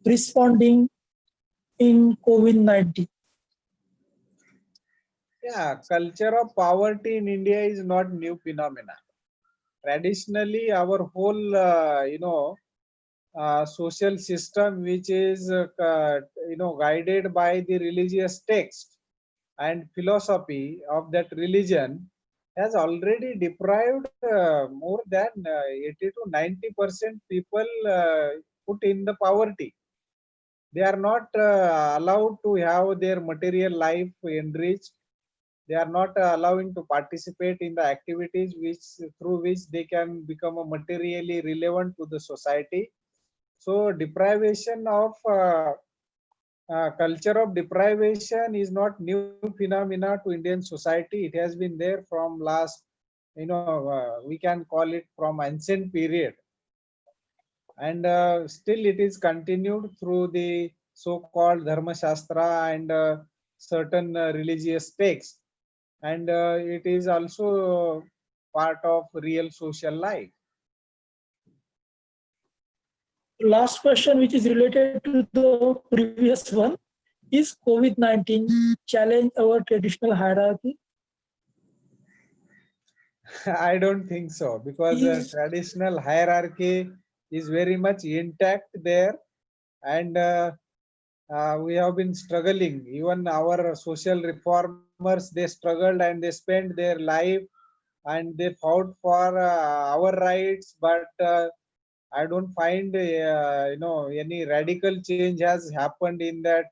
responding in COVID-19? Yeah, culture of poverty in India is not new phenomena. Traditionally, our whole social system, which is guided by the religious text and philosophy of that religion, has already deprived more than 80 to 90% people put in the poverty. They are not allowed to have their material life enriched. They are not allowing to participate in the activities which through which they can become a materially relevant to the society. So deprivation of culture of deprivation is not new phenomena to Indian society. It has been there from last, we can call it from ancient period, and still it is continued through the so-called Dharma Shastra and certain religious texts, and it is also part of real social life. Last question, which is related to the previous one, is COVID-19 challenge our traditional hierarchy? I don't think so, because the traditional hierarchy is very much intact there, and we have been struggling. Even our social reformers, they struggled and they spent their life and they fought for our rights, but I don't find any radical change has happened in that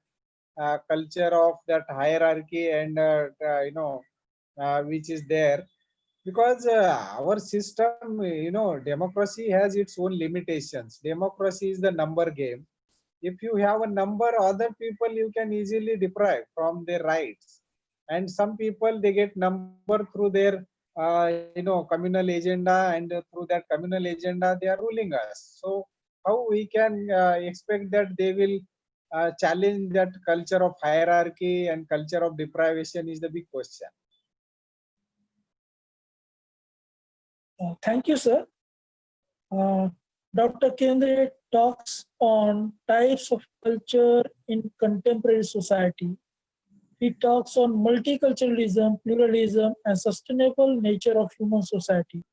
culture of that hierarchy, and which is there, because our system, democracy has its own limitations. Democracy is the number game. If you have a number, other people you can easily deprive from their rights, and some people they get number through their communal agenda, and through that communal agenda they are ruling us. So how we can expect that they will challenge that culture of hierarchy and culture of deprivation is the big question. Thank you, sir. Dr. Kendre talks on types of culture in contemporary society. He talks on multiculturalism, pluralism, and sustainable nature of human society.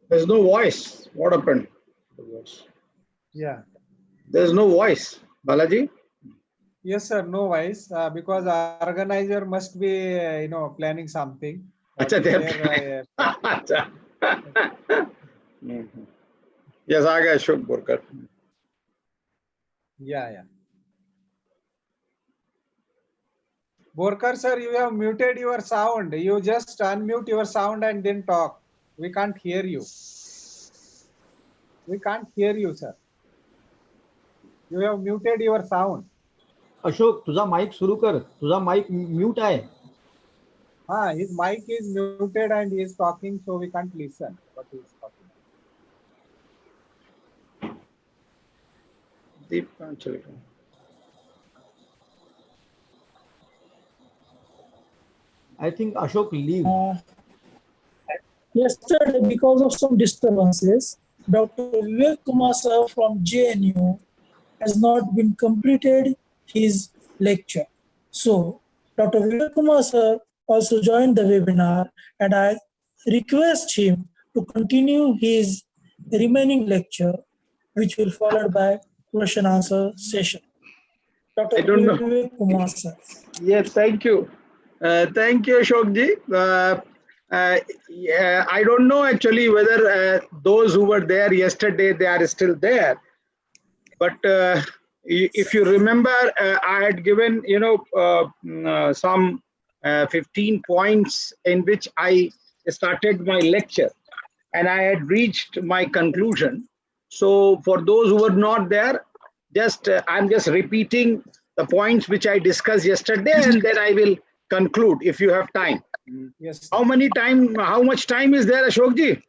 There's no voice. What happened? Yeah. There's no voice. Balaji? Yes, sir. No voice, because organizer must be, planning something. That Acha, is they're their. Acha. Yes, आ गया Ashok Borkar. Yeah. Borkar sir, you have muted your sound. You just unmute your sound and then talk. We can't hear you. We can't hear you, sir. You have muted your sound. Ashok तुझा mike सुरू कर. तुझा mike mute आहे. His mic is muted and he is talking, so we can't listen what he is talking. Deep actually. I think Ashok leave. Yesterday, because of some disturbances, Dr. Vivek Kumar sir from JNU has not been completed his lecture. So, Dr. Vivek Kumar sir also joined the webinar, and I request him to continue his remaining lecture, which will followed by question answer session. Dr. I don't know. Vivek Kumar sir. Yes, thank you. Thank you, Ashokji. Yeah, I don't know actually whether those who were there yesterday, they are still there. But if you remember, I had given, some 15 points in which I started my lecture and I had reached my conclusion. So for those who were not there, I'm just repeating the points which I discussed yesterday, and then I will conclude if you have time. Yes. How much time is there, Ashokji?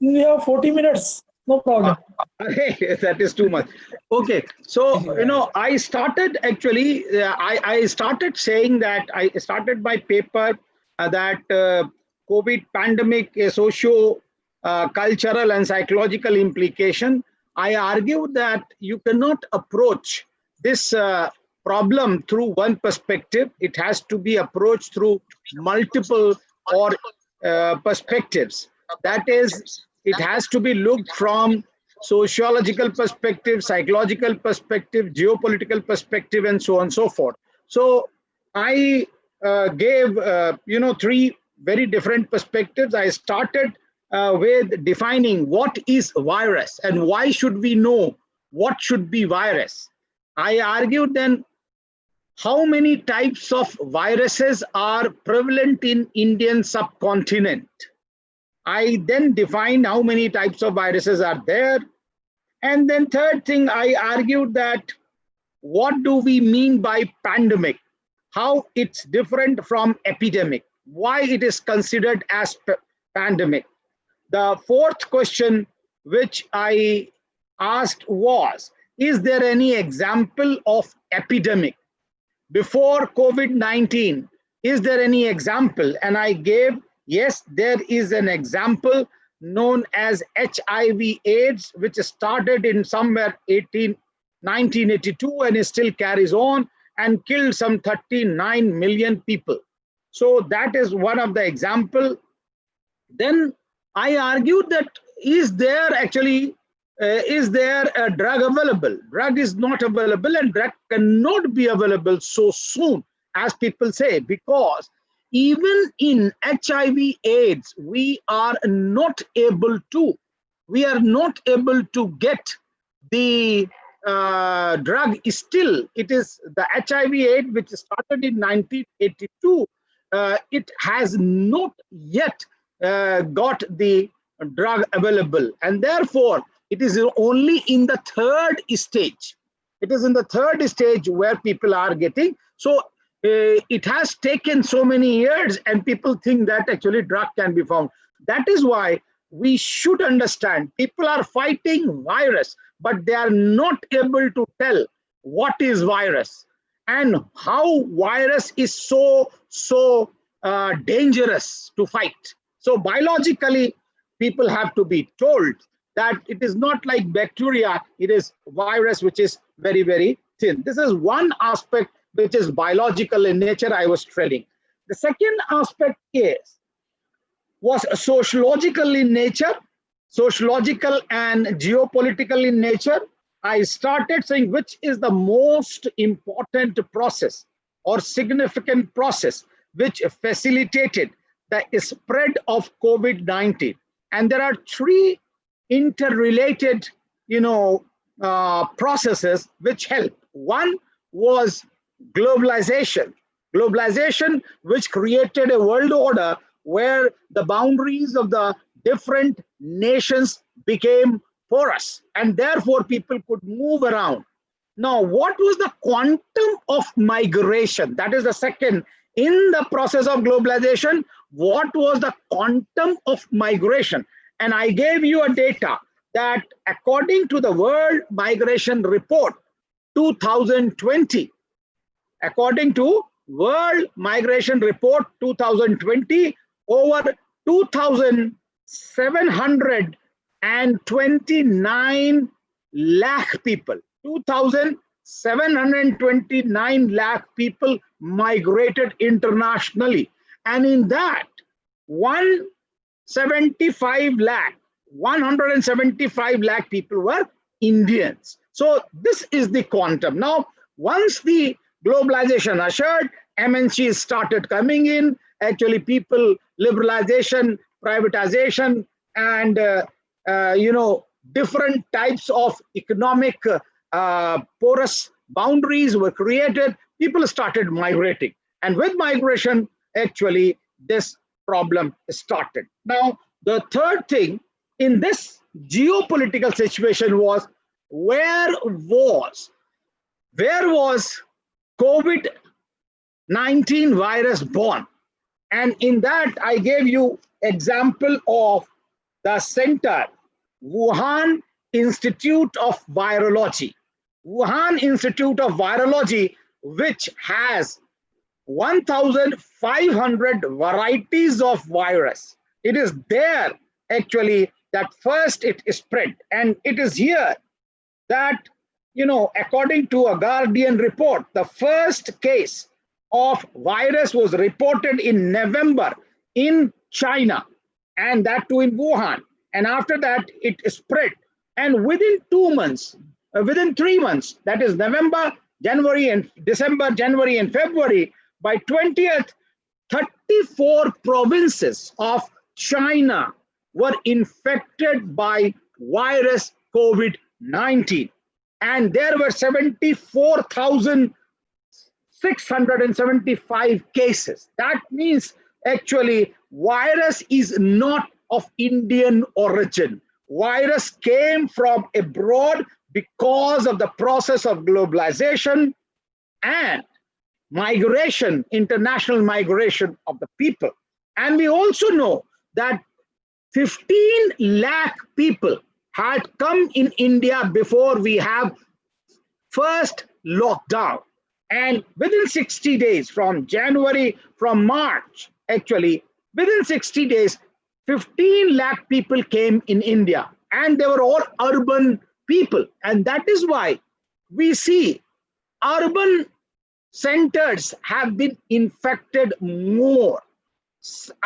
We have 40 minutes. No problem. That is too much. Okay, so I started actually. I started saying that I started my paper that COVID pandemic, a socio cultural and psychological implication. I argued that you cannot approach this problem through one perspective. It has to be approached through multiple or perspectives. That is, it has to be looked from sociological perspective, psychological perspective, geopolitical perspective, and so on and so forth. So I gave three very different perspectives. I started with defining what is virus and why should we know what should be virus. I argued then how many types of viruses are prevalent in Indian subcontinent. I then defined how many types of viruses are there. And then third thing, I argued that what do we mean by pandemic? How it's different from epidemic? Why it is considered as pandemic? The fourth question which I asked was, is there any example of epidemic? Before COVID-19, is there any example? And I gave, yes, there is an example known as HIV/AIDS, which started in somewhere 1982 and it still carries on and killed some 39 million people. So that is one of the example. Then I argued that is there a drug available? Drug is not available, and drug cannot be available so soon as people say, because even in HIV/AIDS, we are not able to get the drug. Still, it is the HIV/AIDS which started in 1982. It has not yet got the drug available, and therefore it is only in the third stage. It is in the third stage where people are getting. So it has taken so many years, and people think that actually drug can be found. That is why we should understand people are fighting virus, but they are not able to tell what is virus and how virus is so dangerous to fight. So biologically, people have to be told that it is not like bacteria, it is virus which is very, very thin. This is one aspect which is biological in nature I was telling. The second aspect was sociological in nature. sociological and geopolitical in nature, I started saying which is the most important process or significant process which facilitated the spread of COVID-19. And there are three interrelated, processes which help. One was globalization. Globalization, which created a world order where the boundaries of the different nations became porous, and therefore people could move around. Now, what was the quantum of migration? That is the second. In the process of globalization, what was the quantum of migration? And I gave you a data that according to the World Migration Report 2020, according to World Migration Report 2020, over 2,729 lakh people, 2,729 lakh people migrated internationally. And in that, 175 lakh people were Indians. So this is the quantum. Now, once the globalization ushered, MNCs started coming in, actually people, liberalization, privatization, and different types of economic porous boundaries were created. People started migrating, and with migration, actually this problem started. Now, the third thing in this geopolitical situation was where was COVID-19 virus born? And in that, I gave you example of the center, Wuhan Institute of Virology. Wuhan Institute of Virology, which has 1,500 varieties of virus. It is there actually that first it is spread. And it is here that, according to a Guardian report, the first case of virus was reported in November in China, and that too in Wuhan. And after that, it spread. And within 2 months, within 3 months, that is November, January, and December, January, and February, by 20th, 34 provinces of China were infected by virus COVID-19. And there were 74,675 cases. That means actually virus is not of Indian origin. Virus came from abroad because of the process of globalization and migration, international migration of the people. And we also know that 15 lakh people had come in India before we have first lockdown. And within 60 days, from March, actually, within 60 days, 15 lakh people came in India, and they were all urban people. And that is why we see urban centers have been infected more.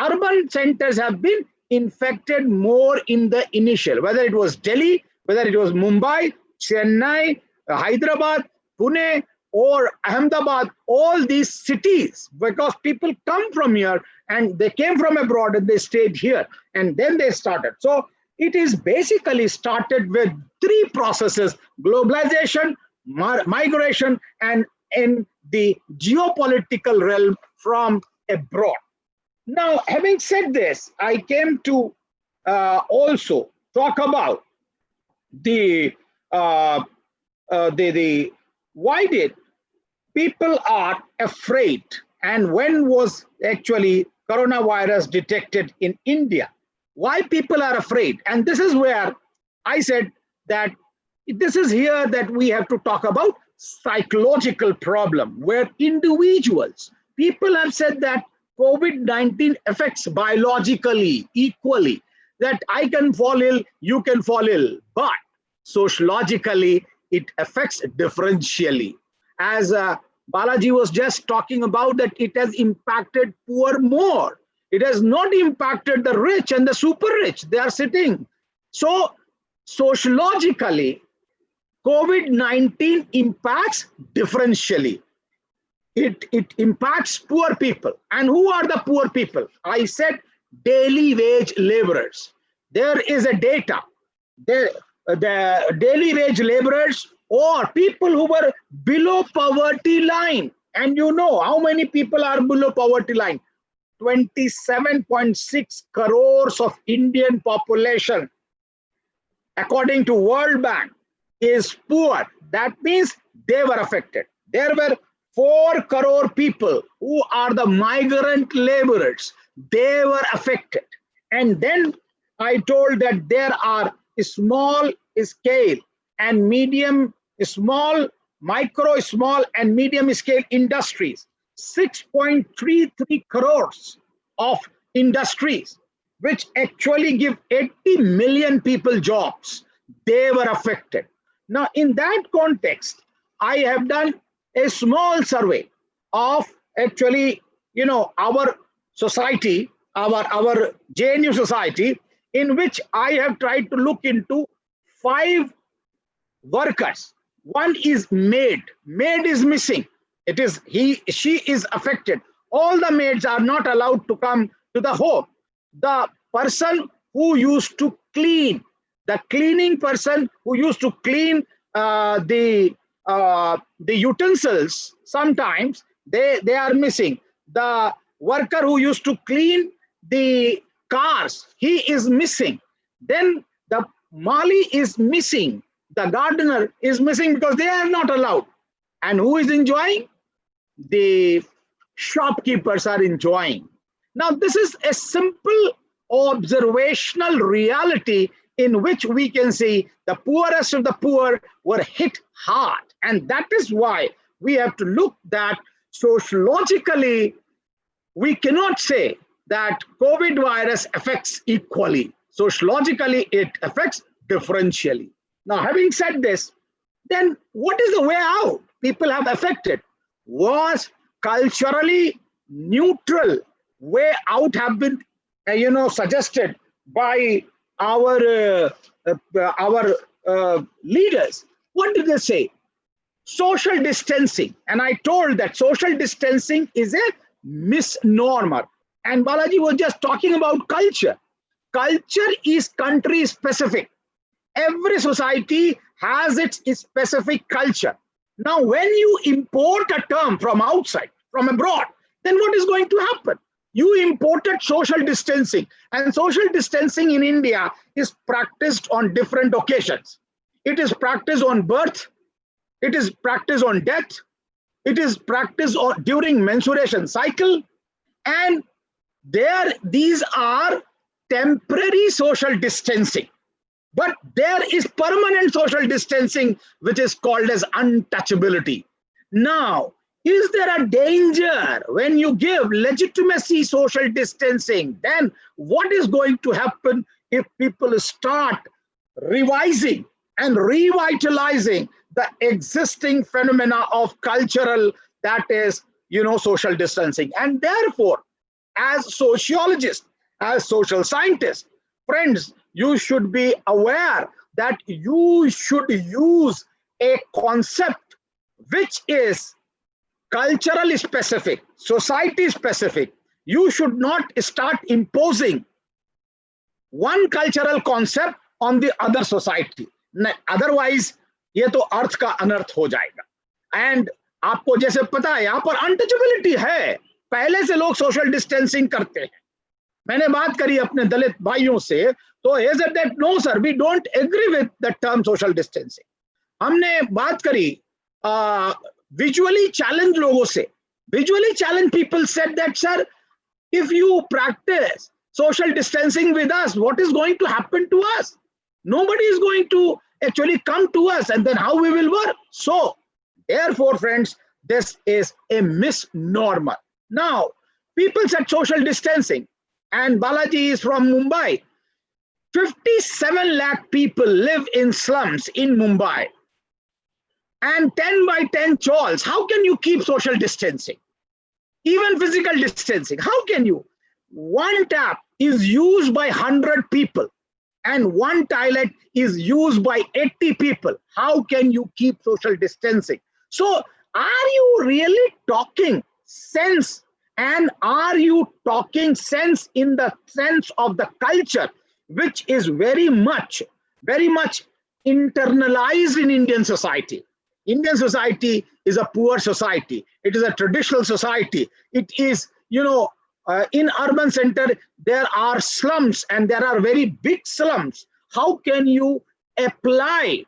Urban centers have been infected more in the initial, whether it was Delhi, whether it was Mumbai, Chennai, Hyderabad, Pune, or Ahmedabad, all these cities, because people come from here and they came from abroad and they stayed here and then they started. So it is basically started with three processes: globalization, migration, and in the geopolitical realm from abroad. Now, having said this, I came to also talk about the why did people are afraid, and when was actually coronavirus detected in India? Why people are afraid? And this is where I said that this is here that we have to talk about psychological problem, where individuals, people have said that COVID-19 affects biologically equally, that I can fall ill, you can fall ill, but sociologically it affects differentially. As Balaji was just talking about, that it has impacted poor more. It has not impacted the rich and the super rich. They are sitting So sociologically, COVID-19 impacts differentially. It impacts poor people. And who are the poor people? I said daily wage laborers. There is a data. The daily wage laborers or people who were below poverty line. And you know how many people are below poverty line? 27.6 crores of Indian population, according to World Bank, is poor. That means they were affected. There were 4 crore people who are the migrant laborers. They were affected. And then I told that there are small scale and medium, small, micro, small and medium scale industries. 6.33 crores of industries, which actually give 80 million people jobs. They were affected. Now, in that context, I have done a small survey of actually, our society, our JNU society, in which I have tried to look into 5 workers. One is maid. Maid is missing. It is she is affected. All the maids are not allowed to come to the home. The person who used to clean, the cleaning person who used to clean the utensils, sometimes they are missing. The worker who used to clean the cars, he is missing. Then the mali is missing. The gardener is missing because they are not allowed. And who is enjoying? The shopkeepers are enjoying. Now, this is a simple observational reality in which we can see the poorest of the poor were hit hard. And that is why we have to look that sociologically, we cannot say that COVID virus affects equally. Sociologically, it affects differentially. Now, having said this, then what is the way out? People have affected. Was culturally neutral way out have been, suggested by our leaders? What did they say? Social distancing. And I told that social distancing is a misnomer. And Balaji was just talking about culture. Culture is country specific. Every society has its specific culture. Now, when you import a term from outside, from abroad, then what is going to happen? You imported social distancing, and social distancing in India is practiced on different occasions. It is practiced on birth, it is practiced on death, it is practiced during menstruation cycle, and these are temporary social distancing. But there is permanent social distancing, which is called as untouchability. Now, is there a danger when you give legitimacy social distancing? Then what is going to happen if people start revising and revitalizing the existing phenomena of cultural, that is, social distancing? And therefore, as sociologists, as social scientists, friends, you should be aware that you should use a concept which is culturally specific, society specific. You should not start imposing one cultural concept on the other society. Otherwise, ये तो अर्थ का अनर्थ हो जाएगा. And आपको जैसे पता है, यहाँ पर अनटचेबिलिटी है. पहले से लोग सोशल डिस्टेंसिंग करते हैं. मैंने बात करी अपने दलित भाइयों से, तो he said that no sir, we don't agree with the term social distancing. हमने बात करी visually challenged लोगों से. Visually challenged people said that, sir, if you practice social distancing with us, what is going to happen to us? Nobody is going to actually come to us, and then how we will work? So, therefore, friends, this is a misnomer. Now, people said social distancing, and Balaji is from Mumbai. 57 lakh people live in slums in Mumbai. And 10 by 10 chawls. How can you keep social distancing? Even physical distancing. How can you? One tap is used by 100 people. and one toilet is used by 80 people. How can you keep social distancing? So are you really talking sense? And are you talking sense in the sense of the culture, which is very much internalized in Indian society? Indian society is a poor society. It is a traditional society. It is, in urban center, there are slums and there are very big slums. How can you apply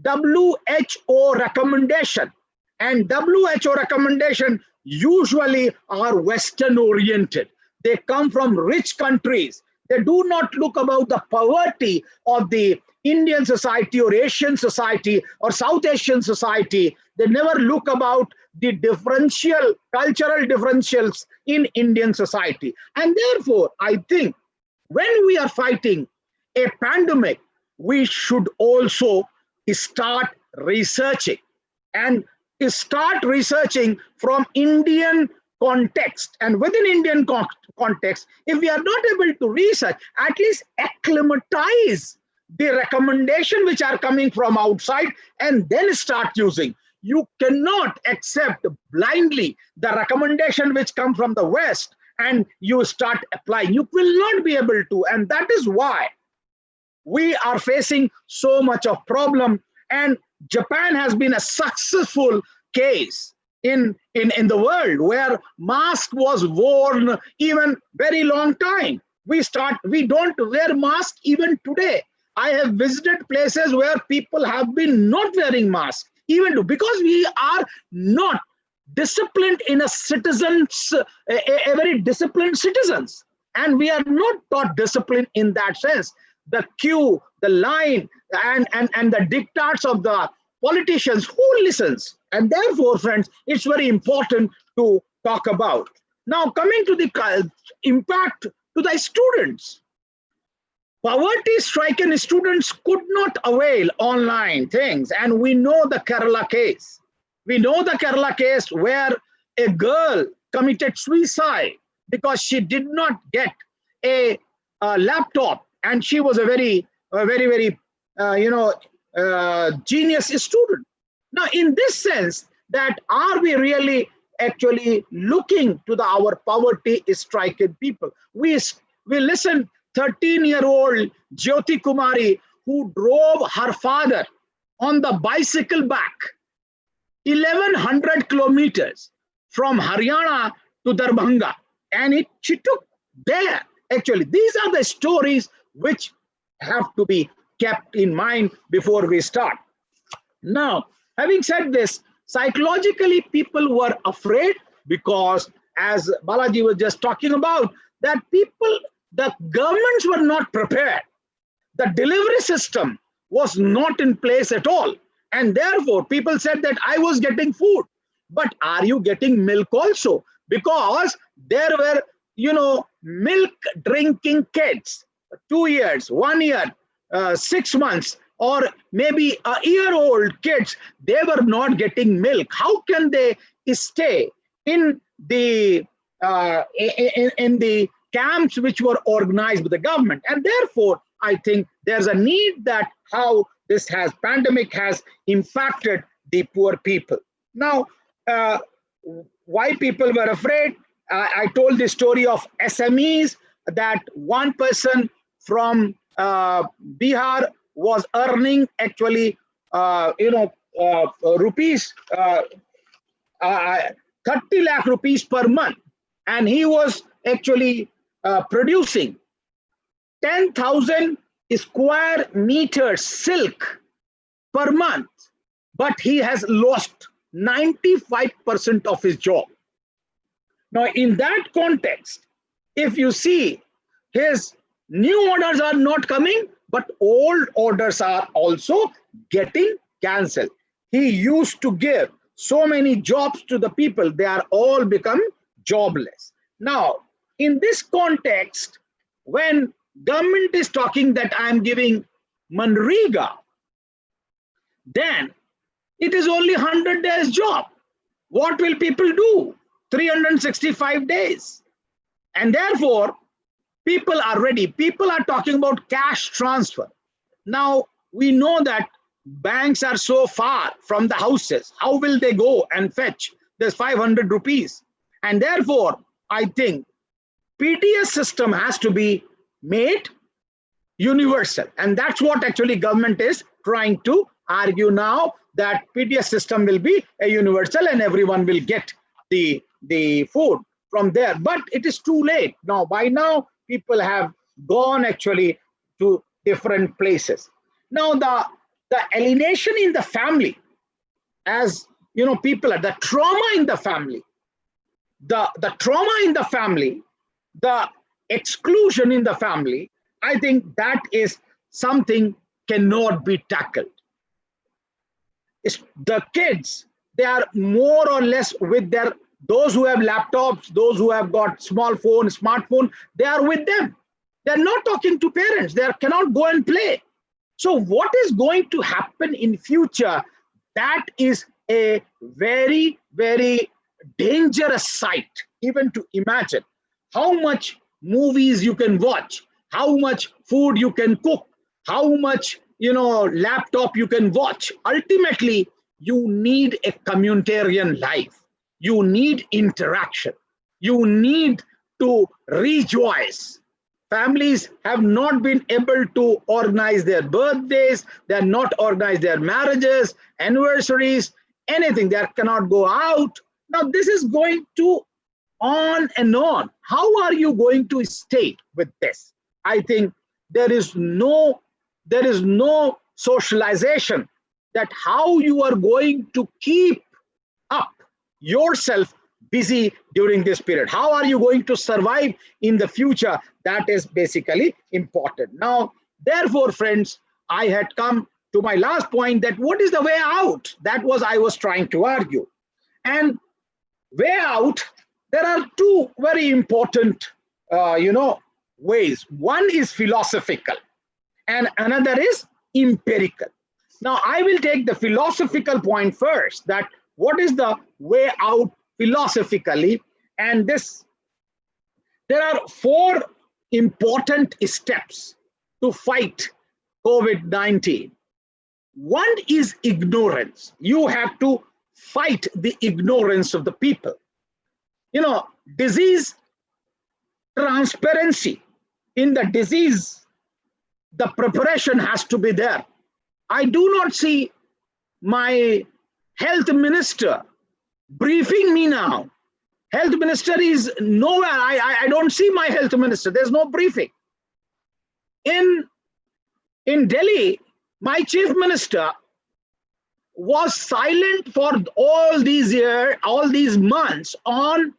WHO recommendation? And WHO recommendation usually are Western oriented. They come from rich countries. They do not look about the poverty of the Indian society or Asian society or South Asian society. They never look about the cultural differentials in Indian society. And therefore, I think when we are fighting a pandemic, we should also start researching and start researching from Indian context. And within Indian context, if we are not able to research, at least acclimatize the recommendation which are coming from outside and then start using. You cannot accept blindly the recommendation which come from the West and you start applying. You will not be able to. And that is why we are facing so much of problem. And Japan has been a successful case in the world where mask was worn even very long time. We don't wear mask even today. I have visited places where people have been not wearing masks, because we are not disciplined in a very disciplined citizens. And we are not taught discipline in that sense. The queue, the line, and the diktats of the politicians, who listens? And therefore, friends, it's very important to talk about. Now, coming to the impact to the students. Poverty-stricken students could not avail online things. And we know the Kerala case. We know the Kerala case where a girl committed suicide because she did not get a laptop. And she was a very genius student. Now, in this sense, that are we really actually looking to our poverty-stricken people? We listen 13-year-old Jyoti Kumari, who drove her father on the bicycle back 1,100 kilometers from Haryana to Darbhanga, and she took there. Actually, these are the stories which have to be kept in mind before we start. Now, having said this, psychologically people were afraid because, as Balaji was just talking about, that the governments were not prepared. The delivery system was not in place at all. And therefore, people said that I was getting food, but are you getting milk also? Because there were, milk drinking kids, 2 years, 1 year, 6 months, or maybe a year-old kids, they were not getting milk. How can they stay in the camps which were organized by the government? And therefore, I think there's a need that how this pandemic has impacted the poor people. Now, why people were afraid? I told the story of SMEs, that one person from Bihar was earning actually, rupees, 30 lakh rupees per month. And he was actually producing 10,000 square meters silk per month, but he has lost 95% of his job. Now, in that context, if you see, his new orders are not coming, but old orders are also getting cancelled. He used to give so many jobs to the people, they are all become jobless. Now, in this context, when government is talking that I am giving Manrega, then it is only 100 days job. What will people do? 365 days. And therefore, people are ready. People are talking about cash transfer. Now, we know that banks are so far from the houses. How will they go and fetch this 500 rupees? And therefore, I think PTS system has to be made universal. And that's what actually government is trying to argue now, that PTS system will be a universal and everyone will get the food from there. But it is too late now. By now, people have gone actually to different places. Now, the alienation in the family, as you know, people are the trauma in the family, the trauma in the family, the exclusion in the family, I think that is something cannot be tackled. It's the kids, they are more or less with those who have laptops, those who have got small phone, smartphone, they are with them. They're not talking to parents. They cannot go and play. So what is going to happen in future? That is a very, very dangerous sight, even to imagine how much movies you can watch, how much food you can cook, how much, you know, laptop you can watch. Ultimately, you need a communitarian life. You need interaction. You need to rejoice. Families have not been able to organize their birthdays. They are not organized their marriages, anniversaries, anything. They cannot go out. Now this is going to on and on. How are you going to stay with this? I think there is no socialization that how you are going to keep up yourself busy during this period. How are you going to survive in the future? That is basically important. Now, therefore, friends, I had come to my last point, that what is the way out? That was I was trying to argue. And way out, there are two very important, ways. One is philosophical and another is empirical. Now, I will take the philosophical point first, that what is the way out philosophically? And there are 4 important steps to fight COVID-19. One is ignorance. You have to fight the ignorance of the people. You know, disease transparency. In the disease, the preparation has to be there. I do not see my health minister briefing me now. Health minister is nowhere. I don't see my health minister. There's no briefing. In Delhi, my chief minister was silent for all these years, all these months on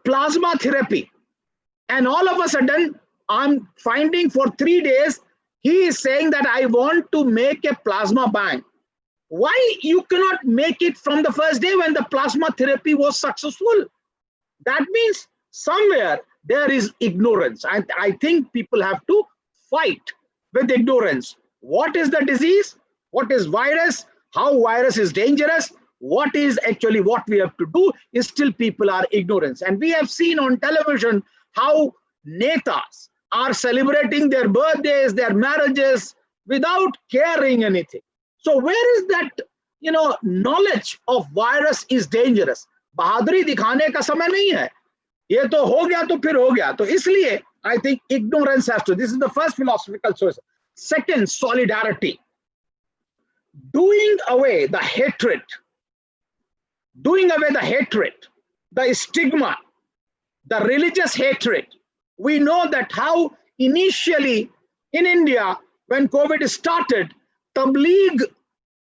plasma therapy. And all of a sudden, I'm finding for 3 days, he is saying that I want to make a plasma bank. Why you cannot make it from the first day when the plasma therapy was successful? That means somewhere there is ignorance. I think people have to fight with ignorance. What is the disease? What is virus? How virus is dangerous? What is actually what we have to do is still people are ignorant. And we have seen on television how netas are celebrating their birthdays, their marriages without caring anything. So where is that, knowledge of virus is dangerous? बहादुरी दिखाने का समय नहीं है. ये तो हो गया तो फिर हो गया. तो इसलिए I think ignorance has to. This is the first philosophical choice. Second, solidarity. Doing away the hatred, the stigma, the religious hatred. We know that how initially in India, when COVID started, Tablighi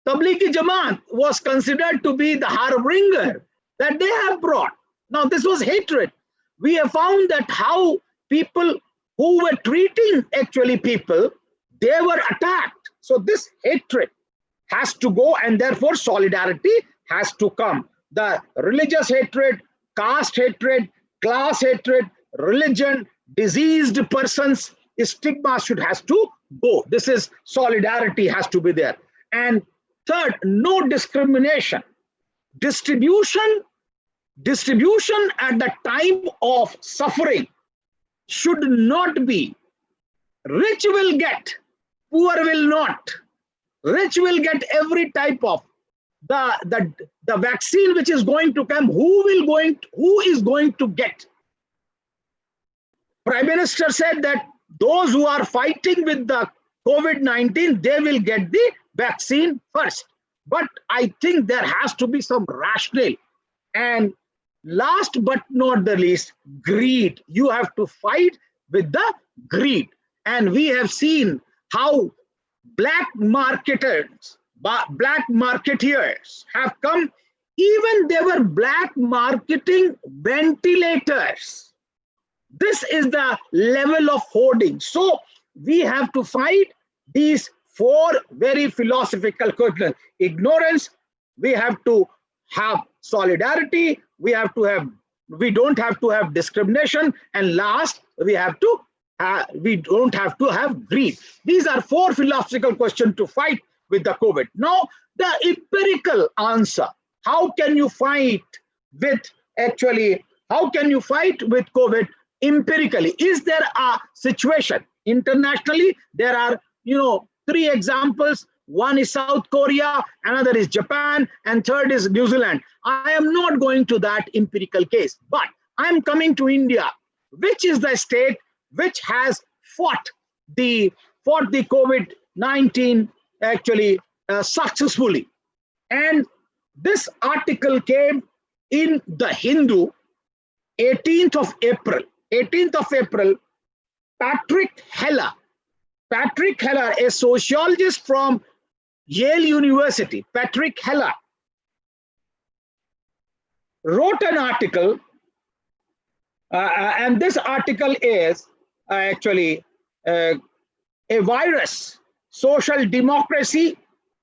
Jamaat was considered to be the harbinger that they have brought. Now, this was hatred. We have found that how people who were treating actually people, they were attacked. So this hatred has to go, and therefore solidarity has to come. The religious hatred, caste hatred, class hatred, religion, diseased persons, stigma has to go. This is solidarity has to be there. And third, no discrimination. Distribution at the time of suffering should not be rich will get, poor will not. Rich will get every type of the vaccine which is going to come. Who is going to get? Prime Minister said that those who are fighting with the COVID-19, they will get the vaccine first. But I think there has to be some rationale. And last but not the least, greed. You have to fight with the greed. And we have seen how black marketeers have come. Even they were black marketing ventilators. This is the level of hoarding. So we have to fight these four very philosophical questions. Ignorance, we have to have solidarity, we don't have to have discrimination, and last, we don't have to have greed. These are four philosophical questions to fight with the COVID. Now, the empirical answer, how can you fight with COVID empirically? Is there a situation internationally? There are, three examples. One is South Korea, another is Japan, and third is New Zealand. I am not going to that empirical case, but I am coming to India, which is the state which has fought the COVID-19 successfully. And this article came in the Hindu, 18th of April. Patrick Heller, a sociologist from Yale University, Patrick Heller, wrote an article, and this article is a virus, social democracy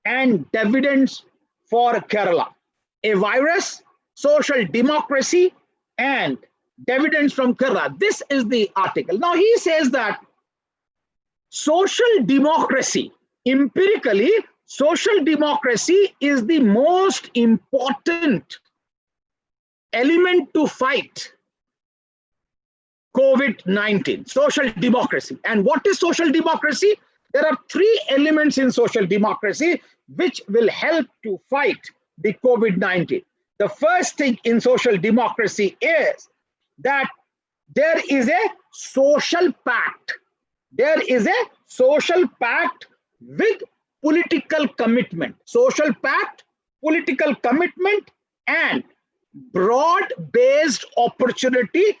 and dividends for Kerala. A virus, social democracy and dividends from Kerala. This is the article. Now he says that social democracy, empirically, social democracy is the most important element to fight COVID-19, social democracy. And what is social democracy? There are three elements in social democracy which will help to fight the COVID-19. The first thing in social democracy is that there is a social pact. There is a social pact with political commitment. Social pact, political commitment, and broad-based opportunity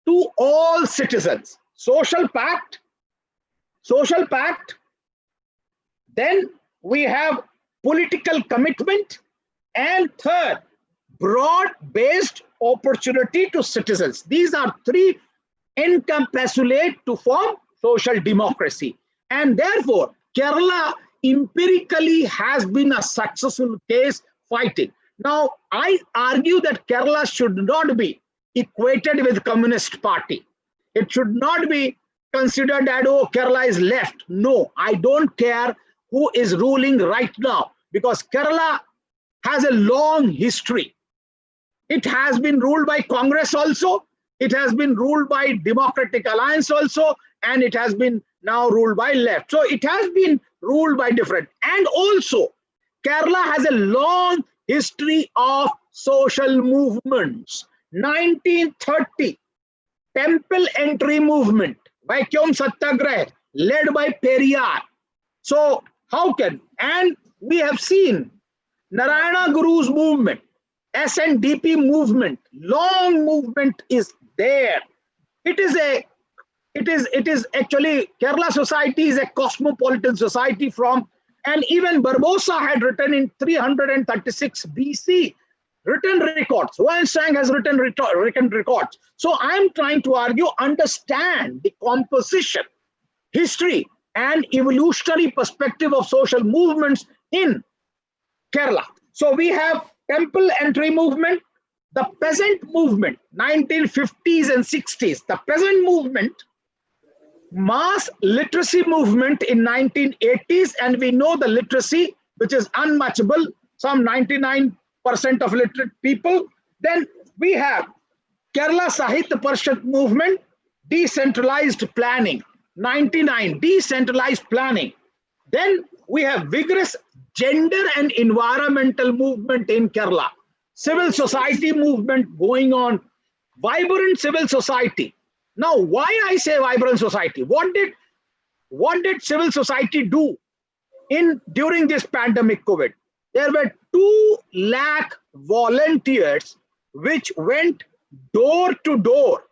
to all citizens. Social pact. Then we have political commitment, and third, broad-based opportunity to citizens. These are three encapsulate to form social democracy. And therefore, Kerala empirically has been a successful case fighting. Now, I argue that Kerala should not be equated with Communist Party. It should not be considered that, oh, Kerala is left. No, I don't care who is ruling right now, because Kerala has a long history. It has been ruled by Congress also. It has been ruled by Democratic Alliance also, and it has been now ruled by left. So it has been ruled by different. And also, Kerala has a long history of social movements. 1930, temple entry movement, vacuum satyagraha, led by Periyar. So how can, and we have seen Narayana Guru's movement, SNDP movement, long movement is there. It is actually, Kerala society is a cosmopolitan society from, and even Barbosa had written in 336 BC, written records. Weinstein has written records. So I am trying to argue, understand the composition, history, and evolutionary perspective of social movements in Kerala. So we have temple entry movement, the peasant movement, 1950s and 60s, the peasant movement, mass literacy movement in 1980s, and we know the literacy, which is unmatchable, some 99% of literate people. Then we have Kerala Sahitya Parishad movement, decentralized planning. 99, decentralized planning. Then we have vigorous gender and environmental movement in Kerala. Civil society movement going on, vibrant civil society. Now, why I say vibrant society? What did civil society do during this pandemic COVID? There were 2 lakh volunteers which went door to door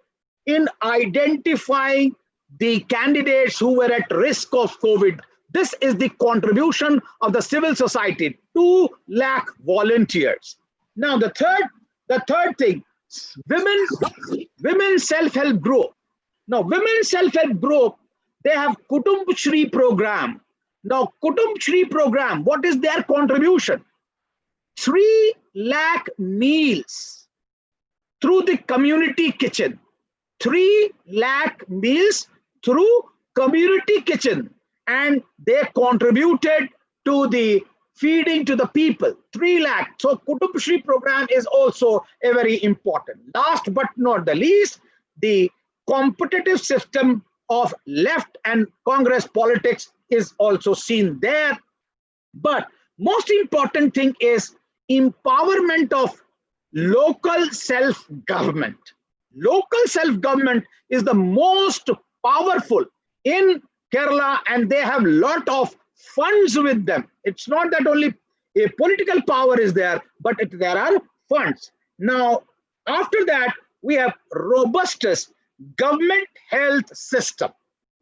in identifying the candidates who were at risk of COVID. This is the contribution of the civil society, 2 lakh volunteers. Now the third thing, women self-help group. Now women self-help group, they have Kutumb Shri program. Now Kutumb Shri program, what is their contribution? 3 lakh meals through the community kitchen. 3 lakh meals through community kitchen, and they contributed to the feeding to the people. 3 lakh. So Kutumb Shri program is also a very important. Last but not the least, the competitive system of left and Congress politics is also seen there. But most important thing is empowerment of local self-government. Local self-government is the most powerful in Kerala, and they have lot of funds with them. It's not that only a political power is there, but there are funds. Now, after that, we have robustest government health system.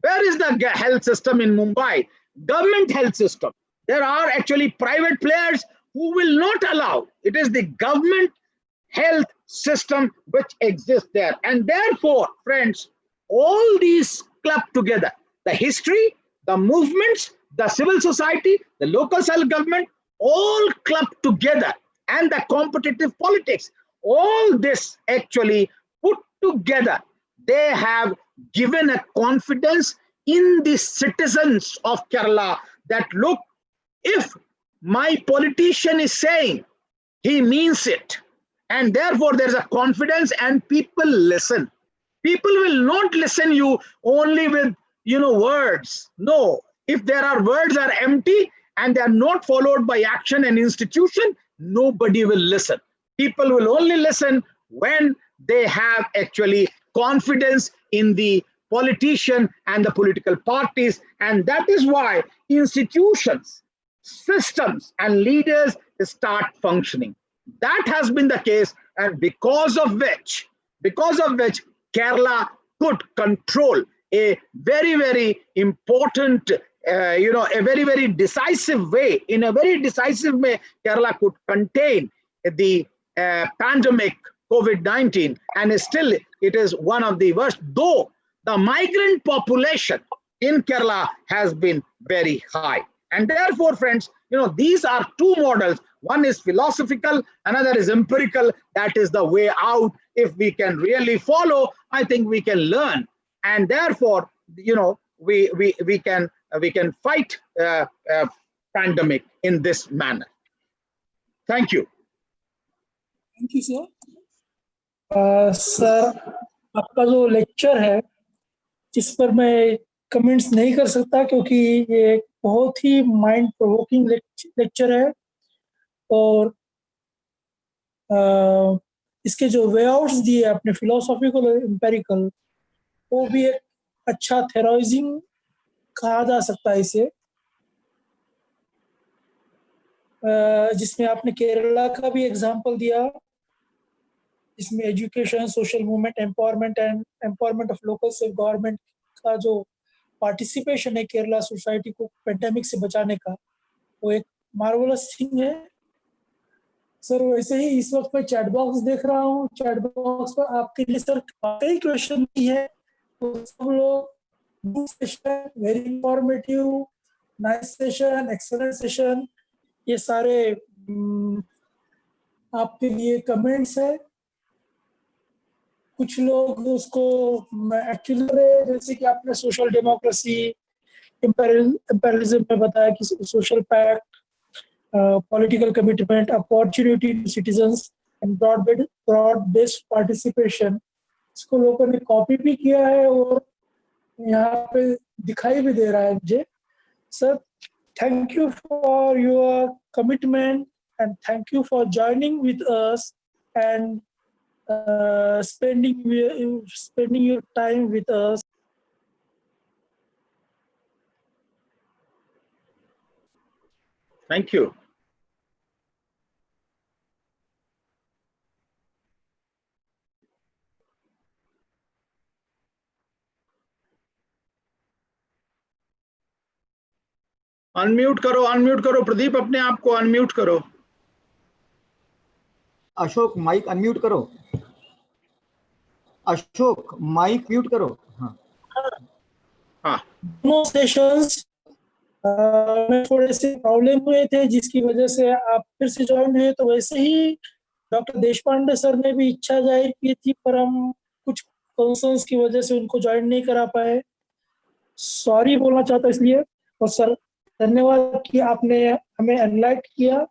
Where is the health system in Mumbai? Government health system. There are actually private players who will not allow. It is the government health system which exists there. And therefore, friends, all these club together, the history, the movements, the civil society, the local self-government, all club together, and the competitive politics, all this actually put together, they have given a confidence in the citizens of Kerala that, look, if my politician is saying, he means it. And therefore there's a confidence and people listen. People will not listen you only with, words. No, if there are words are empty and they are not followed by action and institution, nobody will listen. People will only listen when they have actually confidence in the politician and the political parties. And that is why institutions, systems, and leaders start functioning. That has been the case, and because of which Kerala could control a very, very important, a very, very decisive way. In a very decisive way, Kerala could contain the pandemic COVID-19, and still it is one of the worst, though the migrant population in Kerala has been very high. And therefore, friends, these are 2 models. One is philosophical, another is empirical. That is the way out. If we can really follow, I think we can learn. And therefore, we can fight pandemic in this manner. Thank you. Thank you, sir. Sir, आपका जो lecture है, जिस पर मैं comments नहीं कर सकता क्योंकि ये बहुत ही माइंड प्रोवोकिंग लेक्चर है, और इसके जो वे आउट्स दिए आपने, फिलोसॉफिकल और एम्पेरिकल, वो भी एक अच्छा थेरोइजिंग कहा जा सकता है इसे, जिसमें आपने केरला का भी एग्जांपल दिया, इसमें education, social movement, empowerment and empowerment of local self government का जो पार्टिसिपेशन है केरला सोसाइटी को पेंडेमिक से बचाने का, वो एक मार्वलस थिंग है सर। वैसे ही इस वक्त मैं चैट बॉक्स देख रहा हूँ, चैट बॉक्स पर आपके लिए सर कई क्वेश्चन भी है, तो सब लोग good session, very informative, nice session, excellent session, ये सारे आपके लिए कमेंट्स है। कुछ लोग उसको एक्चुअली, जैसे कि आपने सोशल डेमोक्रेसी, एम्पेरियलिज्म में बताया कि social pact, political commitment, opportunity to citizens, and broad-based participation, इसको लोगों ने कॉपी भी किया है और यहाँ पे दिखाई भी दे रहा है मुझे। Sir, thank you for your commitment and thank you for joining with us and spending your time with us. Thank you. Unmute करो प्रदीप, अपने आप को अनम्यूट करो। अशोक माइक अनम्यूट करो। अशोक माइक म्यूट करो। हाँ हाँ, दोनों सेशंस में थोड़े से प्रॉब्लम हुए थे जिसकी वजह से आप फिर से ज्वाइन हुए। तो वैसे ही डॉक्टर देशपांडे सर ने भी इच्छा जाहिर की थी, पर हम कुछ कंसर्न्स की वजह से उनको ज्वाइन नहीं करा पाए। सॉरी बोलना चाहता इसलिए। और सर धन्यवाद कि आपने हमें एनलाइट किया।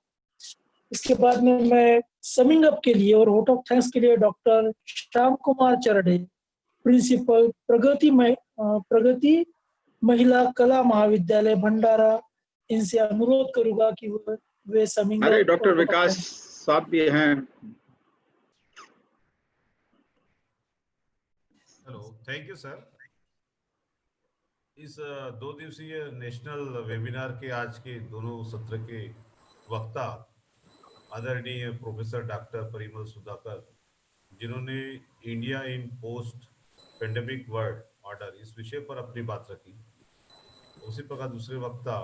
इसके बाद में मैं समिंग अप के लिए और वोट ऑफ थैंक्स के लिए डॉक्टर श्याम कुमार चरडे, प्रिंसिपल प्रगति महिला कला महाविद्यालय भंडारा, इनसे अनुरोध करूंगा कि वे समिंग अरे अप डॉक्टर विकास साहब भी हैं। Hello, thank you sir. इस 2 दिवसीय नेशनल वेबिनार के आज के दोनों सत्र के वक्ता आदरणीय प्रोफेसर डॉक्टर परिमल सुधाकर, जिन्होंने India in post pandemic world order इस विषय पर अपनी बात रखी। उसी प्रकार दूसरे वक्ता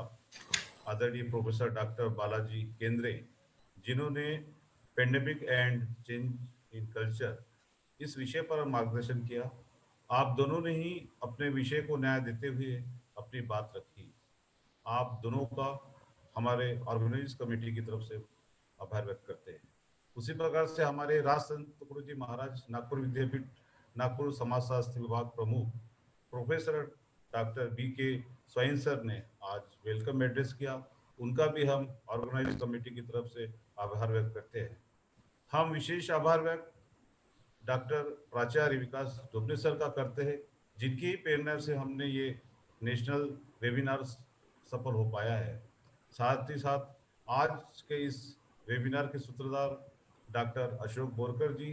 आदरणीय प्रोफेसर डॉक्टर बालाजी केंद्रे, जिन्होंने pandemic and change in culture इस विषय पर मार्गदर्शन किया। आप दोनों ने ही अपने विषय को न्याय देते हुए अपनी बात रखी। आप दोनों का हमारे ऑर्गेनाइज कमेटी की तरफ से आभार व्यक्त करते हैं। उसी प्रकार से हमारे राज संत तुकडोजी महाराज नागपुर विद्यापीठ नागपुर समाजशास्त्र विभाग प्रमुख प्रोफेसर डॉक्टर BK स्वयं सर ने आज वेलकम एड्रेस किया। उनका भी हम ऑर्गेनाइज कमेटी की तरफ से आभार व्यक्त करते हैं। हम विशेष आभार व्यक्त डॉक्टर प्राचार्य विकास डोबने सर का करते हैं, जिनकी ही प्रेरणा से हमने ये नेशनल वेबिनार सफल हो पाया है। साथ ही साथ आज के इस वेबिनार के सूत्रधार डॉक्टर अशोक बोरकर जी,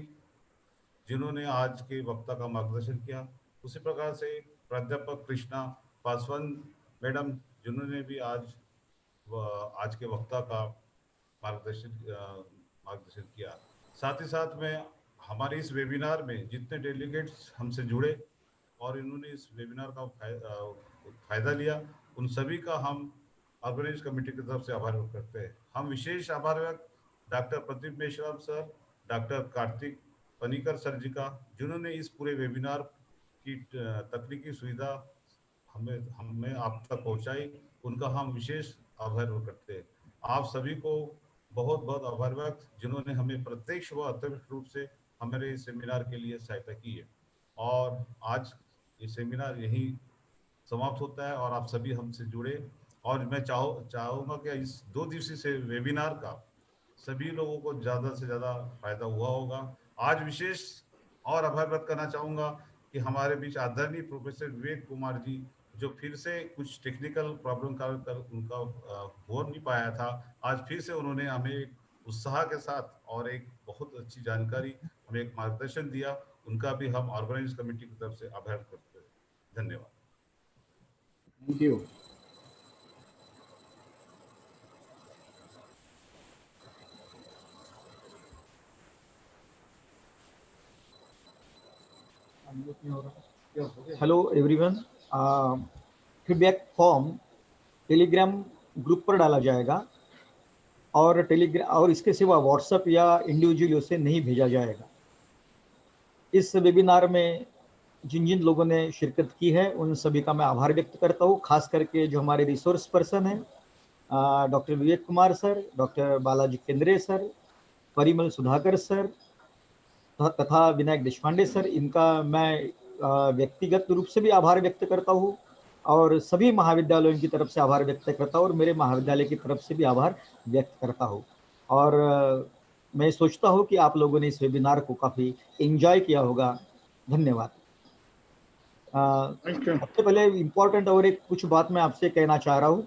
जिन्होंने आज के वक्ता का मार्गदर्शन किया। उसी प्रकार से प्राध्यापक कृष्णा पासवान मैडम, जिन्होंने भी आज के वक्ता का मार्गदर्शन किया। साथ ही साथ में हमारे इस वेबिनार में जितने डेलीगेट्स हमसे जुड़े और इन्होंने इस वेबिनार का फायदा लिया, उन सभी का हम ऑर्गेनाइज कमेटी की तरफ से आभार व्यक्त करते हैं। हम विशेष आभार व्यक्त doctor Pradeep Meshram sir, doctor Kartik Panicker sir ji का, जिन्होंने इस पूरे वेबिनार की तकनीकी सुविधा हमें आप तक पहुंचाई। उनका हम विशेष आभार व्यक्त करते हैं। आप सभी को बहुत बहुत आभार व्यक्त, जिन्होंने हमें प्रत्यक्ष व अप्रत्यक्ष रूप से हमारे सेमिनार के लिए सहायता की है। और आज ये सेमिनार यही समाप्त होता है और आप सभी हमसे जुड़े। और मैं चाहूँगा कि इस 2 दिवसीय से वेबिनार का सभी लोगों को ज़्यादा से ज़्यादा फायदा हुआ होगा। आज विशेष और आभार व्यक्त करना चाहूँगा कि हमारे बीच आदरणीय प्रोफेसर विवेक कुमार जी, जो फिर से कुछ टेक्निकल प्रॉब्लम का उनका हो नहीं पाया था, आज फिर से उन्होंने हमें एक उत्साह के साथ और एक बहुत अच्छी जानकारी, हमें एक मार्गदर्शन दिया। उनका भी हम ऑर्गेनाइज कमेटी की तरफ से आभार करते हैं। धन्यवाद। Thank you. Hello everyone. Feedback form Telegram group पर डाला जाएगा और इसके सिवा व्हाट्सएप या इंडिविजुअली उसे नहीं भेजा जाएगा। इस वेबिनार में जिन जिन लोगों ने शिरकत की है उन सभी का मैं आभार व्यक्त करता हूँ, खास करके जो हमारे रिसोर्स पर्सन हैं doctor Vivek Kumar sir, doctor Balaji केंद्रे सर, परिमल सुधाकर सर तथा विनायक देशपांडे सर। इनका मैं व्यक्तिगत रूप से भी आभार व्यक्त करता हूँ और सभी महाविद्यालयों की तरफ से आभार व्यक्त करता हूँ और मेरे महाविद्यालय की तरफ से भी आभार व्यक्त करता हूँ। और मैं सोचता हूँ कि आप लोगों ने इस वेबिनार को काफ़ी एंजॉय किया होगा धन्यवाद। सबसे पहले इम्पोर्टेंट और एक कुछ बात मैं आपसे कहना चाह रहा हूँ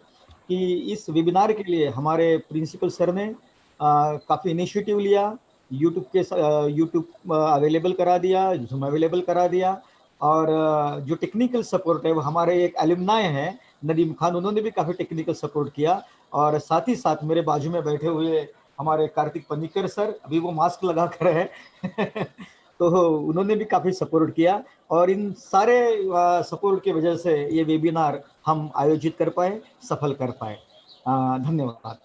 कि इस वेबिनार के लिए हमारे प्रिंसिपल सर ने काफ़ी इनिशिएटिव लिया, यूट्यूब अवेलेबल करा दिया, जूम अवेलेबल करा दिया, और जो टेक्निकल सपोर्ट है वो हमारे एक एलुमनाई हैं नदीम खान, उन्होंने भी काफ़ी टेक्निकल सपोर्ट किया। और साथ ही साथ मेरे बाजू में बैठे हुए हमारे कार्तिक पनिकर सर, अभी वो मास्क लगा कर है तो उन्होंने भी काफ़ी सपोर्ट किया, और इन सारे सपोर्ट की वजह से ये वेबिनार हम आयोजित कर पाए, सफल कर पाए। धन्यवाद।